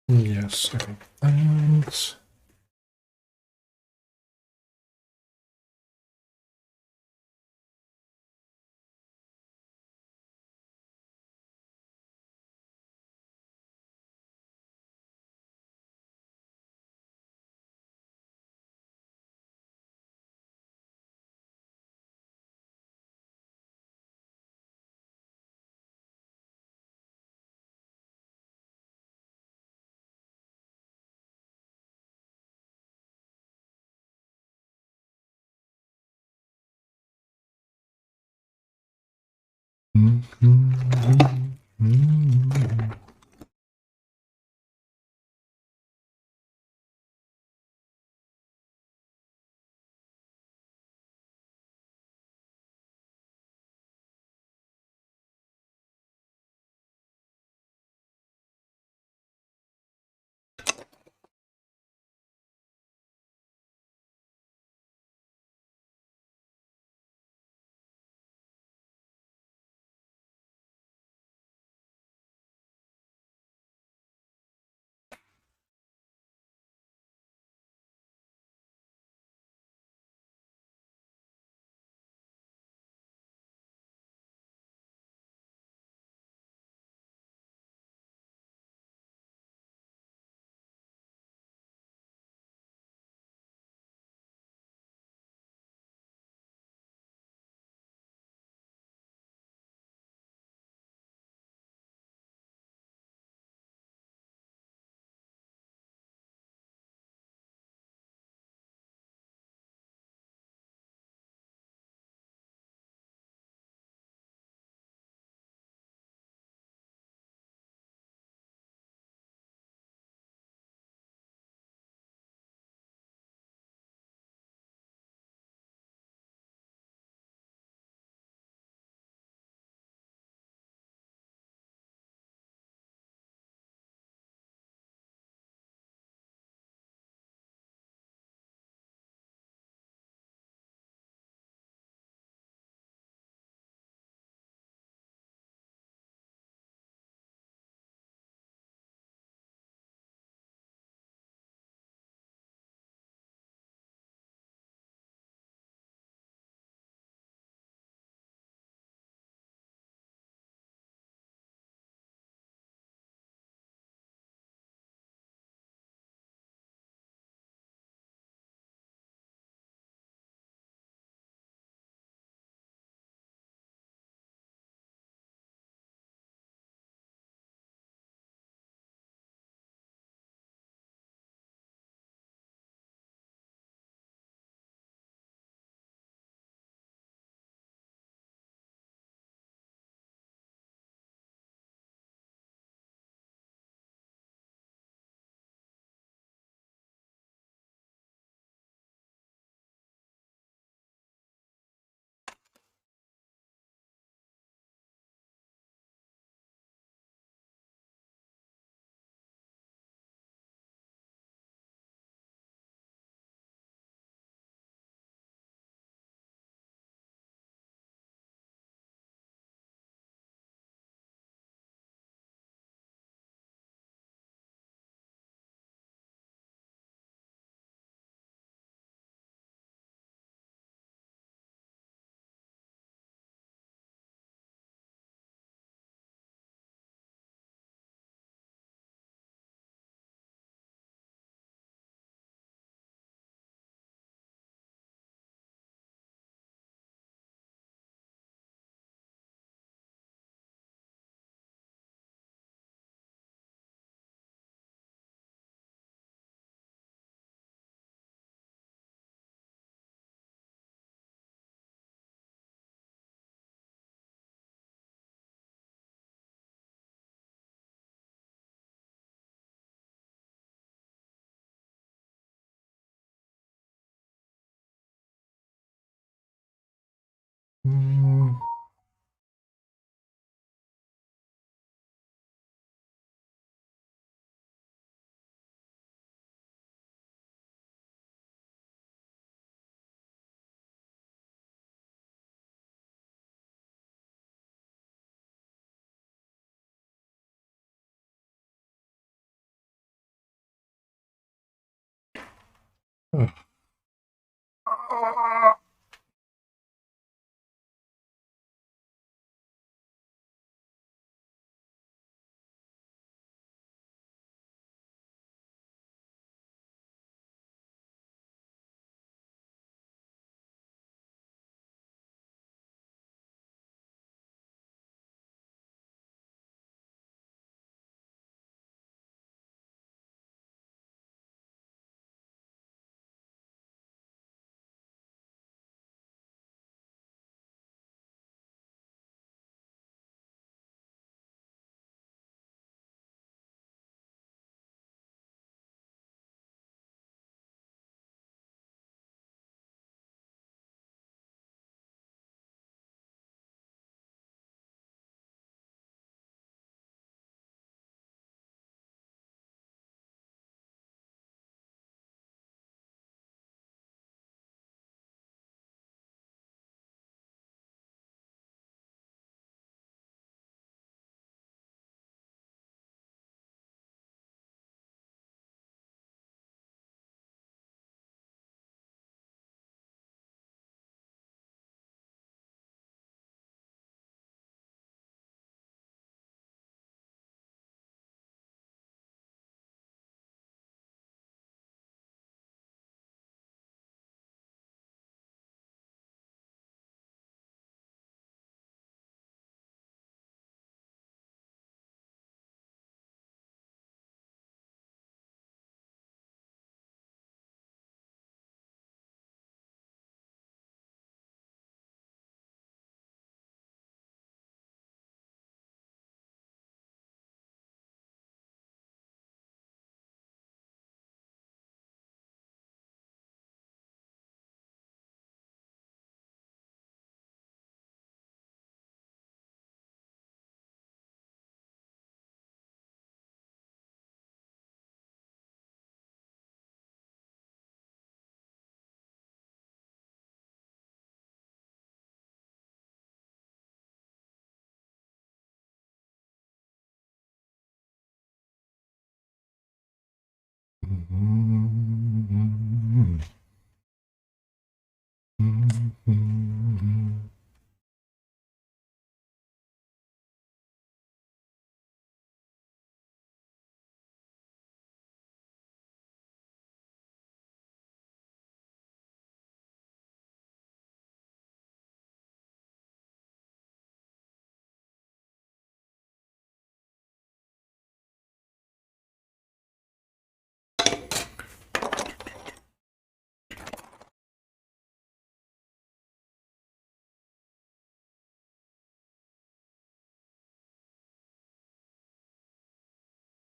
Yes, okay. And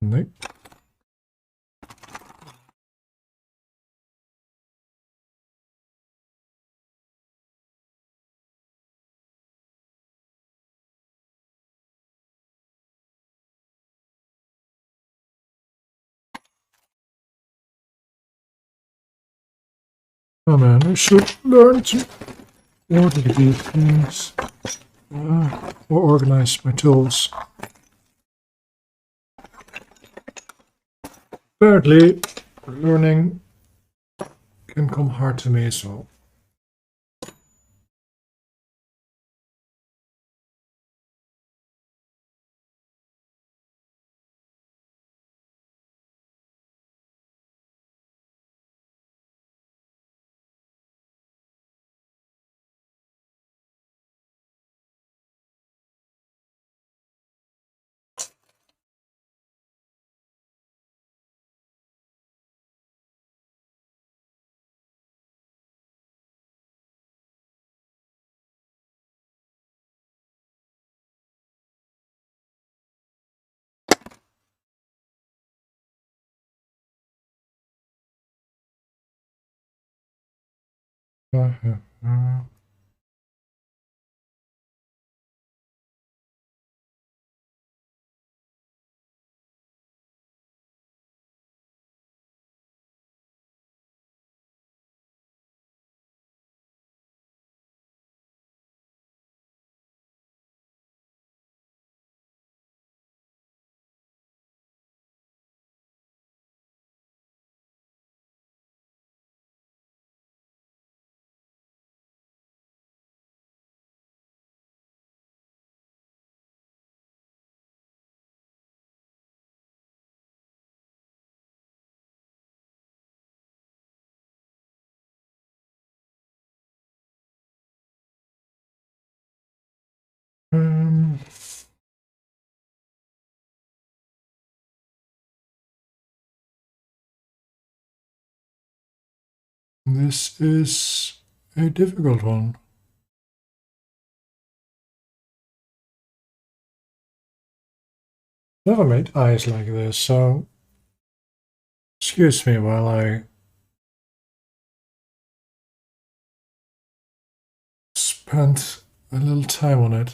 Nee. Oh man, I should learn to order these things. Or organize my tools. Apparently, learning can come hard to me, so. This is a difficult one. Never made eyes like this, so excuse me while I spend a little time on it.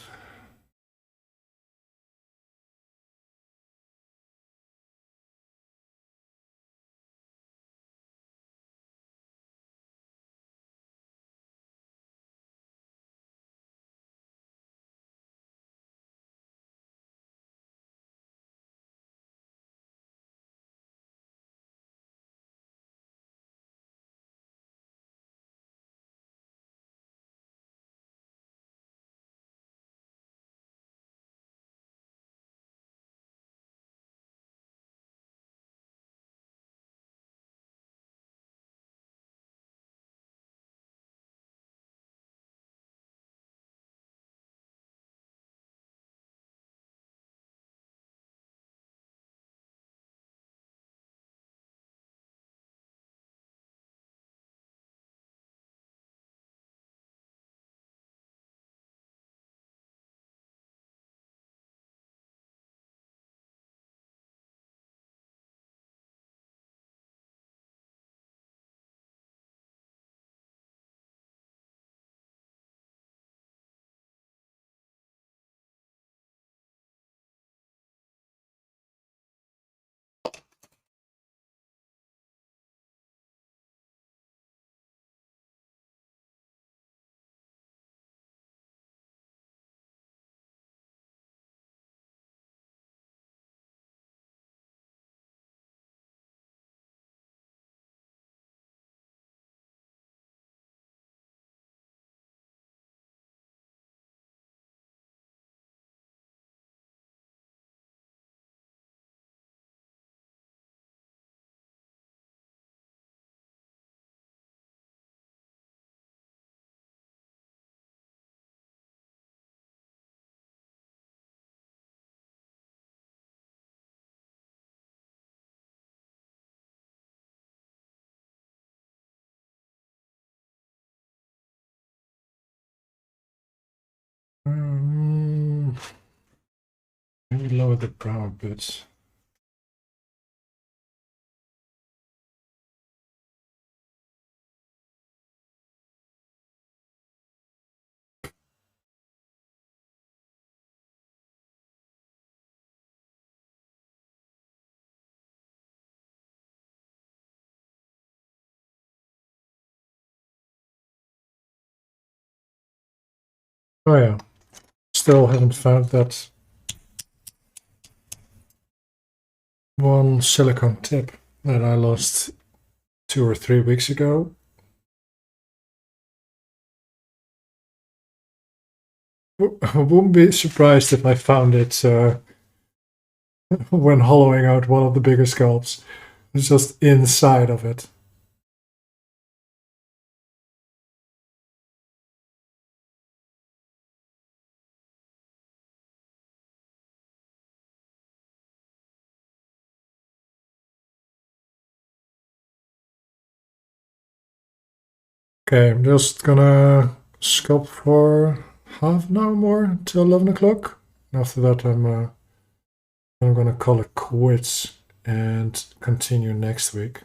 Maybe lower the brow a bit. Oh yeah, still haven't found that one silicone tip that I lost 2 or 3 weeks ago. I wouldn't be surprised if I found it when hollowing out one of the bigger sculpts. It's just inside of it. Okay, I'm just gonna sculpt for half an hour more till 11 o'clock. After that, I'm gonna call it quits and continue next week.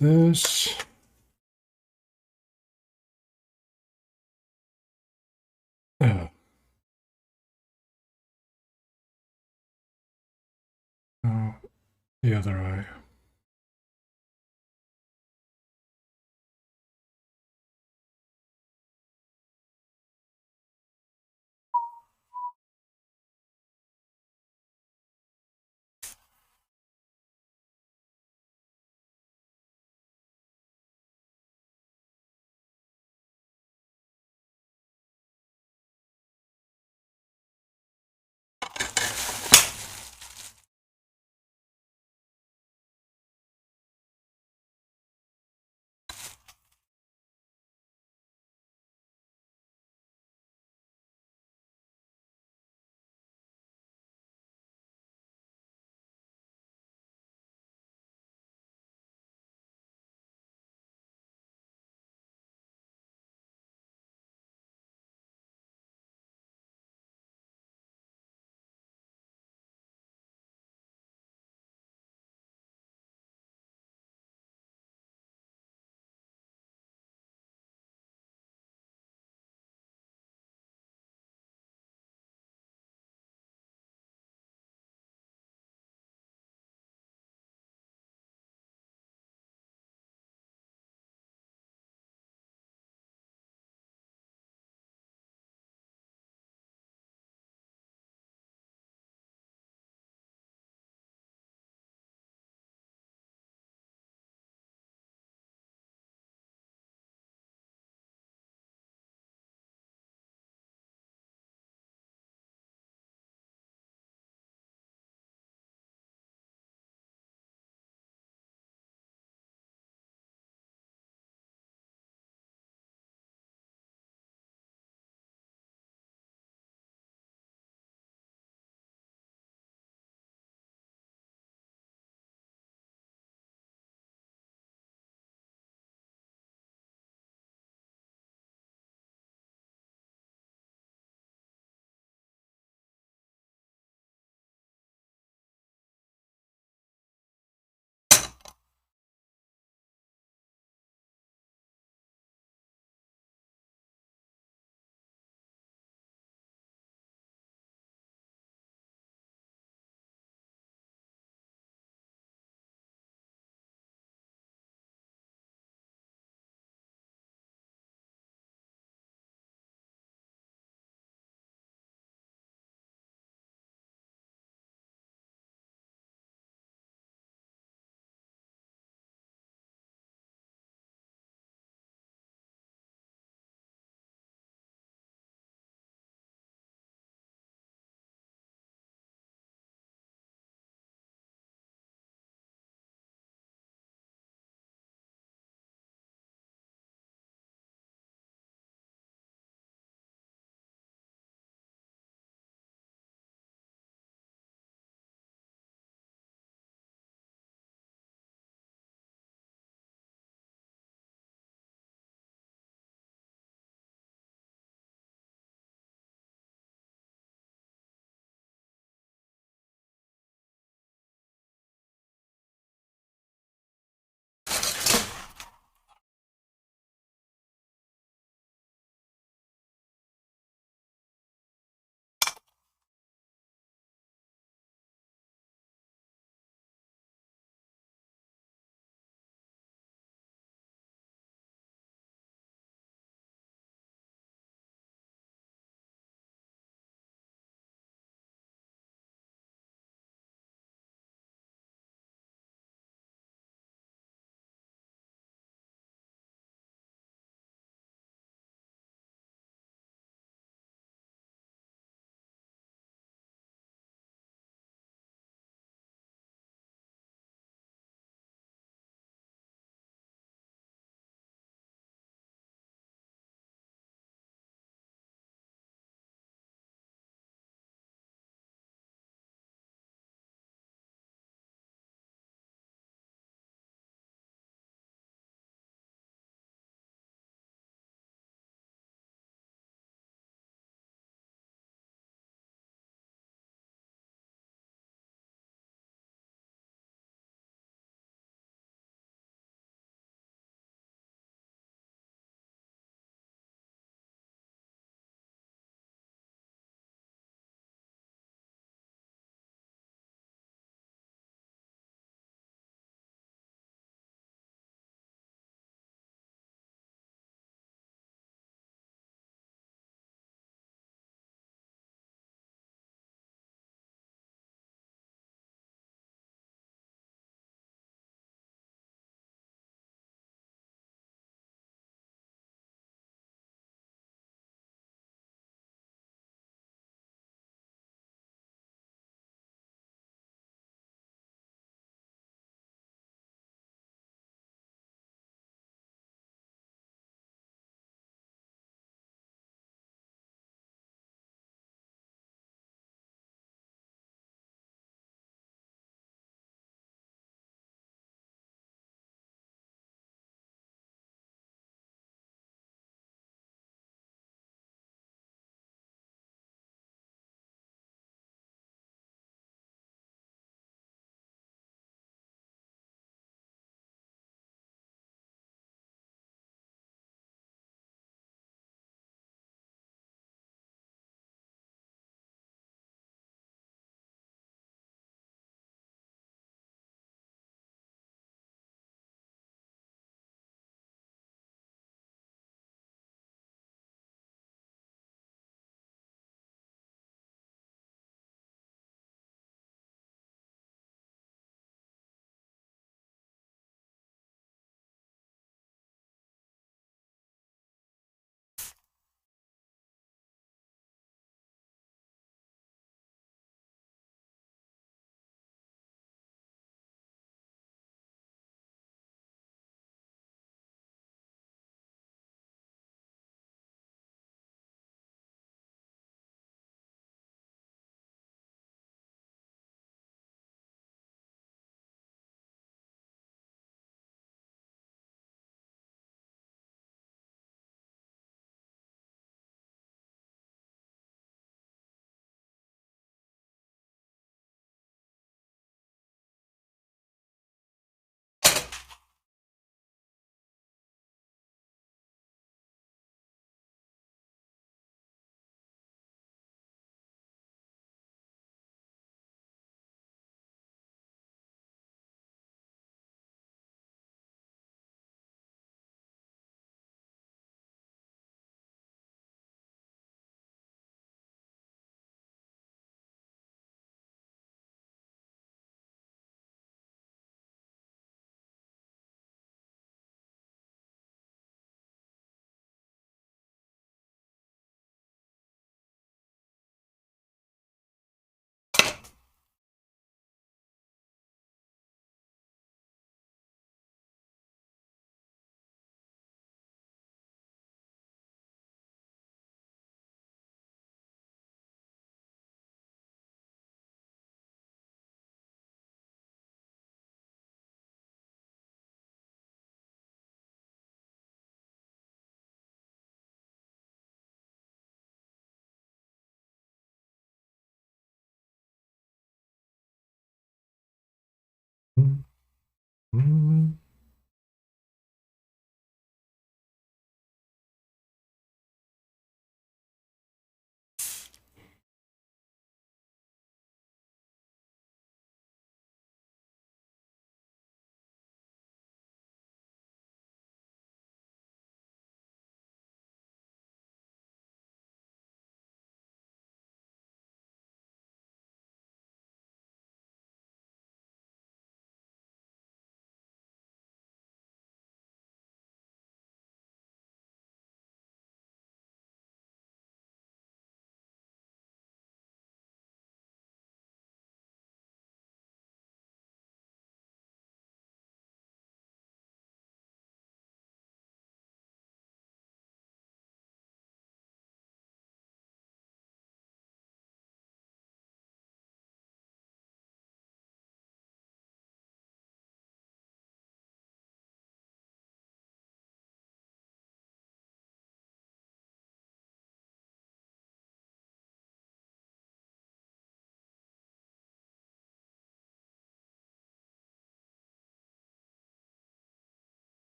this. Oh. Now the other eye.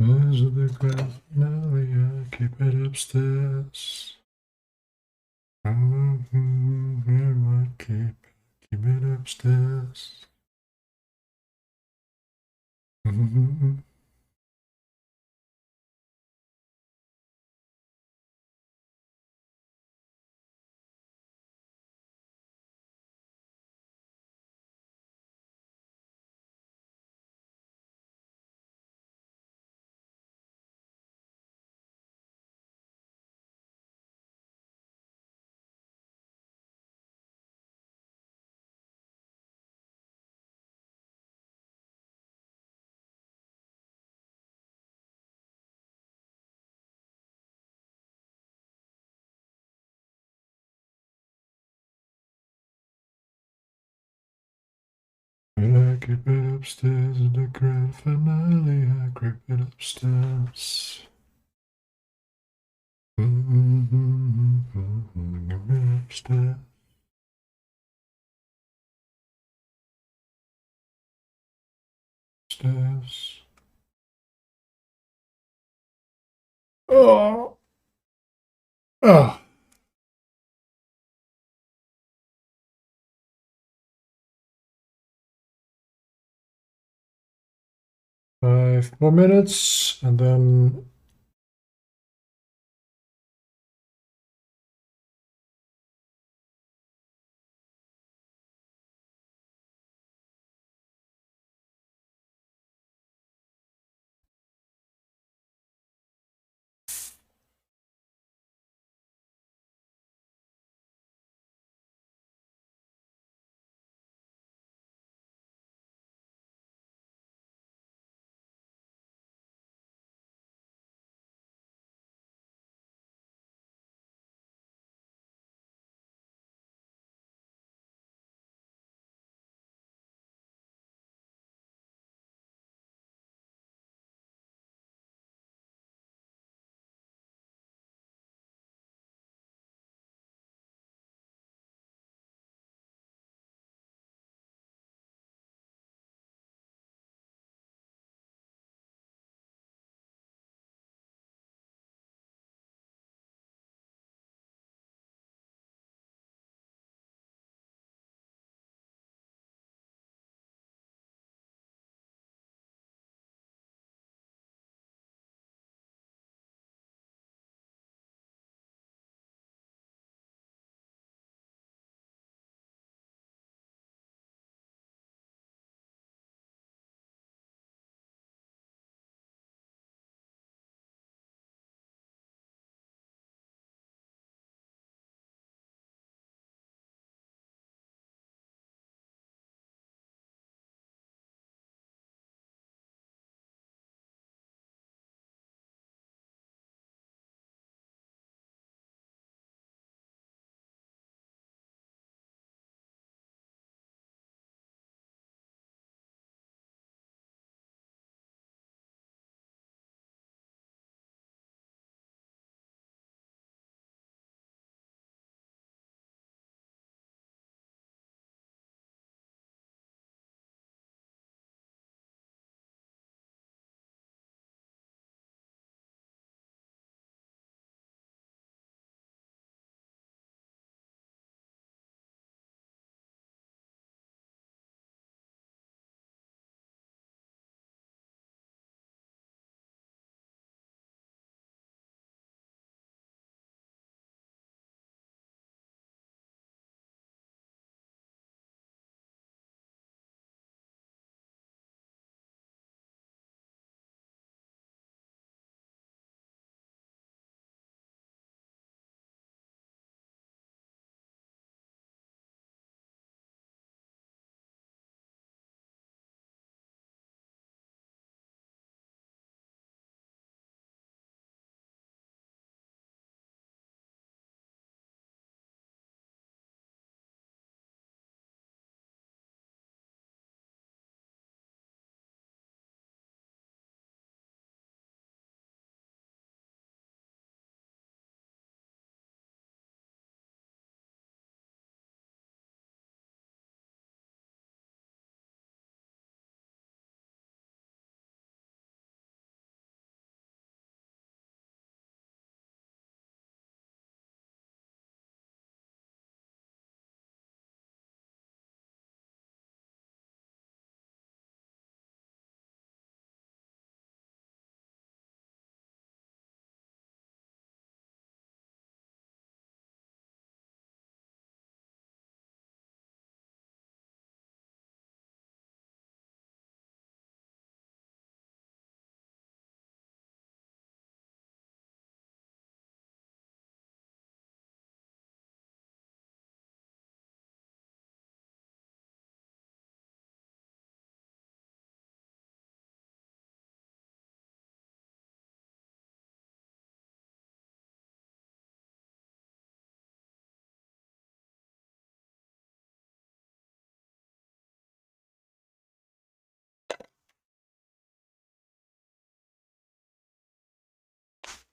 Where's the grand finale? I keep it upstairs. Keep it upstairs. I keep it upstairs at the grand finale. I creep it upstairs. Keep it upstairs. Upstairs. Oh. Oh. 5 more minutes and then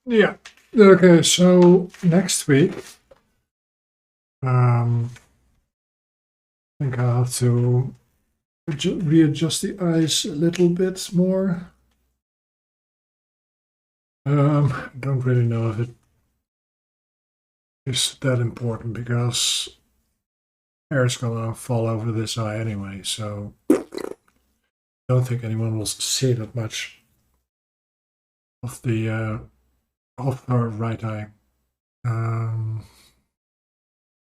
Yeah. Okay, so next week, I think I'll have to readjust the eyes a little bit more. Don't really know if it is that important because hair is gonna fall over this eye anyway, so don't think anyone will see that much of the of her right eye.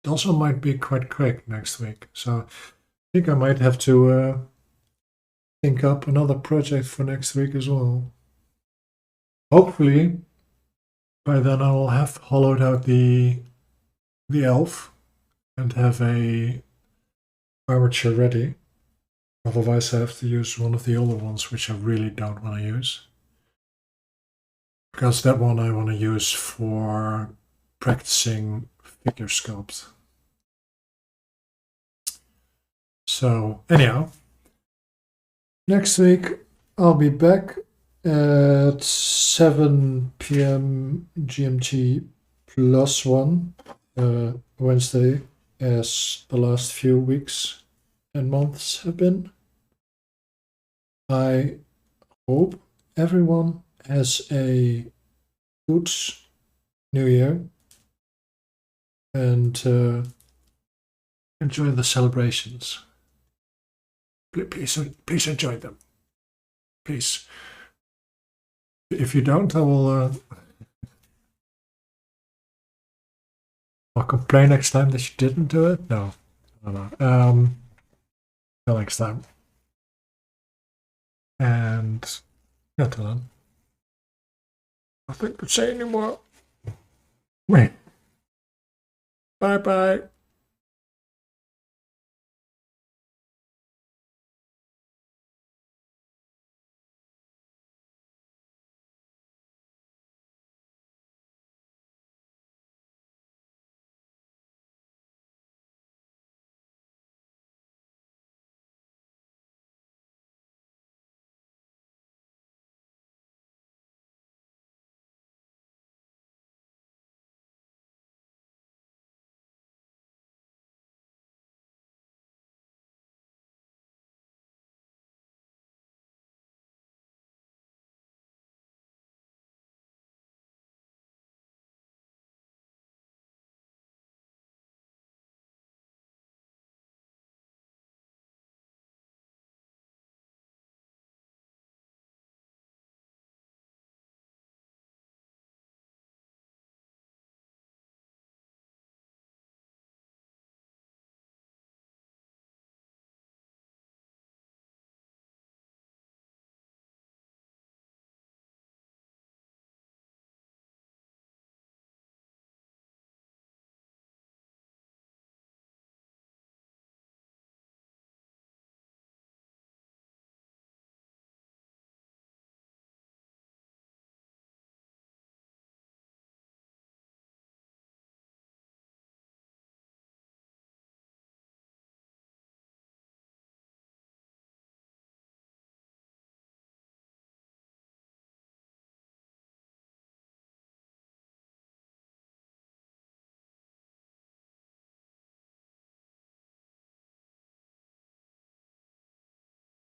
It also might be quite quick next week, so I think I might have to think up another project for next week as well. Hopefully, by then I will have hollowed out the elf and have a armature ready. Otherwise, I have to use one of the older ones, which I really don't want to use. Because that one I want to use for practicing figure sculpt. So, anyhow, next week I'll be back at 7 p.m. GMT plus 1 Wednesday, as the last few weeks and months have been. I hope everyone has a good new year and enjoy the celebrations. Please enjoy them. Please. If you don't, I'll complain next time that you didn't do it. No, no. Till next time. And yeah, till then. Nothing to say anymore. Wait. Bye bye.